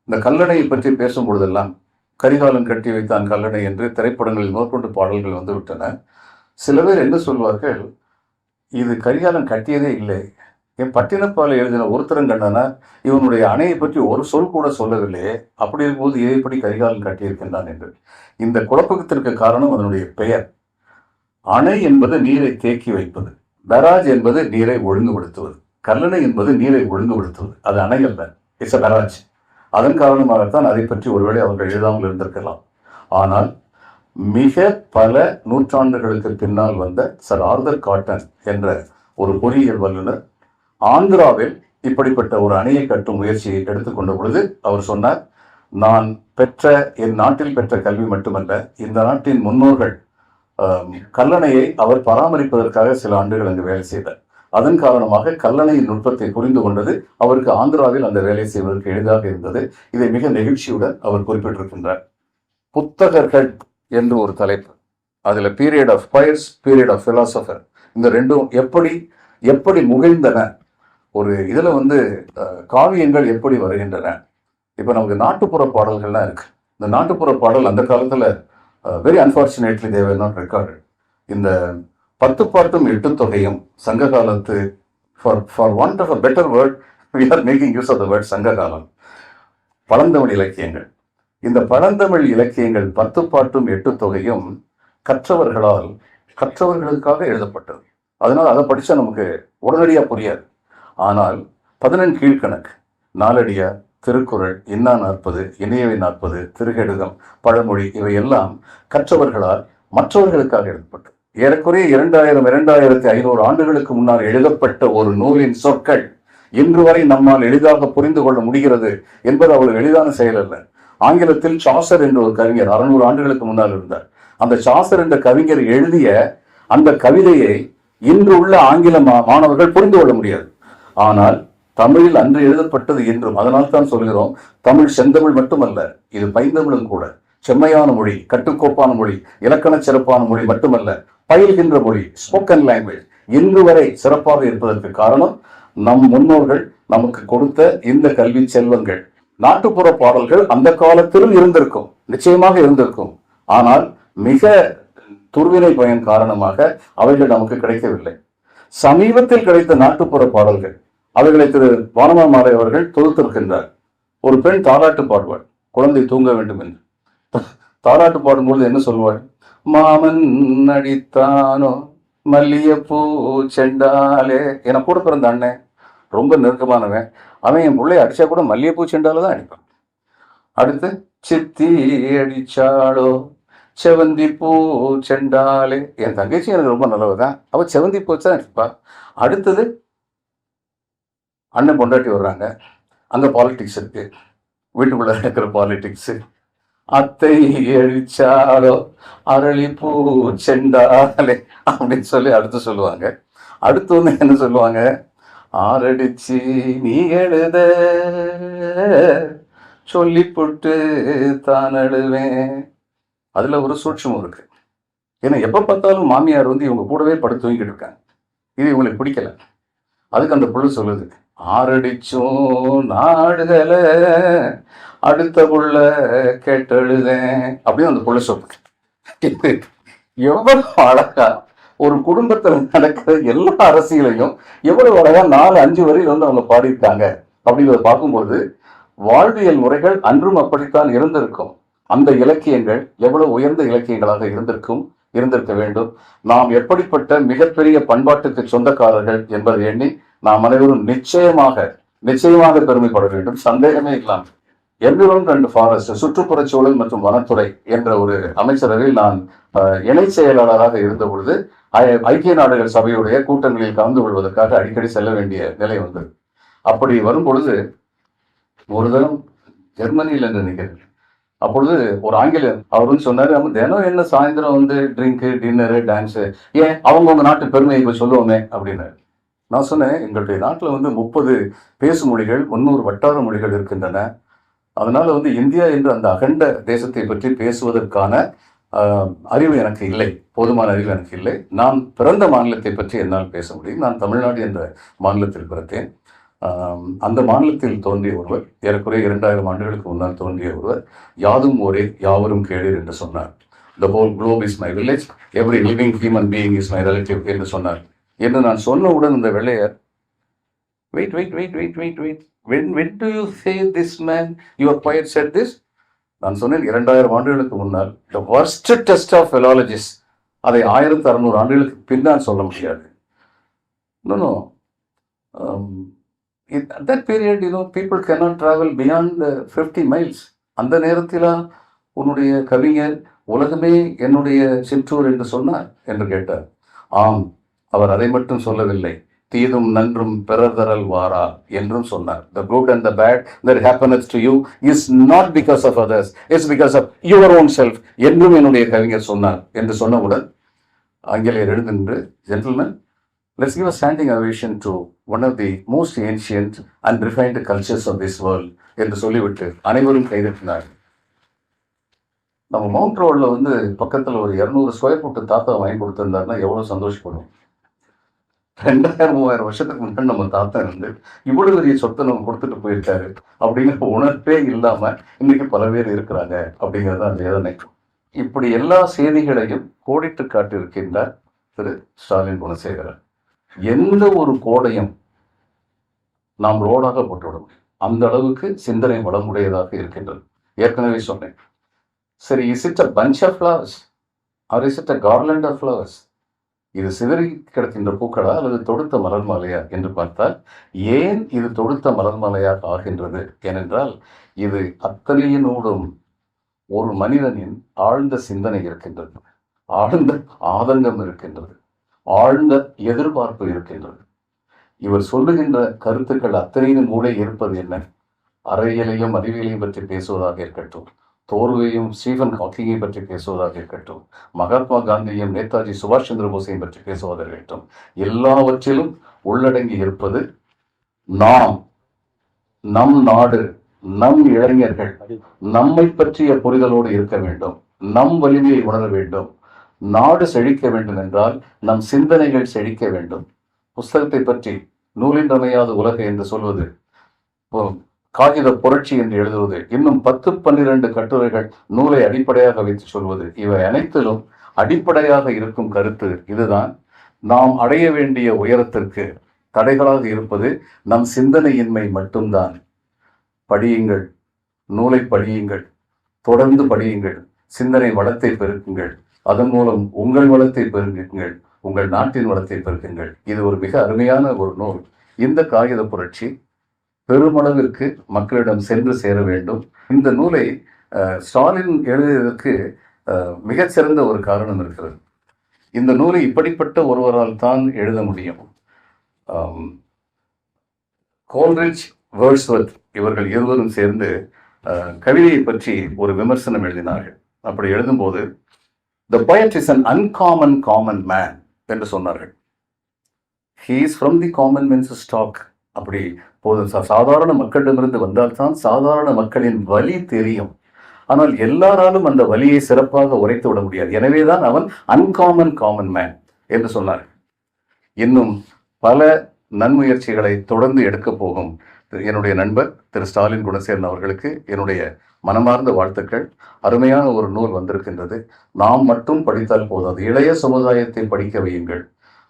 இந்த கல்லணையை பற்றி பேசும் பொழுதெல்லாம் கரிகாலன் கட்டி வைத்தான் கல்லணை என்று திரைப்படங்களில் மேற்கொண்டு பாடல்கள் வந்துவிட்டன. சில பேர் என்ன சொல்வார்கள், இது கரிகாலன் கட்டியதே இல்லை, என் பட்டினப்பாலை எழுதின ஒருத்தரங்கண்ணனா இவனுடைய அணையை பற்றி ஒரு சொல் கூட சொல்லவில்லையே, அப்படி இருக்கும்போது இதை எப்படி கரிகாலன் கட்டியிருக்கின்றான் என்று. இந்த குழப்பத்திற்கு காரணம் அதனுடைய பெயர். அணை என்பது நீரை தேக்கி வைப்பது, பராஜ் என்பது நீரை ஒழுங்குபடுத்துவது, கல்லணை என்பது நீரை ஒழுங்குபடுத்துவது. அது அணை அல்ல, இட்ஸ் அ பராஜ். அதன் காரணமாகத்தான் அதை பற்றி ஒருவேளை அவர்கள் எழுதாமல் இருந்திருக்கலாம். ஆனால் மிக பல நூற்றாண்டுகளுக்கு பின்னால் வந்த சர் ஆர்தர் காட்டன் என்ற ஒரு பொறியியல் வல்லுநர் ஆந்திராவில் இப்படிப்பட்ட ஒரு அணையை கட்டும் முயற்சியை எடுத்துக்கொண்ட பொழுது அவர் சொன்னார், நான் பெற்ற, என் நாட்டில் பெற்ற கல்வி மட்டுமல்ல, இந்த நாட்டின் முன்னோர்கள் கல்லணையை அவர் பராமரிப்பதற்காக சில ஆண்டுகள் அங்கு வேலை செய்தார். அதன் காரணமாக கல்லணையின் நுட்பத்தை புரிந்து கொண்டது அவருக்கு ஆந்திராவில் அந்த வேலை செய்வதற்கு எளிதாக இருந்தது. இதை மிக நெகிழ்ச்சியுடன் அவர் குறிப்பிட்டிருக்கின்றார். புத்தகர்கள் என்று ஒரு தலைப்பு, அதுல period of fires, period of philosopher, இந்த ரெண்டும் எப்படி முகிழ்ந்தன. ஒரு இதுல காவியங்கள் எப்படி வருகின்றன. இப்ப நமக்கு நாட்டுப்புற பாடல்கள்லாம் இருக்கு. இந்த நாட்டுப்புற பாடல் அந்த காலத்துல very unfortunately they were not recorded. இந்த 10 பாட்டும் 8 தொகையும் சங்க காலத்து, for want of a better word we are making use of the word சங்ககாலம், பழந்தமிழ் இலக்கியங்கள். இந்த பழந்தமிழ் இலக்கியங்கள் 10 பாட்டும் 8 தொகையும் கற்றவர்களுக்காக எழுதப்பட்டது. அதனால அதை படிச்சா நமக்கு உடனடியாக புரியாது. ஆனால் 11 கீழ்கணக்கு, நாலடியார், திருக்குறள், இன்னா 40, இணையவை 40, திருகெடுகம், பழமொழி, இவையெல்லாம் கற்றவர்களால் மற்றவர்களுக்காக எழுதப்பட்டது. ஏறக்குறைய 2500 ஆண்டுகளுக்கு முன்னால் எழுதப்பட்ட ஒரு நூலின் சொற்கள் இன்று வரை நம்மால் எளிதாக புரிந்து கொள்ள முடிகிறது என்பது அவ்வளவு எளிதான செயல் அல்ல. ஆங்கிலத்தில் சாசர் என்ற ஒரு கவிஞர் 600 ஆண்டுகளுக்கு முன்னால் இருந்தார். அந்த சாசர் என்ற கவிஞர் எழுதிய அந்த கவிதையை இன்று உள்ள ஆங்கில மாணவர்கள் புரிந்து கொள்ள முடியாது. ஆனால் தமிழில் அன்று எழுதப்பட்டது என்றும். அதனால் தான் சொல்கிறோம், தமிழ் செந்தமிழ் மட்டுமல்ல, இது பைந்தமிழும் கூட. செம்மையான மொழி, கட்டுக்கோப்பான மொழி, இலக்கண சிறப்பான மொழி மட்டுமல்ல, பயில்கின்ற மொழி, ஸ்போக்கன் லாங்குவேஜ் இன்று வரை சிறப்பாக இருப்பதற்கு காரணம் நம் முன்னோர்கள் நமக்கு கொடுத்த இந்த கல்வி செல்வங்கள். நாட்டுப்புற பாடல்கள் அந்த காலத்திலும் இருந்திருக்கும், நிச்சயமாக இருந்திருக்கும். ஆனால் மிக துர்வினை பயன் காரணமாக அவைகள் நமக்கு கிடைக்கவில்லை. சமீபத்தில் கிடைத்த நாட்டுப்புற பாடல்கள், அவைகளை திரு வானமாலை அவர்கள் தொகுத்திருக்கின்றார். ஒரு பெண் தாலாட்டு பாடுவாள், குழந்தை தூங்க வேண்டும் என்று. தாலாட்டு பாடும்பொழுது என்ன சொல்வாள்? மாமன் அடித்தானோ மல்லிகைப்பூ செண்டாலே. என கூட பிறந்த அண்ணன், ரொம்ப நெருக்கமானவன், அவன் என் பிள்ளைய அடிச்சா கூட மல்லிகைப்பூ செண்டால தான் அடிப்பான். அடுத்து சித்தி அடிச்சாளோ செவந்தி பூ செண்டாலே. என் தங்கச்சி எனக்கு ரொம்ப நல்லவதான், அவ செவந்தி பூ தான் அடிப்பா. அடுத்தது அண்ணன் பொண்டாட்டி வர்றாங்க, அங்க பாலிடிக்ஸ் இருக்கு, வீட்டுக்குள்ள இருக்கிற பாலிடிக்ஸ். அத்தை அழிச்சாலோ அரளி பூ செண்டாலே அப்படின்னு சொல்லி அடுத்து சொல்லுவாங்க. அடுத்து என்ன சொல்லுவாங்க? ஆரடிச்சு நீ எழுத சொல்லி போட்டு தான் எழுவேன். அதுல ஒரு சூட்சமும் இருக்கு. ஏன்னா எப்ப பார்த்தாலும் மாமியார் இவங்க கூடவே படுத்து தூங்கிட்டு இருக்காங்க, இது இவங்களுக்கு பிடிக்கல. அதுக்கு அந்த புள்ள சொல்லுது, ஆரடிச்சும் நாடுகள அடுத்த புள்ள கேட்டெழுதேன் அப்படின்னு அந்த புள்ள சொல்லுது. எவ்வளவு அழகா ஒரு குடும்பத்துல நடக்கிற எல்லா அரசியலையும் எவ்வளவு அழகா 4-5 வரியில் அவங்க பாடியிருக்காங்க அப்படிங்கிறத பார்க்கும்போது வாழ்வியல் முறைகள் அன்றும் அப்படித்தான் இருந்திருக்கும். அந்த இலக்கியங்கள் எவ்வளவு உயர்ந்த இலக்கியங்களாக இருந்திருக்க வேண்டும். நாம் எப்படிப்பட்ட மிகப்பெரிய பண்பாட்டுக்கு சொந்தக்காரர்கள் என்பதை எண்ணி நாம் அனைவரும் நிச்சயமாக பெருமைப்பட வேண்டும், சந்தேகமே இல்லாமல். என்விரான்மெண்ட் அண்ட் ஃபாரஸ்ட், சுற்றுப்புறச் சூழல் மற்றும் வனத்துறை என்ற ஒரு அமைச்சரவையில் நான் இணை செயலாளராக இருந்த பொழுது ஐக்கிய நாடுகள் சபையுடைய கூட்டங்களில் கலந்து கொள்வதற்காக அடிக்கடி செல்ல வேண்டிய நிலை வந்தது. அப்படி வரும் பொழுது ஒரு தினம் ஜெர்மனியில் என்று நினைக்கிறேன், அப்பொழுது ஒரு ஆங்கிலேயர் அவர் வந்து சொன்னாரு, நம்ம தினம் என்ன சாயந்தரம் வந்து ட்ரிங்க்கு, டின்னரு, டான்ஸு, ஏன் அவங்கவுங்க நாட்டு பெருமையை போய் சொல்லுவோமே அப்படின்னாரு. நான் சொன்னேன், எங்களுடைய நாட்டில் வந்து 30 பேசு மொழிகள், 300 வட்டார மொழிகள் இருக்கின்றன. அதனால வந்து இந்தியா என்ற அந்த அகண்ட தேசத்தை பற்றி பேசுவதற்கான அறிவு எனக்கு இல்லை, போதுமான அறிவு எனக்கு இல்லை. நான் பிறந்த மாநிலத்தை பற்றி என்னால் பேச முடியும். நான் தமிழ்நாடு என்ற மாநிலத்தில் பிறந்தேன். அந்த மாநிலத்தில் தோன்றிய ஒருவர், ஏறக்குறைய 2000 ஆண்டுகளுக்கு முன்னால் தோன்றிய ஒருவர், யாதும் ஊரே யாவரும் கேளீர் என்று சொன்னார். The whole globe is my village, every living human being is my relative என்று சொன்னார். என்று நான் சொன்னவுடன் இந்த வெள்ளையர், wait, when do you say this man, your poet said this? நான் சொன்னேன், 2000 ஆண்டுகளுக்கு முன்னால், the worst test of philologists, அதை 1600 ஆண்டுகளுக்கு பின்னால் சொல்ல முடியாது. No. At that period, people cannot travel beyond 50 miles. அந்த நேரத்தில் உன்னுடைய கவிஞர் உலகமே என்னுடைய சிற்றூர் என்று சொன்னார் என்று கேட்டார். ஆம், அவர் அதை மட்டும் சொல்லவில்லை, தீதும் நன்றும் பிறர் தரல் வாரா என்றும் சொன்னார். The good and the bad that happens to you is not because of others, it's because of your own self என்றும் என்னுடைய கவிஞர் சொன்னார் என்று சொன்னவுடன் ஆங்கிலேயர் எழுந்து நின்று, gentlemen, let's give a standing ovation to one of the most ancient and refined cultures of this world என்று சொல்லிவிட்டு அனைவரும் கைதட்டினார். நம்ம மவுண்ட் ரோட்ல வந்து பக்கத்தில் ஒரு 200 ஸ்கொயர் ஃபுட் தாத்தா வாங்கி கொடுத்திருந்தாருன்னா எவ்வளவு சந்தோஷப்படும். 2000-3000 வருஷத்துக்கு முன்னாடி நம்ம தாத்தா இருந்து இவ்வளவு பெரிய சொத்தை நம்ம கொடுத்துட்டு போயிருக்காரு அப்படிங்கிற உணர்வே இல்லாம இன்னைக்கு பல பேர் இருக்கிறாங்க அப்படிங்கிறது அந்த வேதனை. இப்படி எல்லா செய்திகளையும் கோடிட்டு காட்டியிருக்கின்றார் திரு ஸ்டாலின் குணசேகரன். எந்த ஒரு கோடையும் நாம் ரோடாக போட்டுவிட முடியும், அந்த அளவுக்கு சிந்தனை வளமுடையதாக இருக்கின்றது. ஏற்கனவே சொன்னேன், சரி, is it a bunch of flowers or is it a garland of flowers? இது சிதறி கிடக்கின்ற பூக்களா அல்லது தொடுத்த மலர் மாலையா என்று பார்த்தால், ஏன் இது தொடுத்த மலர் மாலையாக ஆகின்றது? ஏனென்றால் இது அத்தனையினோடும் ஒரு மனிதனின் ஆழ்ந்த சிந்தனை இருக்கின்றது, ஆழ்ந்த ஆதங்கம் இருக்கின்றது, ஆழ்ந்த எதிர்பார்ப்பு இருக்கின்றது. இவர் சொல்லுகின்ற கருத்துக்கள் அத்தனையும் மூளை இருப்பது என்ன? அறையிலையும் அறிவியலையும் பற்றி பேசுவதாக இருக்கட்டும், தோர்வையும் ஸ்டீஃபன் ஹாக்கிங்கை பற்றி பேசுவதாக இருக்கட்டும், மகாத்மா காந்தியையும் நேதாஜி சுபாஷ் சந்திர போஸையும் பற்றி பேசுவதாக இருக்கட்டும், எல்லாவற்றிலும் உள்ளடங்கி இருப்பது நாம், நம் நாடு, நம் இளைஞர்கள் நம்மை பற்றிய புரிதலோடு இருக்க வேண்டும், நம் வலிமையை உணர வேண்டும். நாடு செழிக்க வேண்டும் என்றால் நம் சிந்தனைகள் செழிக்க வேண்டும். புஸ்தகத்தை பற்றி நூலின்றமையாத உலகு என்று சொல்வது, காகித புரட்சி என்று எழுதுவது, இன்னும் 10-12 கட்டுரைகள் நூலை அடிப்படையாக வைத்து சொல்வது, இவை அனைத்திலும் அடிப்படையாக இருக்கும் கருத்து இதுதான். நாம் அடைய வேண்டிய உயரத்திற்கு தடைகளாக இருப்பது நம் சிந்தனையின்மை மட்டும்தான். படியுங்கள், நூலை படியுங்கள், தொடர்ந்து படியுங்கள், சிந்தனை வளத்தை பெருக்குங்கள், அதன் மூலம் உங்கள் வளத்தை பெருக்குங்கள், உங்கள் நாட்டின் வளத்தை பெருக்குங்கள். இது ஒரு மிக அருமையான ஒரு நூல். இந்த காகித புரட்சி பெருமளவிற்கு மக்களிடம் சென்று சேர வேண்டும். இந்த நூலை ஸ்டாலின் எழுதியதற்கு மிகச்சிறந்த ஒரு காரணம் இருக்கிறது. இந்த நூலை இப்படிப்பட்ட ஒருவரால் தான் எழுத முடியும். கோல்ரிட்ஜ், வேர்ட்ஸ்வர்த் இவர்கள் இருவரும் சேர்ந்து கவிதையை பற்றி ஒரு விமர்சனம் எழுதினார்கள். அப்படி எழுதும்போது, the poet is an uncommon common man என்று சொன்னார்கள். he is from the common men's stock. அப்படி சாதாரண மக்களிடமிருந்து வந்தால்தான் சாதாரண மக்களின் வலி தெரியும். ஆனால் எல்லாராலும் அந்த வலியை சிறப்பாக உரைத்து விட முடியாது. எனவேதான் அவன் அன்காமன் காமன் மேன் என்று சொன்னார். இன்னும் பல நன்முயற்சிகளை தொடர்ந்து எடுக்க போகும் என்னுடைய நண்பர் திரு ஸ்டாலின் குணசேகரன் அவர்களுக்கு என்னுடைய மனமார்ந்த வாழ்த்துக்கள். அருமையான ஒரு நூல் வந்திருக்கின்றது. நாம் மட்டும் படித்தால் போதாது, இளைய சமுதாயத்தை படிக்க வையுங்கள்.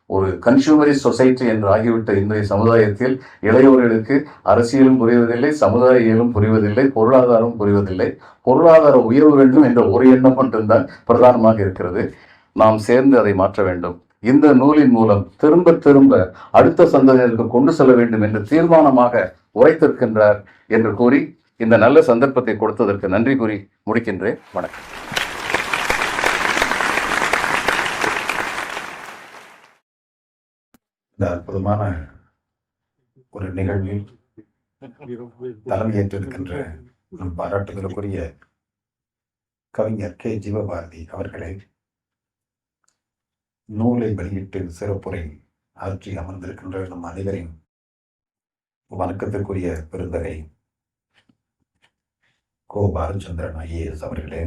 ஒரு கன்சூமரிஸ்ட் சொசைட்டி என்று ஆகிவிட்ட இன்றைய சமுதாயத்தில் இளையோர்களுக்கு அரசியலும் புரிவதில்லை, சமுதாயியலும் புரிவதில்லை, பொருளாதாரம் புரிவதில்லை. பொருளாதார உயர்வு வேண்டும் என்ற ஒரு எண்ணம் மட்டும்தான் பிரதானமாக இருக்கிறது. நாம் சேர்ந்து அதை மாற்ற வேண்டும். இந்த நூலின் மூலம் திரும்ப திரும்ப அடுத்த சந்ததியினருக்கு கொண்டு செல்ல வேண்டும் என்று தீர்மானமாக உரைத்திருக்கின்றார் என்று கூறி இந்த நல்ல சந்தர்ப்பத்தை கொடுத்ததற்கு நன்றி கூறி முடிக்கின்றேன். வணக்கம். இந்த அற்புதமான ஒரு நிகழ்வில் தலைமையேற்றிருக்கின்ற நம் பாராட்டுதலுக்குரிய கவிஞர் கே. ஜீவபாரதி அவர்களே, நூலை வெளியிட்டு சிறப்புரை ஆற்றி அமர்ந்திருக்கின்ற நம் அனைவரின் வணக்கத்திற்குரிய பெருந்தகை கோ. பாலச்சந்திரன் ஐஏஎஸ் அவர்களே,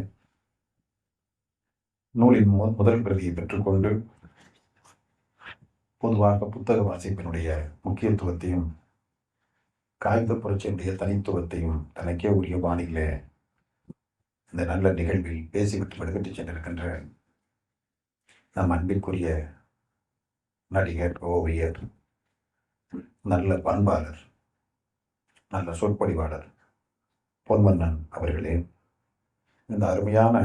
நூலின் முதல் பிரதியை பெற்றுக்கொண்டு பொதுவாக புத்தக வாசிப்பினுடைய முக்கியத்துவத்தையும் காகித புரட்சியினுடைய தனித்துவத்தையும் தனக்கே உரிய பாணியிலே இந்த நல்ல நிகழ்வில் பேசிவிட்டு விடுவிட்டு சென்றிருக்கின்ற நம் அன்பிற்குரிய நடிகர், ஓவியர், நல்ல பண்பாளர், நல்ல சொற்பொழிவாளர் பொன்வண்ணன் அவர்களே, இந்த அருமையான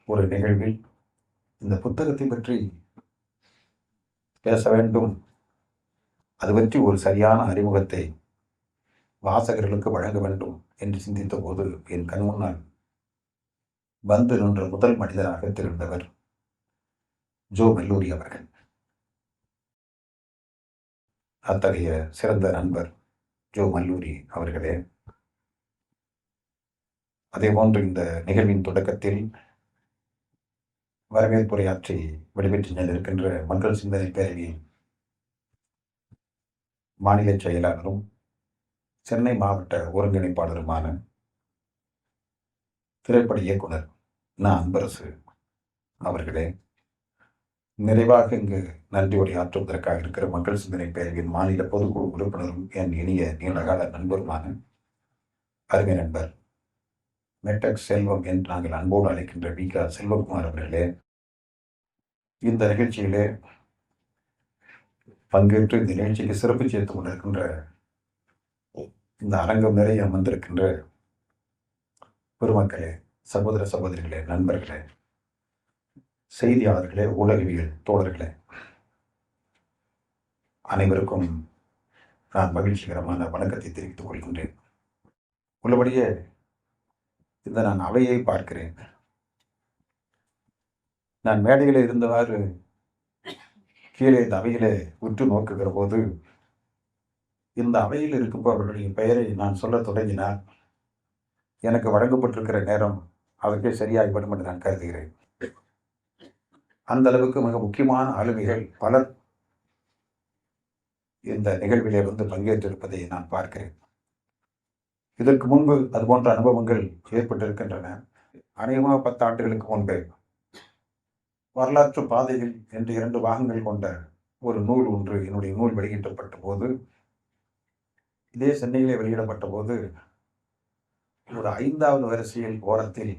ஒரு நிகழ்வில் இந்த புத்தகத்தை பற்றி பேச வேண்டும், அது பற்றி ஒரு சரியான அறிமுகத்தை வாசகர்களுக்கு வழங்க வேண்டும் என்று சிந்தித்த போது என் கண் முன்னால் வந்து நின்ற முதல் மனிதராக திகழ்ந்தவர் ஜோ மெல்லூரி அவர்கள். அத்தகைய சிறந்த நண்பர் ஜோ மல்லூரி அவர்களே, அதேபோன்று இந்த நிகழ்வின் தொடக்கத்தில் வரவேற்புரையாற்றி விடைபெற்று சென்றிருக்கின்ற மக்கள் சிந்தனை பேரவையின் மாநில செயலாளரும் சென்னை மாவட்ட ஒருங்கிணைப்பாளருமான திரைப்பட இயக்குனர் அன்பரசு அவர்களே, நிறைவாக இங்கு நன்றி உரையாற்றுவதற்காக இருக்கிற மக்கள் சிந்தனை பேரவையின் மாநில பொதுக்குழு உறுப்பினரும் என் இனிய நீண்டகால நண்பருமான அருமை நண்பர் மெட்டக் செல்வம் என்று நாங்கள் அன்போடு அழைக்கின்ற வி.க. செல்வகுமார் அவர்களே, இந்த நிகழ்ச்சியிலே பங்கேற்று இந்த நிகழ்ச்சிக்கு சிறப்பு சேர்த்து கொண்டிருக்கின்ற இந்த அரங்கம் நிறைய அமர்ந்திருக்கின்ற பெருமக்களே, சகோதர சகோதரிகளே, நண்பர்களே, செய்தியாளர்களே, ஊடகவியல் தோழர்களே, அனைவருக்கும் நான் மகிழ்ச்சிகரமான வணக்கத்தை தெரிவித்துக் கொள்கின்றேன். உள்ளபடியே இந்த நான் அவையை பார்க்கிறேன். நான் மேடையில் இருந்தவாறு கீழே இந்த அவையிலே உற்று நோக்குகிற போது இந்த அவையில் இருப்பவர்களுடைய பெயரை நான் சொல்ல தொடங்கினால் எனக்கு வழங்கப்பட்டிருக்கிற நேரம் அதற்கே சரியாகிவிடும் என்று நான் கருதுகிறேன். அந்த அளவுக்கு மிக முக்கியமான ஆளுமைகள் பலர் இந்த நிகழ்விலே வந்து பங்கேற்றிருப்பதை நான் பார்க்கிறேன். இதற்கு முன்பு அதுபோன்ற அனுபவங்கள் ஏற்பட்டிருக்கின்றன. அநேகமாக 10 ஆண்டுகளுக்கு முன்பே வரலாற்று பாதைகள் என்று 2 பாகங்கள் கொண்ட ஒரு நூல் ஒன்று என்னுடைய நூல் வெளியிடப்பட்ட போது, இதே சென்னையிலே வெளியிடப்பட்ட போது ஒரு 5வது வரிசையில் ஓரத்தில்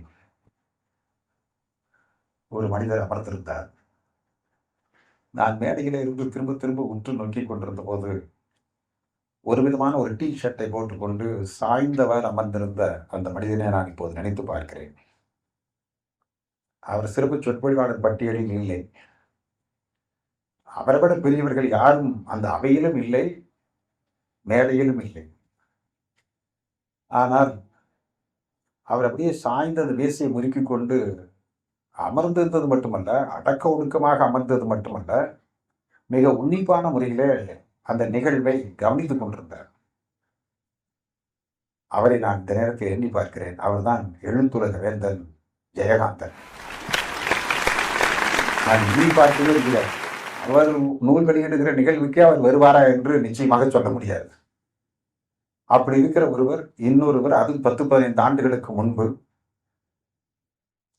ஒரு மனிதர் அமர்ந்திருந்தார். நான் மேடையிலே இருந்து திரும்ப திரும்ப உற்று நோக்கி கொண்டிருந்த போது ஒரு விதமான ஒரு டி ஷர்ட்டை போட்டுக்கொண்டு சாய்ந்தவர் அமர்ந்திருந்த அந்த மனிதனை நான் இப்போது நினைத்து பார்க்கிறேன். அவர் சிறப்பு சொற்பொழிவாளர் பட்டியலில் இல்லை. அவரை விட பெரியவர்கள் யாரும் அந்த அவையிலும் இல்லை, மேடையிலும் இல்லை. ஆனால் அவர் அப்படியே சாய்ந்த அந்த வேசியை முறுக்கிக் கொண்டு அமர்ந்திருந்தது மட்டுமல்ல, அடக்க ஒடுக்கமாக அமர்ந்தது மட்டுமல்ல, மிக உன்னிப்பான முறையிலே அந்த நிகழ்வை கவனித்துக் கொண்டிருந்தார். அவரை நான் இந்த நேரத்தில் எண்ணி பார்க்கிறேன். அவர்தான் எழுத்துலக வேந்தன் ஜெயகாந்தன். நான் எண்ணி பார்க்கவே இல்லை. அவர் நூல் வெளியிடுகிற நிகழ்வுக்கே அவர் வருவாரா என்று நிச்சயமாக சொல்ல முடியாது. அப்படி இருக்கிற ஒருவர், இன்னொருவர், அது 10-15 ஆண்டுகளுக்கு முன்பு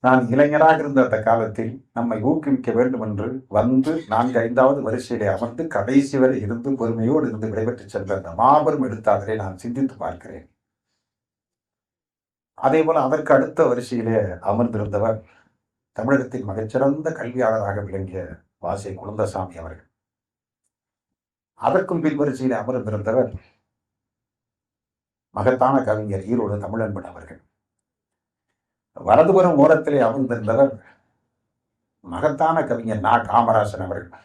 நான் இளைஞராக இருந்த அந்த காலத்தில் நம்மை ஊக்குவிக்க வேண்டும் என்று வந்து 4-5வது வரிசையிலே அமர்ந்து கடைசி வரை இருந்து பொறுமையோடு இருந்து விடைபெற்று சென்ற அந்த மாபெரும் எழுத்தாளரை நான் சிந்தித்து பார்க்கிறேன். அதே போல அதற்கு அடுத்த வரிசையிலே அமர்ந்திருந்தவர் தமிழகத்தின் மிகச்சிறந்த கல்வியாளராக விளங்கிய வாசை குழந்தசாமி அவர்கள். அதற்கும் பின் வரிசையிலே அமர்ந்திருந்தவர் மகத்தான கவிஞர் ஈரோடு தமிழன்பன் அவர்கள். வலதுபுறம் ஓரத்திலே அமர்ந்திருந்தவர் மகத்தான கவிஞர் காமராசன் அவர்கள்.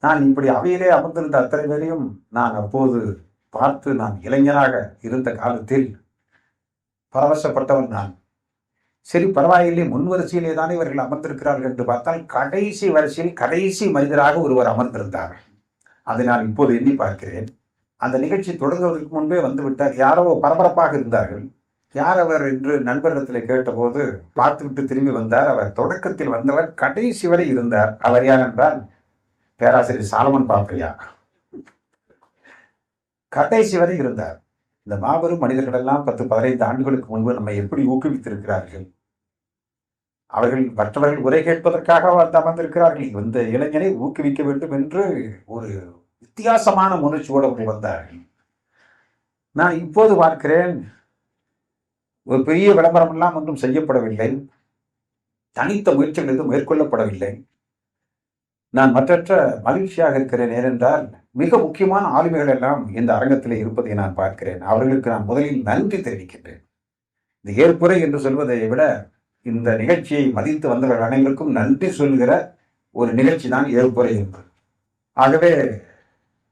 நான் இப்படி அவையிலே அமர்ந்திருந்த அத்தனை பேரையும் நான் அப்போது பார்த்து நான் இளைஞராக இருந்த காலத்தில் பரவசப்பட்டவன் நான். சரி, பரவாயில்லை, முன் வரிசையிலே தானே இவர்கள் அமர்ந்திருக்கிறார்கள் என்று பார்த்தால் கடைசி வரிசையில் கடைசி மனிதராக ஒருவர் அமர்ந்திருந்தார். அதை நான் இப்போது எண்ணி பார்க்கிறேன். அந்த நிகழ்ச்சி தொடங்குவதற்கு முன்பே வந்துவிட்டார். யாரோ பரபரப்பாக இருந்தார்கள். யார் அவர் என்று நண்பரிடத்தில் கேட்டபோது பார்த்துவிட்டு திரும்பி வந்தார். அவர் தொடக்கத்தில் வந்தவர், கடைசி வரை இருந்தார். அவர் யார் என்றால் பேராசிரியர் சாலமன் பாப்பையா. கடைசி வரை இருந்தார். இந்த மாபெரும் மனிதர்களெல்லாம் 10-15 ஆண்டுகளுக்கு முன்பு நம்மை எப்படி ஊக்குவித்திருக்கிறார்கள். அவர்கள் மற்றவர்கள் உரை கேட்பதற்காக அமர்ந்திருக்கிறார்கள். இந்த இளைஞனை ஊக்குவிக்க வேண்டும் என்று ஒரு வித்தியாசமான முயற்சியோடு அவர்கள் வந்தார்கள். நான் இப்போது பார்க்கிறேன், ஒரு பெரிய விளம்பரம் எல்லாம் ஒன்றும் செய்யப்படவில்லை. தனித்த முயற்சிகள் எதுவும் மேற்கொள்ளப்படவில்லை. நான் மற்றற்ற மகிழ்ச்சியாக இருக்கிறேன். ஏனென்றால் மிக முக்கியமான ஆளுமைகள் எல்லாம் இந்த அரங்கத்தில் இருப்பதை நான் பார்க்கிறேன். அவர்களுக்கு நான் முதலில் நன்றி தெரிவிக்கின்றேன். இந்த ஏற்புரை என்று சொல்வதை விட இந்த நிகழ்ச்சியை மதித்து வந்தவர்கள் அனைவருக்கும் நன்றி சொல்கிற ஒரு நிகழ்ச்சி தான் ஏற்புரை என்பது. ஆகவே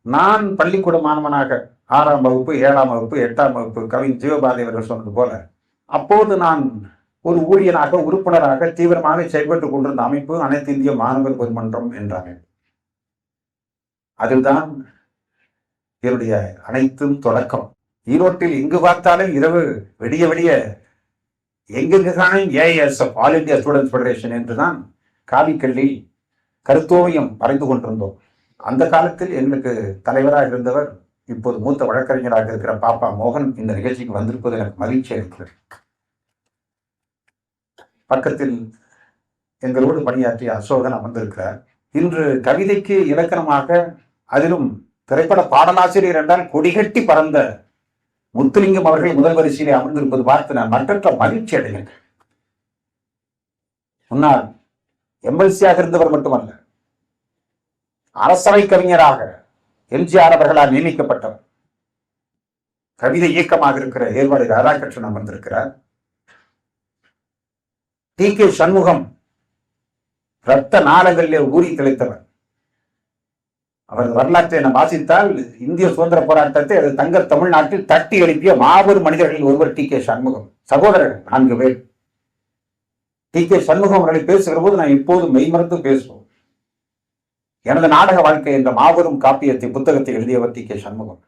நான் பள்ளிக்கூட மாணவனாக 6ஆம் வகுப்பு, 7ஆம் வகுப்பு, 8ஆம் வகுப்பு கவிஞர் ஜீவபாரதி அவர்கள் சொன்னது போல அப்போது நான் ஒரு ஊழியனாக, உறுப்பினராக தீவிரமாக செயல்பட்டுக் கொண்டிருந்த அமைப்பு அனைத்து இந்திய மாணவர் பொதுமன்றம் என்ற அமைப்பு. அதில்தான் என்னுடைய அனைத்தும் தொடக்கம். ஈரோட்டில் எங்கு பார்த்தாலும் இரவு விடிய விடிய எங்கெங்குதானே ASF, all India students federation என்றுதான் காவிக்கல்லில் கருத்தோவியம் வரைந்து கொண்டிருந்தோம். அந்த காலத்தில் எங்களுக்கு தலைவராக இருந்தவர் இப்போது மூத்த வழக்கறிஞராக இருக்கிற பாப்பா மோகன் இந்த நிகழ்ச்சிக்கு வந்திருப்பது எனக்கு மகிழ்ச்சியாக இருக்கிறது. பக்கத்தில் எங்களோடு பணியாற்றிய அசோகன் அமர்ந்திருக்கிறார். இன்று கவிதைக்கு இலக்கணமாக, அதிலும் திரைப்பட பாடலாசிரியர் என்றால் கொடிகட்டி பறந்த முத்துலிங்கம் அவர்கள் முதல் வரிசையிலே அமர்ந்திருப்பது பார்த்து நான் மற்றற்ற மகிழ்ச்சி அடைகிறேன். முன்னால் எம்எல்சியாக இருந்தவர் மட்டுமல்ல, அரசவை கவிஞராக எம்ஜிஆர் அவர்களால் நியமிக்கப்பட்டவர். கவிதை இயக்கமாக இருக்கிற ஏர்வாடி ராதாகிருஷ்ணன் அமர்ந்திருக்கிறார். டி.கே. சண்முகம் இரத்த நாளங்களிலே ஊறி திளைத்தவர். அவர் வரலாற்றை நாம் வாசித்தால் இந்திய சுதந்திர போராட்டத்தை அது தங்க தமிழ்நாட்டில் தட்டி எழுப்பிய மாபெரும் மனிதர்களில் ஒருவர் டி.கே. சண்முகம். சகோதரர்கள் 4 பேர். டி.கே. சண்முகம் அவர்களை பேசுகிற போது நான் இப்போது மெய்மறந்து பேசுவோம். எனது நாடக வாழ்க்கை என்ற மாபெரும் காப்பியத்தை, புத்தகத்தை எழுதியவர் டி.கே. சண்முகம்.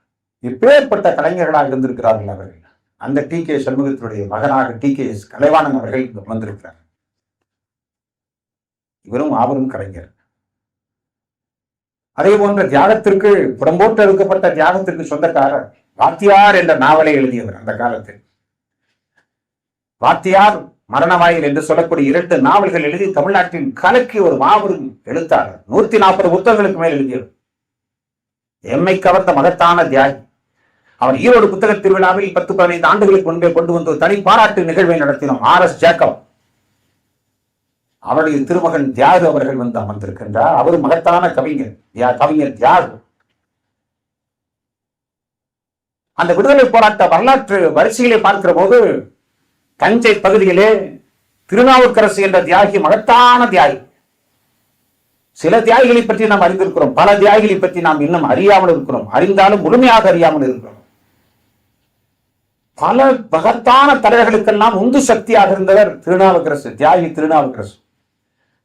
இப்பேற்பட்ட கலைஞர்களாக இருந்திருக்கிறார்கள் அவர்கள். அந்த டி.கே. சண்முகத்தினுடைய மகனாக டி.கே.எஸ். கலைவாணன் அவர்கள் வந்திருக்கிறார். இவரும் மாபெரும் கலைஞர். அதே போன்ற தியாகத்திற்கு, புறம்போட்டு எடுக்கப்பட்ட தியாகத்திற்கு சொந்தக்காரர் வாத்தியார் என்ற நாவலை எழுதியவர். அந்த காலத்தில் வாத்தியார், மரணவாயில் என்று சொல்லக்கூடிய 2 நாவல்கள் எழுதி தமிழ்நாட்டின் கலக்கி ஒரு மாபெரும் எழுத்தாளர். 140 புத்தகங்களுக்கு மேல் எழுதியவர். எம்மை கவர்ந்த மகத்தான தியாகி. அவர் ஈரோடு புத்தக திருவிழாவில் 10-15 ஆண்டுகளுக்கு முன்பே கொண்டு வந்து தனி பாராட்டு நிகழ்வை நடத்தினோம். R.S. ஜேக்கப் அவருடைய திருமகன் தியாகு அவர்கள் வந்து அமர்ந்திருக்கின்றார். அவர் மகத்தான கவிஞர் தியாகு. அந்த விடுதலை போராட்ட வரலாற்று வரிசையிலே பார்க்கிற போது தஞ்சை பகுதியிலே திருநாவுக்கரசு என்ற தியாகி மகத்தான தியாகி. சில தியாகிகளை பற்றி நாம் அறிந்திருக்கிறோம், பல தியாகிகளை பற்றி நாம் இன்னும் அறியாமல் இருக்கிறோம். அறிந்தாலும் முழுமையாக அறியாமல் இருக்கிறோம். பல மகத்தான தலைவர்களுக்கெல்லாம் உந்து சக்தியாக இருந்தவர் திருநாவுக்கரசு, தியாகி திருநாவுக்கரசு.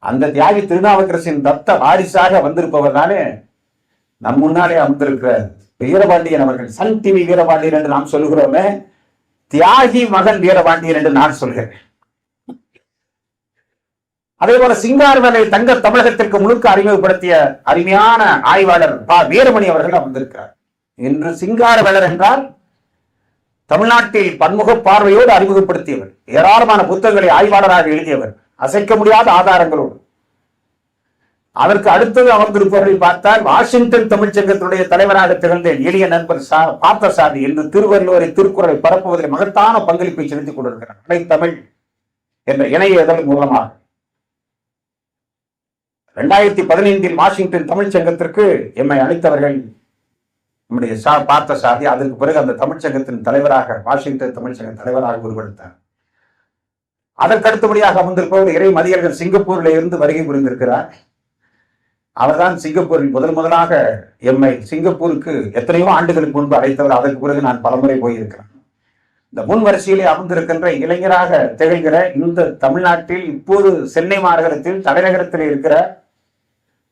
அந்த தியாகி திருநாவுக்கரசின் ரத்த வாரிசாக வந்திருப்பவர் தானே நம் முன்னாலே அமர்ந்திருக்கிற வீரபாண்டியன் அவர்கள். சன் டிவி வீரபாண்டியன் என்று நாம் சொல்லுகிறோமே, தியாகி மகன் வீரபாண்டியன் என்று நான் சொல்கிறேன். அதே போல சிங்காரவேலை தங்க தமிழகத்திற்கு முழுக்க அறிமுகப்படுத்திய அருமையான ஆய்வாளர் வீரமணி அவர்கள் அமர்ந்திருக்கிறார். இன்று சிங்காரவேலர் என்றால் தமிழ்நாட்டில் பன்முக பார்வையோடு அறிமுகப்படுத்தியவர், ஏராளமான புத்தகங்களை ஆய்வாளராக எழுதியவர், அசைக்க முடியாத ஆதாரங்களோடு. அதற்கு அடுத்தது அமர்ந்திருப்பவர்கள் பார்த்தால் வாஷிங்டன் தமிழ்ச்சங்கத்தினுடைய தலைவராக திகழ்ந்த எளிய நண்பர் பார்த்தசாரதி என்று திருவள்ளுவரை, திருக்குறளை பரப்புவதில் மகத்தான பங்களிப்பை செலுத்திக் கொண்டிருக்கிறார். அனைத்தமிழ் என்ற இணைய இதழ் மூலமாக 2015 வாஷிங்டன் தமிழ்ச்சங்கத்திற்கு எம்மை அளித்தவர்கள் நம்முடைய பார்த்தசாரதி. அதற்கு பிறகு அந்த தமிழ்ச்சங்கத்தின் தலைவராக, வாஷிங்டன் தமிழ்ச்சங்க தலைவராக உருவெடுத்தார். அதற்கு அடுத்தபடியாக அமர்ந்திருப்பவர் இறை மதியர்கள் சிங்கப்பூரில் இருந்து வருகை புரிந்திருக்கிறார். அவர்தான் சிங்கப்பூரில் முதலாக எம்மை சிங்கப்பூருக்கு எத்தனையோ ஆண்டுகளுக்கு முன்பு அழைத்தவர். அதற்கு பிறகு நான் பலமுறை போயிருக்கிறேன். இந்த முன் வரிசையிலே அமர்ந்திருக்கின்ற இளைஞராக திகழ்கிற இந்த தமிழ்நாட்டில் இப்போது சென்னை மாநகரத்தில் தலைநகரத்தில் இருக்கிற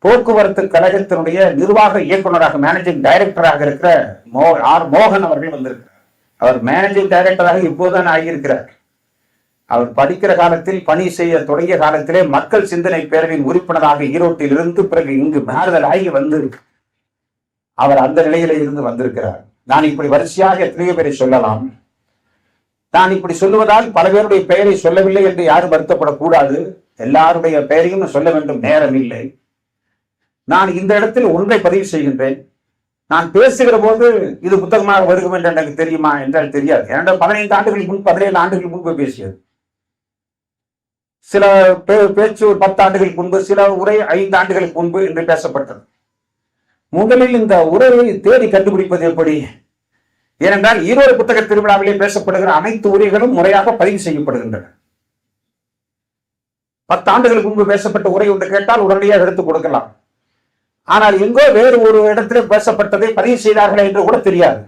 போக்குவரத்து கழகத்தினுடைய நிர்வாக இயக்குநராக மேனேஜிங் டைரக்டராக இருக்கிற மோகன் அவர்கள் வந்திருக்கிறார். அவர் மேனேஜிங் டைரக்டராக இப்போதுதான் ஆகியிருக்கிறார். அவர் படிக்கிற காலத்தில் பணி செய்ய தொடங்கிய காலத்திலே மக்கள் சிந்தனை பேரவையின் உறுப்பினராக ஈரோட்டில் இருந்து பிறகு இங்கு மாறுதல் ஆகி வந்து அவர் அந்த நிலையில இருந்து வந்திருக்கிறார். நான் இப்படி வரிசையாக எத்தனையோ பேரை சொல்லலாம். நான் இப்படி சொல்லுவதால் பல பேருடைய பெயரை சொல்லவில்லை என்று யாரும் வருத்தப்படக்கூடாது. எல்லாருடைய பெயரையும் சொல்ல வேண்டும், நேரம் இல்லை. நான் இந்த இடத்தில் ஒன்றை பதிவு செய்கின்றேன். நான் பேசுகிற போது இது புத்தகமாக வருகும் என்று எனக்கு தெரியுமா என்றால் தெரியாது. ஏனென்றால் 15 ஆண்டுகளுக்கு முன்பு 17 ஆண்டுகளுக்கு முன்பு பேசியது. சில பேச்சு 10 ஆண்டுகளுக்கு முன்பு, சில உரை 5 ஆண்டுகளுக்கு முன்பு என்று பேசப்பட்டது. முதலில் இந்த உரையை தேடி கண்டுபிடிப்பது எப்படி? ஏனென்றால் ஈரோடு புத்தக திருவிழாவிலே பேசப்படுகிற அனைத்து உரைகளும் முறையாக பதிவு செய்யப்படுகின்றன. 10 ஆண்டுகளுக்கு முன்பு பேசப்பட்ட உரை ஒன்று கேட்டால் உடனடியாக எடுத்துக் கொடுக்கலாம். ஆனால் எங்கோ வேறு ஒரு இடத்திலே பேசப்பட்டதை பதிவு செய்தார்கள் என்று கூட தெரியாது.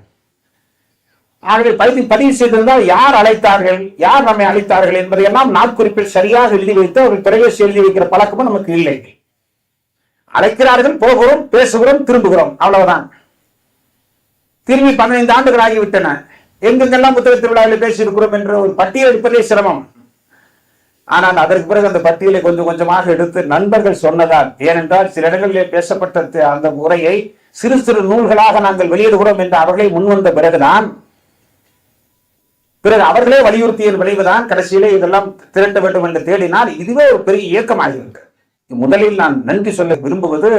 ஆகவே பதிவு செய்திருந்தால் யார் அழைத்தார்கள், யார் நம்மை அழைத்தார்கள் என்பதையெல்லாம் நாட்குறிப்பில் சரியாக எழுதி வைத்து அவர்கள் தொலைபேசி எழுதி வைக்கிற பழக்கமும் நமக்கு இல்லை. அழைக்கிறார்கள், போகிறோம், பேசுகிறோம், திரும்புகிறோம், அவ்வளவுதான். திரும்பி 15 ஆண்டுகள் ஆகிவிட்டன. எங்கெங்கெல்லாம் புத்தக திருவிழாவில் பேசியிருக்கிறோம் என்ற ஒரு பட்டியல் எடுப்பதே சிரமம். ஆனால் அதற்கு பிறகு அந்த பட்டியலை கொஞ்சம் கொஞ்சமாக எடுத்து நண்பர்கள் சொன்னதால், ஏனென்றால் சில இடங்களிலே பேசப்பட்ட அந்த உரையை சிறு சிறு நூல்களாக நாங்கள் வெளியிடுகிறோம் என்று அவர்களே முன்வந்த பிறகுதான், பிறகு அவர்களே வலியுறுத்திய விளைவுதான் கடைசியிலே இதெல்லாம் திரட்ட வேண்டும் என்று தேடினால் இதுவே ஒரு பெரிய இயக்கமாகிறது. முதலில் நான் நன்றி சொல்ல விரும்புவது,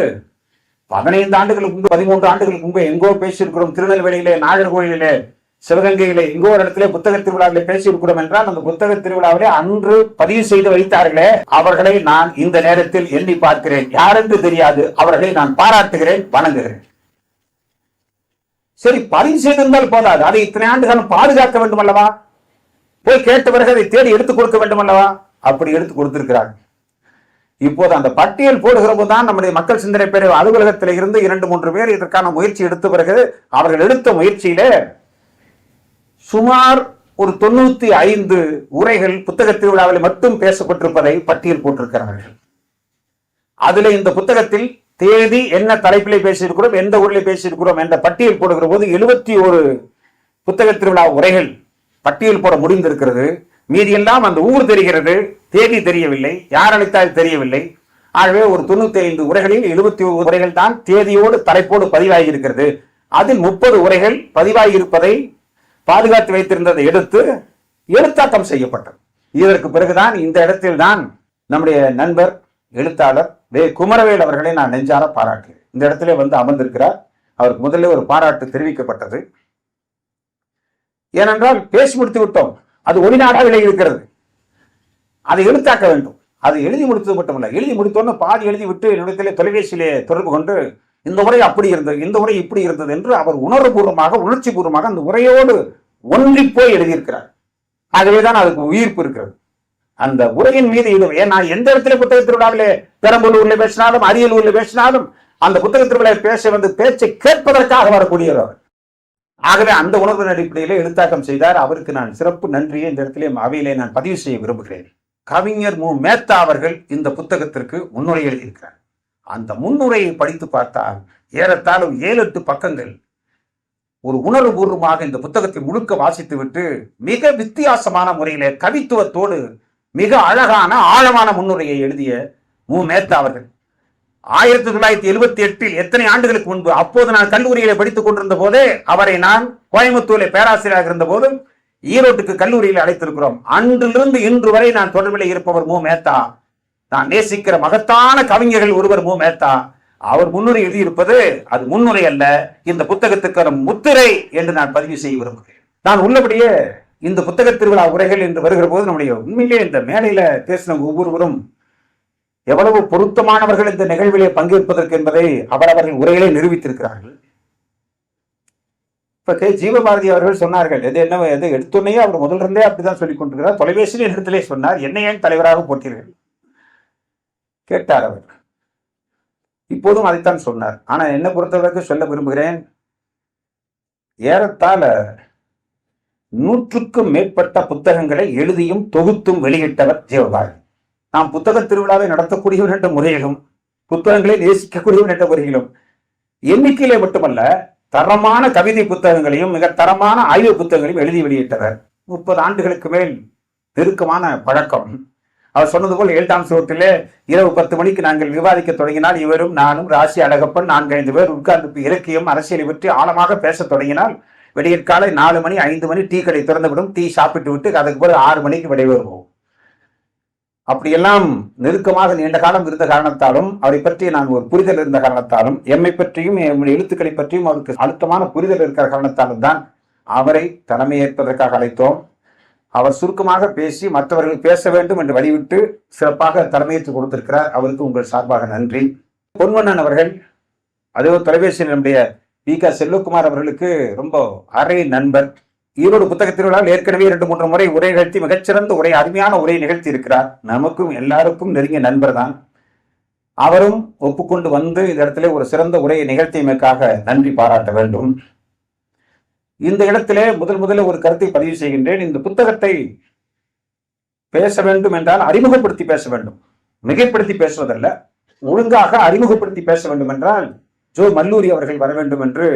15 ஆண்டுகளுக்கு முன்பு 13 ஆண்டுகளுக்கு முன்பு எங்கோ பேசியிருக்கிறோம். திருநெல்வேலியிலே, நாகர்கோயிலே, சிவகங்கையிலே எங்கோ ஒரு இடத்திலே புத்தக திருவிழாவிலே பேசியிருக்கிறோம் என்றால் அந்த புத்தக திருவிழாவிலே அன்று பதிவு செய்து வைத்தார்களே அவர்களை நான் இந்த நேரத்தில் எண்ணி பார்க்கிறேன். யாரென்று தெரியாது, அவர்களை நான் பாராட்டுகிறேன், வணங்குகிறேன். சரி, பதிவு செய்திருந்தால் போதாது, அதை இத்தனை ஆண்டுகளும் பாதுகாக்க வேண்டும் அல்லவா? போய் கேட்ட பிறகு அதை தேடி எடுத்துக் கொடுக்க வேண்டும் அல்லவா? அப்படி எடுத்து கொடுத்திருக்கிறார். இப்போது அந்த பட்டியல் போடுகிற போதுதான் நம்முடைய மக்கள் சிந்தனை பேரவை அலுவலகத்தில் இருந்து 2-3 பேர் இதற்கான முயற்சி எடுத்த பிறகு அவர்கள் எடுத்த முயற்சியிலே சுமார் ஒரு 95 உரைகள் புத்தக திருவிழாவில் மட்டும் பேசப்பட்டிருப்பதை பட்டியல் போட்டிருக்கிறார்கள். அதுல இந்த புத்தகத்தில் தேதி என்ன தலைப்பிலே பேசியிருக்கிறோம், எந்த ஊரிலே பேசியிருக்கிறோம் என்ற பட்டியல் போடுகிற போது 71 புத்தக திருவிழா உரைகள் பட்டியல் போட முடிந்திருக்கிறது. மீதியெல்லாம் அந்த ஊர் தெரிகிறது, தேதி தெரியவில்லை, யார் அழைத்தால் தெரியவில்லை. ஆகவே ஒரு 95 உரைகளில் 71 உரைகள் தான் தேதியோடு தலைப்போடு பதிவாகி இருக்கிறது. அதில் 30 உரைகள் பதிவாகி இருப்பதை பாதுகாத்து வைத்திருந்ததை எடுத்து எழுத்தாக்கம் செய்யப்பட்டது. இதற்கு பிறகுதான் இந்த இடத்தில் தான் நம்முடைய நண்பர் எழுத்தாளர் குமரவேல் அவர்களை நான் நெஞ்சார பாராட்டுகிறேன். இந்த இடத்திலே வந்து அமர்ந்திருக்கிறார். அவருக்கு முதல்ல ஒரு பாராட்டு தெரிவிக்கப்பட்டது. ஏனென்றால் பேசி முடித்து விட்டோம், அது ஒளிநாடாக இருக்கிறது, அதை எழுத்தாக்க வேண்டும். அதை எழுதி முடித்தது மட்டுமல்ல, எழுதி முடித்தோன்னு பாதி எழுதி விட்டு என்னிடத்திலே தொலைபேசியிலே தொடர்பு கொண்டு இந்த உரை அப்படி இருந்தது, இந்த உரை இப்படி இருந்தது என்று அவர் உணர்வுபூர்வமாக, உணர்ச்சி பூர்வமாக அந்த உரையோடு ஒன்றி போய் எழுதியிருக்கிறார். ஆகவேதான் அதுக்கு உயிர்ப்பு இருக்கிறது. அந்த உரையின் மீது இது நான் எந்த இடத்துல புத்தக திருவிழாவிலே பெரம்பலூர்ல பேசினாலும், அரியலூர்ல பேசினாலும் அந்த புத்தக திருவிழாவில் பேச வந்து பேச்சை கேட்பதற்காக வரக்கூடியவர். ஆகவே அந்த உணர்வின் அடிப்படையிலே எழுத்தாக்கம் செய்தார். அவருக்கு நான் சிறப்பு நன்றியை இந்த இடத்திலே அவையிலே நான் பதிவு செய்ய விரும்புகிறேன். கவிஞர் மு. மேத்தா அவர்கள் இந்த புத்தகத்திற்கு முன்னுரை எழுதியிருக்கிறார். அந்த முன்னுரையை படித்து பார்த்தால் ஏறத்தாழ 7-8 பக்கங்கள் ஒரு உணர்வுபூர்வமாக இந்த புத்தகத்தை முழுக்க வாசித்து விட்டு மிக வித்தியாசமான முறையிலே கவித்துவத்தோடு மிக அழகான ஆழமான முன்னுரையை எழுதிய மு. மேத்தா அவர்கள் 1978 எத்தனை ஆண்டுகளுக்கு முன்பு, அப்போது நான் கல்லூரியிலே படித்துக் கொண்டிருந்த போதே அவரை நான் கோயம்புத்தூரில் பேராசிரியராக இருந்த போது ஈரோட்டுக்கு கல்லூரியில் அழைத்திருக்கிறோம். அன்றிலிருந்து இன்று வரை நான் தொடர்பில் இருப்பவர் மு. மேத்தா. நான் நேசிக்கிற மகத்தான கவிஞர்கள் ஒருவர் மு. மேத்தா. அவர் முன்னுரை எழுதியிருப்பது அது முன்னுரை அல்ல, இந்த புத்தகத்துக்கான முத்திரை என்று நான் பதிவு செய்ய விரும்புகிறேன். நான் உள்ளபடியே இந்த புத்தக திருவிழா உரைகள் என்று வருகிற போது நம்முடைய உண்மையிலே இந்த மேடையில பேசின ஒவ்வொருவரும் எவ்வளவு பொருத்தமானவர்கள் இந்த நிகழ்விலே பங்கேற்பதற்கு என்பதை அவரவர்கள் உரையிலே நிரூபித்திருக்கிறார்கள். இப்ப கே. ஜீவபாரதி அவர்கள் சொன்னார்கள், எது எடுத்துன்னே அவர் முதலிருந்தே அப்படிதான் சொல்லிக் கொண்டிருக்கிறார். தொலைபேசியில் இடத்திலே சொன்னார், என்ன ஏன் தலைவராக போட்டீர்கள் கேட்டார் அவர். இப்போதும் அதைத்தான் சொன்னார். ஆனா என்னை பொறுத்தவரைக்கும் சொல்ல விரும்புகிறேன், ஏறத்தாழ 100க்கும் மேற்பட்ட புத்தகங்களை எழுதியும் தொகுத்தும் வெளியிட்டவர் ஜீவபாரதி. நாம் புத்தக திருவிழாவை நடத்தக்கூடியவர் என்ற முறையிலும் புத்தகங்களை நேசிக்கக்கூடியவர் என்ற முறையிலும் எண்ணிக்கையிலே மட்டுமல்ல, தரமான கவிதை புத்தகங்களையும் மிக தரமான ஆய்வு புத்தகங்களையும் எழுதி வெளியிட்டவர். 30 ஆண்டுகளுக்கு மேல் நெருக்கமான பழக்கம். அவர் சொன்னது போல் 7ஆம் சுவற்றிலே இரவு 10 மணிக்கு நாங்கள் விவாதிக்க தொடங்கினால் இவரும் நானும் ராசி அழகப்பன் 4-5 பேர் உட்கார்ந்து இலக்கியம் அரசியலை பற்றி ஆழமாக பேச தொடங்கினால் விடியற்காலை 4 மணி 5 மணி டீ கடை திறந்துவிடும். டீ சாப்பிட்டு விட்டு அதுக்கு பிறகு 6 மணிக்கு விடைபெறுவோம். அப்படியெல்லாம் நெருக்கமாக நீண்ட காலம் இருந்த காரணத்தாலும் அவரை பற்றி நான் ஒரு புரிதல் இருந்த காரணத்தாலும் எம்மை பற்றியும் என்னுடைய எழுத்துக்களை பற்றியும் அவருக்கு அழுத்தமான புரிதல் இருக்கிற காரணத்தாலும் தான் அவரை தலைமையேற்பதற்காக அழைத்தோம். அவர் சுருக்கமாக பேசி மற்றவர்கள் பேச வேண்டும் என்று வழிவிட்டு சிறப்பாக தலைமையேற்று கொடுத்திருக்கிறார். அவருக்கு உங்கள் சார்பாக நன்றி. பொன்வண்ணன் அவர்கள், அதே தொலைபேசியில் நம்முடைய வி.க. செல்வகுமார் அவர்களுக்கு ரொம்ப அரை நண்பர். ஈரோடு புத்தக திருவிழாவில் ஏற்கனவே 2-3 முறை உரை நிகழ்த்தி மிகச்சிறந்த உரை, அருமையான உரை நிகழ்த்தி இருக்கிறார். நமக்கும் எல்லாருக்கும் நெருங்கிய நண்பர் தான். அவரும் ஒப்புக்கொண்டு வந்து இந்த இடத்துல ஒரு சிறந்த உரையை நிகழ்த்தியமைக்காக நன்றி பாராட்ட வேண்டும். இந்த இடத்திலே முதல்ல ஒரு கருத்தை பதிவு செய்கின்றேன். இந்த புத்தகத்தை பேச வேண்டும் என்றால் அறிமுகப்படுத்தி பேச வேண்டும், மிகைப்படுத்தி பேசுவதல்ல. ஒழுங்காக அறிமுகப்படுத்தி பேச வேண்டும் என்றால் ஜோ மல்லூரி அவர்கள் வர வேண்டும் என்று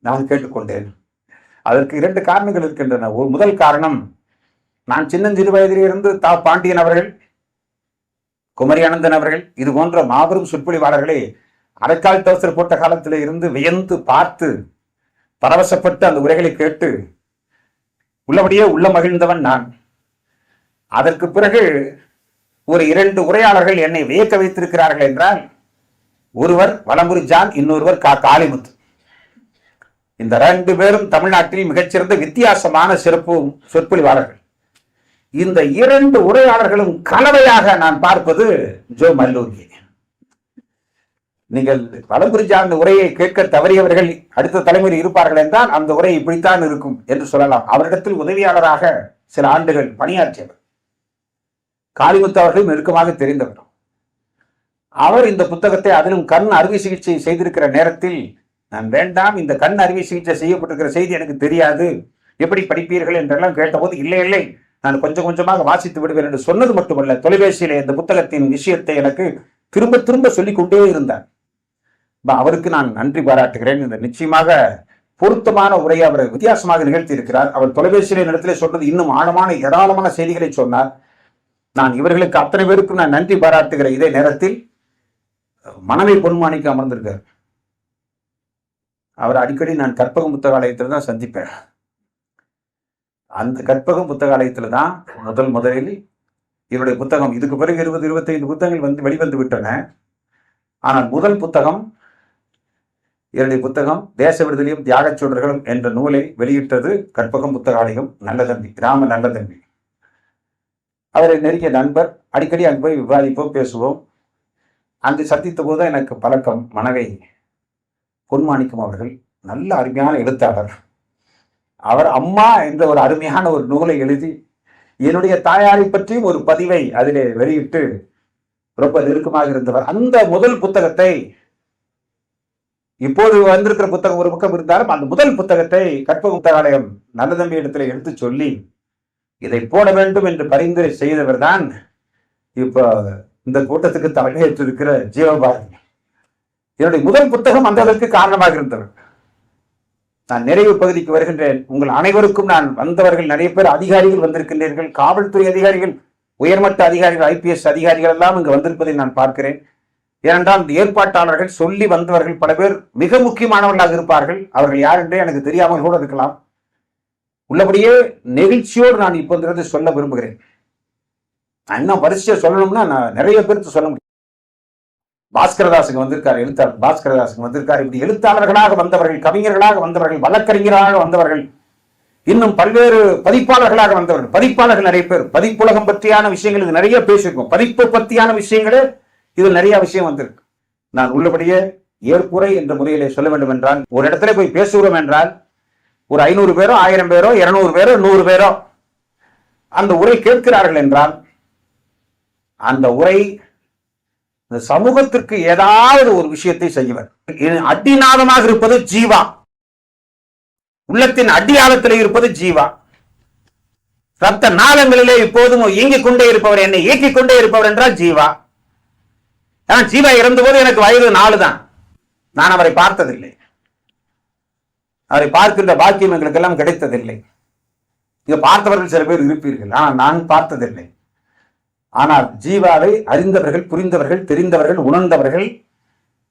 நான் கேட்டுக்கொண்டேன். அதற்கு 2 காரணங்கள் இருக்கின்றன. ஒரு முதல் காரணம், நான் சின்னஞ்சிறு வயதிலிருந்து பாண்டியன் அவர்கள், குமரி அனந்தன் அவர்கள் இது போன்ற மாபெரும் சொற்பொழிவாளர்களை அரைக்கால் டவுசர் போட்ட காலத்தில் இருந்து வியந்து பார்த்து பரவசப்பட்டு அந்த உரைகளை கேட்டு உள்ளபடியே உள்ள மகிழ்ந்தவன் நான். அதற்கு பிறகு ஒரு 2 உரையாளர்கள் என்னை வியக்க வைத்திருக்கிறார்கள் என்றால், ஒருவர் வலம்புரி ஜான், இன்னொருவர் காளிமுத்து. இந்த 2 பேரும் தமிழ்நாட்டில் மிகச்சிறந்த வித்தியாசமான சிறப்பு சொற்பொழிவாளர்கள். இந்த 2 உரையாளர்களும் கலவையாக நான் பார்ப்பது ஜோ மல்லூரி. நீங்கள் வலம்புரி ஜான் உரையை கேட்க தவறியவர்கள் அடுத்த தலைமுறை இருப்பார்கள் என்றால் அந்த உரை இப்படித்தான் இருக்கும் என்று சொல்லலாம். அவரிடத்தில் உதவியாளராக சில ஆண்டுகள் பணியாற்றியவர். காளிமுத்து அவர்கள் நெருக்கமாக தெரிந்தவர். அவர் இந்த புத்தகத்தை, அதிலும் கண் அறுவை சிகிச்சை செய்திருக்கிற நேரத்தில், நான் வேண்டாம், இந்த கண் அறுவை சிகிச்சை செய்யப்பட்டிருக்கிற செய்தி எனக்கு தெரியாது, எப்படி படிப்பீர்கள் என்றெல்லாம் கேட்டபோது, இல்லை நான் கொஞ்சம் கொஞ்சமாக வாசித்து விடுவேன் என்று சொன்னது மட்டுமல்ல, தொலைபேசியிலே இந்த புத்தகத்தின் விஷயத்தை எனக்கு திரும்ப திரும்ப சொல்லிக் கொண்டே இருந்தார். அவருக்கு நான் நன்றி பாராட்டுகிறேன். இந்த நிச்சயமாக பொருத்தமான உரையை அவர் வித்தியாசமாக நிகழ்த்தி இருக்கிறார். அவர் தொலைபேசியிலே இடத்திலே சொன்னது இன்னும் ஆழமான ஏராளமான செய்திகளை சொன்னார். நான் இவர்களுக்கு அத்தனை பேருக்கும் நான் நன்றி பாராட்டுகிற இதே நேரத்தில் மனவை பொன்மாணிக்கு அமர்ந்திருக்கார். அவர் அடிக்கடி நான் கற்பகம் புத்தகாலயத்தில் தான் சந்திப்பேன். அந்த கற்பகம் புத்தகாலயத்தில் தான் முதலில் இவருடைய புத்தகம், இதுக்கு பிறகு 20-25 புத்தகங்கள் வெளிவந்து விட்டன. ஆனால் முதல் புத்தகம், என்னுடைய புத்தகம் தேச விடுதலையும் தியாகச் சுடர்களும் என்ற நூலை வெளியிட்டது கற்பகம் புத்தகாலயம், நல்லதம்பி, கிராம நல்லதம்பி. அவரை நெருங்கிய நண்பர். அடிக்கடி அங்கு போய் விவாதிப்போம், பேசுவோம். அங்கு சந்தித்த போது எனக்கு பழக்கம். மனைவி பொன்மாணிக்கம் அவர்கள் நல்ல அருமையான எழுத்தாளர். அவர் அம்மா என்ற ஒரு அருமையான ஒரு நூலை எழுதி என்னுடைய தாயாரை பற்றியும் ஒரு பதிவை அதிலே வெளியிட்டு ரொம்ப நெருக்கமாக இருந்தவர். அந்த முதல் புத்தகத்தை, இப்போது வந்திருக்கிற புத்தகம் ஒரு பக்கம் இருந்தாலும் அந்த முதல் புத்தகத்தை கற்பக புத்தகாலயம் நல்லதம்பி இடத்துல எடுத்து சொல்லி இதை போட வேண்டும் என்று பரிந்துரை செய்தவர் தான் இப்போ இந்த கூட்டத்துக்கு தலைமையேற்றிருக்கிற ஜீவபாரதி. என்னுடைய முதல் புத்தகம் அந்த அளவுக்கு காரணமாக இருந்தவர். நான் நிறைவு பகுதிக்கு வருகின்றேன். உங்கள் அனைவருக்கும் நான் வந்தவர்கள் நிறைய பேர் அதிகாரிகள் வந்திருக்கின்றீர்கள், காவல்துறை அதிகாரிகள், உயர்மட்ட அதிகாரிகள், IPS அதிகாரிகள் எல்லாம் இங்கு வந்திருப்பதை நான் பார்க்கிறேன். ஏனென்றால் இந்த ஏற்பாட்டாளர்கள் சொல்லி வந்தவர்கள் பல பேர் மிக முக்கியமானவர்களாக இருப்பார்கள். அவர்கள் யார் என்றே எனக்கு தெரியாமல் கூட இருக்கலாம். உள்ளபடியே நெகிழ்ச்சியோடு நான் இப்போ சொல்ல விரும்புகிறேன். நான் இன்னும் வரிசையா சொல்லணும்னா நான் நிறைய பேருக்கு சொல்ல முடியும். பாஸ்கரதாசுக்கு வந்திருக்காரு, எழுத்தாளர் பாஸ்கரதாசுக்கு வந்திருக்காரு. இப்படி எழுத்தாளர்களாக வந்தவர்கள், கவிஞர்களாக வந்தவர்கள், வழக்கறிஞராக வந்தவர்கள், இன்னும் பல்வேறு பதிப்பாளர்களாக வந்தவர்கள், பதிப்பாளர்கள் நிறைய பேர். பதிப்புலகம் பற்றியான விஷயங்கள் இது நிறைய பேசியிருக்கோம். பதிப்பு பற்றியான விஷயங்களே இது நிறைய விஷயம் வந்திருக்கு. நான் உள்ளபடியே ஏற்புரை என்ற முறையிலே சொல்ல வேண்டும் என்றால், ஒரு இடத்துல போய் பேசுகிறோம் என்றால் ஒரு 500 பேரோ 1000 பேரோ 200 பேரோ 100 பேரோ அந்த உரை கேட்கிறார்கள் என்றால் அந்த உரை இந்த சமூகத்திற்கு ஏதாவது ஒரு விஷயத்தை செய்யவர். அடிநாதமாக இருப்பது ஜீவா, உள்ளத்தின் அடியாளத்தில் இருப்பது ஜீவா. ரத்த நாளங்களிலே இப்போதும் இயங்கிக் கொண்டே இருப்பவர், என்னை இயக்கிக் கொண்டே இருப்பவர் என்றால் ஜீவா. ஆனால் ஜீவா இறந்தபோது எனக்கு வயது 4 தான். நான் அவரை பார்த்ததில்லை. அவரை பார்க்கின்ற பாக்கியம் எங்களுக்கெல்லாம் கிடைத்ததில்லை. இங்க பார்த்தவர்கள் சில பேர் இருப்பீர்கள், ஆனால் நான் பார்த்ததில்லை. ஆனால் ஜீவாவை அறிந்தவர்கள், புரிந்தவர்கள், தெரிந்தவர்கள், உணர்ந்தவர்கள்.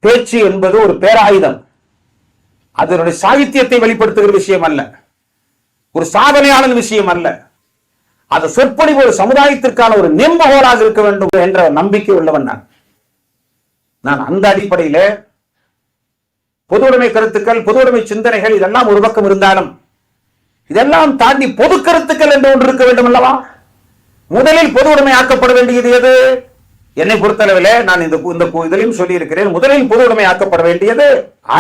பேச்சு என்பது ஒரு பேராயுதம். அதனுடைய சாகித்யத்தை வெளிப்படுத்துகிற விஷயம் அல்ல, ஒரு சாதனையாளர் விஷயம் அல்ல. அது சொற்பொழிவு ஒரு சமுதாயத்திற்கான ஒரு நெம்பகோலாக இருக்க வேண்டும் என்ற நம்பிக்கை உள்ளவன் நான். அந்த அடிப்படையில பொது உடைமை கருத்துக்கள், பொது உடைமை சிந்தனைகள் இதெல்லாம் ஒரு பக்கம் இருந்தாலும் இதெல்லாம் தாண்டி பொது கருத்துக்கள் என்று ஒன்று இருக்க வேண்டும் அல்லவா? முதலில் பொது உடைமை ஆக்கப்பட வேண்டியது எது? என்னை பொறுத்தளவில் நான் இந்த இதிலையும் சொல்லி இருக்கிறேன், முதலில் பொது உடைமை ஆக்கப்பட வேண்டியது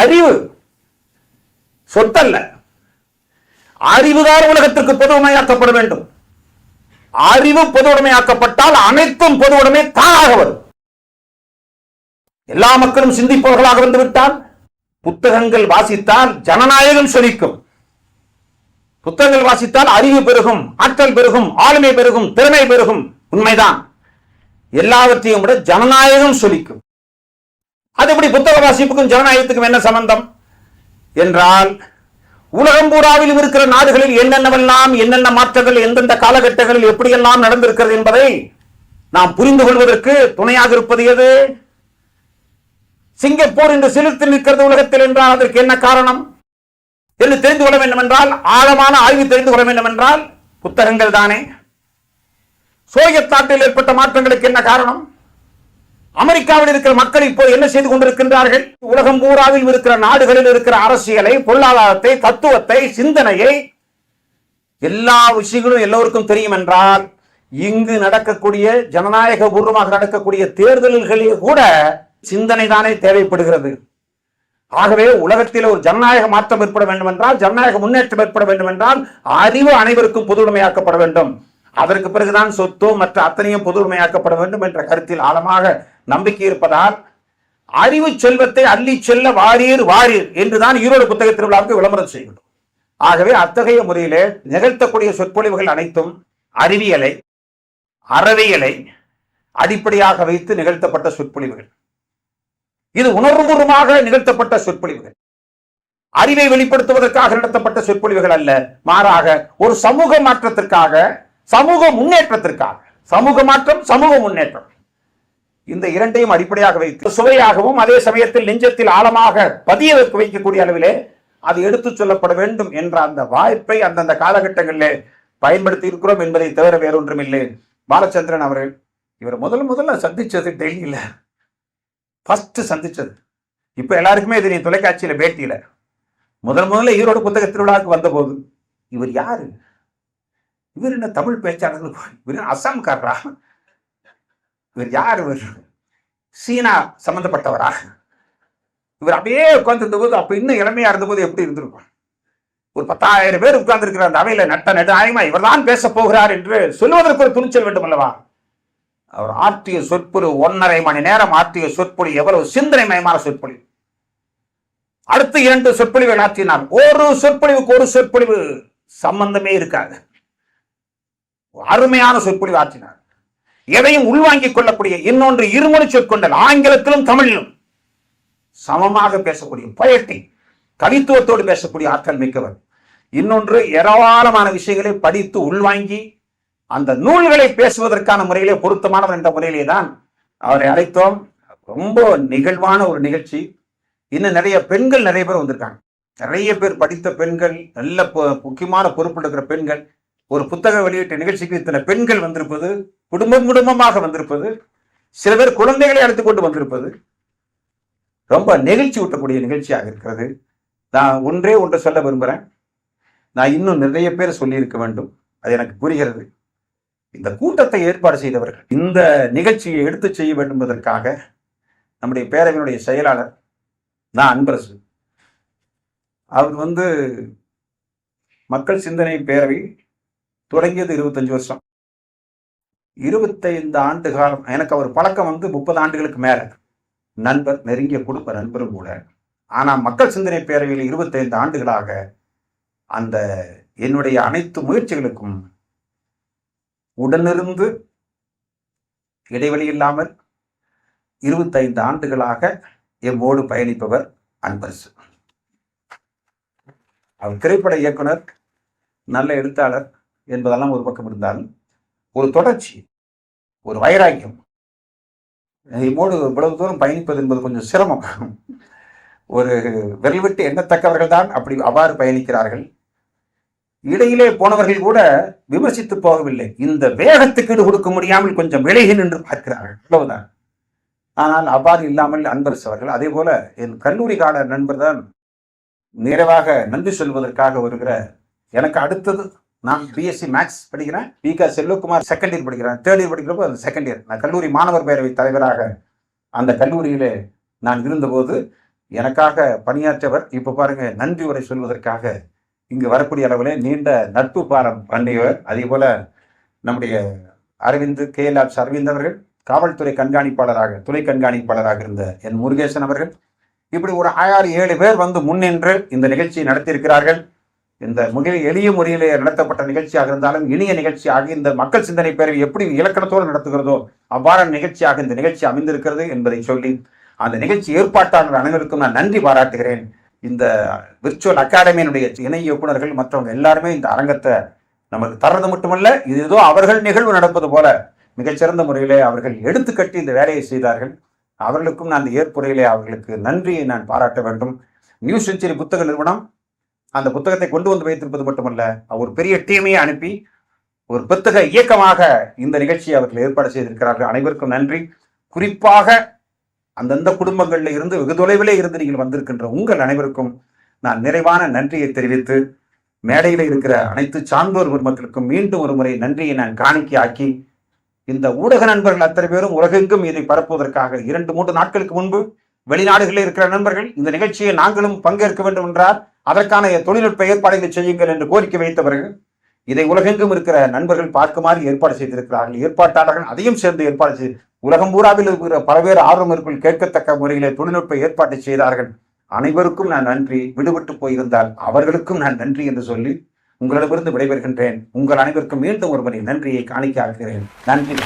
அறிவு, சொத்தல்ல. அறிவுதான் உலகத்திற்கு பொது உடைமையாக்கப்பட வேண்டும். அறிவு பொது உடைமையாக்கப்பட்டால் அனைத்தும் பொது உடைமை தானாக வரும். எல்லா மக்களும் சிந்திப்பவர்களாக வந்துவிட்டால், புத்தகங்கள் வாசித்தால் ஜனநாயகம் செழிக்கும். புத்தகங்கள் வாசித்தால் அறிவு பெருகும், ஆற்றல் பெருகும், ஆளுமை பெருகும், திறமை பெருகும். உண்மைதான். எல்லாவற்றையும் விட ஜனநாயகம் செழிக்கும். அது எப்படி புத்தக வாசிப்புக்கும் ஜனநாயகத்துக்கும் என்ன சம்பந்தம் என்றால், உலகம் பூராவிலும் இருக்கிற நாடுகளில் என்னென்னவெல்லாம், என்னென்ன மாற்றங்கள் எந்தெந்த காலகட்டங்களில் எப்படியெல்லாம் நடந்திருக்கிறது என்பதை நாம் புரிந்து கொள்வதற்கு துணையாக இருப்பது எது? சிங்கப்பூர் இன்று சிலிர்த்து நிற்கிறது உலகத்தில் என்றால் அதற்கு என்ன காரணம் என்று தெரிந்து கொள்ள வேண்டும் என்றால், ஆழமான ஆய்வு தெரிந்து கொள்ள வேண்டும் என்றால் புத்தகங்கள் தானே. சோவியத் நாட்டில் ஏற்பட்ட மாற்றங்களுக்கு என்ன காரணம்? அமெரிக்காவில் இருக்கிற மக்கள் இப்போ என்ன செய்து கொண்டிருக்கின்றார்கள்? உலகம் பூராவில் இருக்கிற நாடுகளில் இருக்கிற அரசியலை, பொருளாதாரத்தை, தத்துவத்தை, சிந்தனையை, எல்லா விஷயங்களும் எல்லோருக்கும் தெரியும் என்றால், இங்கு நடக்கக்கூடிய ஜனநாயக பூர்வமாக நடக்கக்கூடிய தேர்தல்களில் கூட சிந்தனை தானே தேவைப்படுகிறது. ஆகவே உலகத்தில் ஒரு ஜனநாயக மாற்றம் ஏற்பட வேண்டும் என்றால், ஜனநாயக முன்னேற்றம் ஏற்பட வேண்டும் என்றால், அறிவு அனைவருக்கும் பொது உடைமையாக்கப்பட வேண்டும். அதற்கு பிறகுதான் சொத்து மற்ற அத்தனையும் பொது உடைமையாக்கப்பட வேண்டும் என்ற கருத்தில் ஆழமாக நம்பிக்கை இருப்பதால், அறிவு செல்வத்தை அள்ளி செல்ல வாரீர் வாரீர் என்றுதான் ஈரோடு புத்தக திருவிழாவுக்கு விளம்பரம் செய்யணும். ஆகவே அத்தகைய முறையிலே நிகழ்த்தக்கூடிய சொற்பொழிவுகள் அனைத்தும் அறிவியலை, அறவியலை அடிப்படையாக வைத்து நிகழ்த்தப்பட்ட சொற்பொழிவுகள். இது உணர்வுபூர்வமாக நிகழ்த்தப்பட்ட சொற்பொழிவுகள், அறிவை வெளிப்படுத்துவதற்காக நடத்தப்பட்ட சொற்பொழிவுகள் அல்ல. மாறாக ஒரு சமூக மாற்றத்திற்காக, சமூக முன்னேற்றத்திற்காக, சமூக மாற்றம், சமூக முன்னேற்றம், இந்த இரண்டையும் அடிப்படையாக வைத்து சுவையாகவும் அதே சமயத்தில் நெஞ்சத்தில் ஆழமாக பதிய வைக்கக்கூடிய அளவிலே அது எடுத்துச் சொல்லப்பட வேண்டும் என்ற அந்த வாய்ப்பை அந்தந்த காலகட்டங்களிலே பயன்படுத்தி இருக்கிறோம் என்பதை தவிர வேறொன்றும் இல்லை. பாலச்சந்திரன் அவர்கள் இவர் முதல்ல சந்திச்சது டெல்லியில, ஃபர்ஸ்ட் சந்திச்சது. இப்ப எல்லாருக்குமே இது நீ தொலைக்காட்சியில பேட்டியில முதல்ல ஈரோடு புத்தக திருவிழாவுக்கு வந்த போது, இவர் யாரு, இவர் என்ன தமிழ் பேச்சாளர்கள், இவர் அசாம்காரரா, இவர் யார், இவர் சீனா சம்பந்தப்பட்டவரா, இவர் அப்படியே உட்கார்ந்து இருந்த போது, அப்ப இன்னும் இளமையா இருந்த போது எப்படி இருந்திருக்கும்? ஒரு 10,000 பேர் உட்கார்ந்து இருக்கிற அந்த அவையில நெடாயமா இவர் தான் பேச போகிறார் என்று சொல்வதற்கு ஒரு துணிச்சல் வேண்டும் அல்லவா? அவர் ஆற்றிய சொற்பொழிவு 1.5 மணி நேரம் ஆற்றிய சொற்பொழிவு எவ்வளவு சிந்தனை மயமான சொற்பொழிவு. அடுத்து 2 சொற்பொழிவுகள் ஆற்றினார். ஒரு சொற்பொழிவுக்கு ஒரு சொற்பொழிவு சம்பந்தமே இருக்காது. அருமையான சொற்பொழிவு ஆற்றினார். எதையும் உள்வாங்கிக் கொள்ளக்கூடிய, இன்னொன்று இருமொழி சொற்கொண்டல், ஆங்கிலத்திலும் தமிழிலும் சமமாக பேசக்கூடிய பொயட்டி, கவித்துவத்தோடு பேசக்கூடிய ஆற்றல் மிக்கவர். இன்னொன்று ஏராளமான விஷயங்களை படித்து உள்வாங்கி அந்த நூல்களை பேசுவதற்கான முறையிலே பொருத்தமானவர் என்ற முறையிலே தான் அவரை அழைத்தோம். ரொம்ப நிகழ்வான ஒரு நிகழ்ச்சி. இன்னும் நிறைய பெண்கள் நிறைய பேர் வந்திருக்காங்க. நிறைய பேர் படித்த பெண்கள், நல்ல முக்கியமான பொறுப்பு இருக்கிற பெண்கள். ஒரு புத்தக வெளியீட்டு நிகழ்ச்சிக்கு இத்தனை பெண்கள் வந்திருப்பது, குடும்பமாக வந்திருப்பது, சில பேர் குழந்தைகளை அழைத்துக் கொண்டு வந்திருப்பது ரொம்ப நெகிழ்ச்சி ஊட்டக்கூடிய நிகழ்ச்சியாக இருக்கிறது. நான் ஒன்று சொல்ல விரும்புகிறேன். நான் இன்னும் நிறைய பேர் சொல்லியிருக்க வேண்டும், அது எனக்கு புரிகிறது. இந்த கூட்டத்தை ஏற்பாடு செய்தவர்கள், இந்த நிகழ்ச்சியை எடுத்து செய்ய வேண்டும் என்பதற்காக நம்முடைய பேரவையினுடைய செயலாளர் நான் அன்பரசு, அவர் மக்கள் சிந்தனை பேரவை தொடங்கியது 25 வருஷம். 25 ஆண்டு காலம் எனக்கு அவர் பழக்கம் 30 ஆண்டுகளுக்கு மேல நண்பர், நெருங்கிய குடும்ப நண்பரும் கூட. ஆனால் மக்கள் சிந்தனை பேரவையில் 25 ஆண்டுகளாக அந்த என்னுடைய அனைத்து முயற்சிகளுக்கும் உடனிருந்து இடைவெளி இல்லாமல் 25 ஆண்டுகளாக எம்மோடு பயணிப்பவர் அன்பரசு. அவர் திரைப்பட இயக்குனர், நல்ல எழுத்தாளர் என்பதெல்லாம் ஒரு பக்கம் இருந்தாலும் ஒரு தொடர்ச்சி, ஒரு வைராக்கியம். எம்மோடு இவ்வளவு தூரம் பயணிப்பது என்பது கொஞ்சம் சிரமம். ஒரு விரல் விட்டு எண்ணத்தக்கவர்கள் தான் அவ்வாறு பயணிக்கிறார்கள். இடையிலே போனவர்கள் கூட விமர்சித்து போகவில்லை, இந்த வேகத்துக்கு ஈடு கொடுக்க முடியாமல் கொஞ்சம் விலகி நின்று பார்க்கிறார்கள், அவ்வளவுதான். ஆனால் அவ்வாறு இல்லாமல் அன்பரசு அவர்கள், அதே போல என் கல்லூரி கால நண்பர் தான் நிறைவாக நன்றி சொல்வதற்காக வருகிற. எனக்கு அடுத்தது நான் பிஎஸ்சி மேக்ஸ் படிக்கிறேன், பிக செல்வகுமார் செகண்ட் இயர் படிக்கிறேன். தேர்ட் இயர் படிக்கிறப்போ அது செகண்ட் இயர். நான் கல்லூரி மாணவர் பேரவை தலைவராக அந்த கல்லூரியிலே நான் இருந்தபோது எனக்காக பணியாற்றவர். இப்போ பாருங்க, நன்றி உரை சொல்வதற்காக இங்கு வரக்கூடிய அளவிலே நீண்ட நட்பு பாரம் பண்ணியவர். அதே போல நம்முடைய அரவிந்த் KLabs அரவிந்த் அவர்கள் காவல்துறை கண்காணிப்பாளராக, துணை கண்காணிப்பாளராக இருந்த என் முருகேசன் அவர்கள், இப்படி ஒரு 6-7 பேர் முன்னின்று இந்த நிகழ்ச்சியை நடத்தியிருக்கிறார்கள். இந்த எளிய முறையிலே நடத்தப்பட்ட நிகழ்ச்சியாக இருந்தாலும் இனிய நிகழ்ச்சியாக இந்த மக்கள் சிந்தனை பேரவை எப்படி இலக்கணத்தோடு நடத்துகிறதோ அவ்வாறான நிகழ்ச்சியாக இந்த நிகழ்ச்சி அமைந்திருக்கிறது என்பதை சொல்லி அந்த நிகழ்ச்சி ஏற்பாட்டாளர் அனைவருக்கும் நான் நன்றி பாராட்டுகிறேன். இந்த விர்ச்சுவல் அகாடமியினுடைய இணை இயக்குநர்கள் மற்றவங்க எல்லாருமே இந்த அரங்கத்தை நமக்கு தர்றது மட்டுமல்ல, இது ஏதோ அவர்கள் நிகழ்வு நடப்பது போல மிகச்சிறந்த முறையிலே அவர்கள் எடுத்துக்கட்டி இந்த வேலையை செய்தார்கள். அவர்களுக்கும் நான் இந்த ஏற்புரையிலே அவர்களுக்கு நன்றியை நான் பாராட்ட வேண்டும். நியூ செஞ்சுரி புத்தக நிறுவனம் அந்த புத்தகத்தை கொண்டு வந்து வைத்திருப்பது மட்டுமல்ல, ஒரு பெரிய டீமையை அனுப்பி ஒரு புத்தக இயக்கமாக இந்த நிகழ்ச்சியை அவர்கள் ஏற்பாடு செய்திருக்கிறார்கள். அனைவருக்கும் நன்றி. குறிப்பாக அந்தந்த குடும்பங்களில் இருந்து வெகு தொலைவிலே இருந்து நீங்கள் வந்திருக்கின்ற உங்கள் அனைவருக்கும் நான் நிறைவான நன்றியை தெரிவித்து, மேடையில் இருக்கிற அனைத்து சான்றோர் பெருமக்களுக்கும் மீண்டும் ஒரு முறை நன்றியை நான் காணிக்கையாக்கி, இந்த ஊடக நண்பர்கள் அத்தனை பேரும் உலகெங்கும் இதை பரப்புவதற்காக 2-3 நாட்களுக்கு முன்பு வெளிநாடுகளில் இருக்கிற நண்பர்கள் இந்த நிகழ்ச்சியை நாங்களும் பங்கேற்க வேண்டும் என்றார், அதற்கான தொழில்நுட்ப ஏற்பாடுகளை செய்யுங்கள் என்று கோரிக்கை வைத்தவர்கள் இதை உலகெங்கும் இருக்கிற நண்பர்கள் பார்க்குமாறு ஏற்பாடு செய்திருக்கிறார்கள். ஏற்பாட்டாளர்கள் அதையும் சேர்ந்து ஏற்பாடு செய்து உலகம் பூராவில் இருக்கிற பல்வேறு ஆர்வலர்கள் கேட்கத்தக்க முறையிலே தொழில்நுட்ப ஏற்பாட்டை செய்தார்கள். அனைவருக்கும் நான் நன்றி. விடுபட்டு போயிருந்தால் அவர்களுக்கும் நான் நன்றி என்று சொல்லி உங்களிடமிருந்து விடைபெறுகின்றேன். உங்கள் அனைவருக்கும் மீண்டும் ஒருமுறை நன்றியை காணிக்க ஆக்குகிறேன். நன்றி.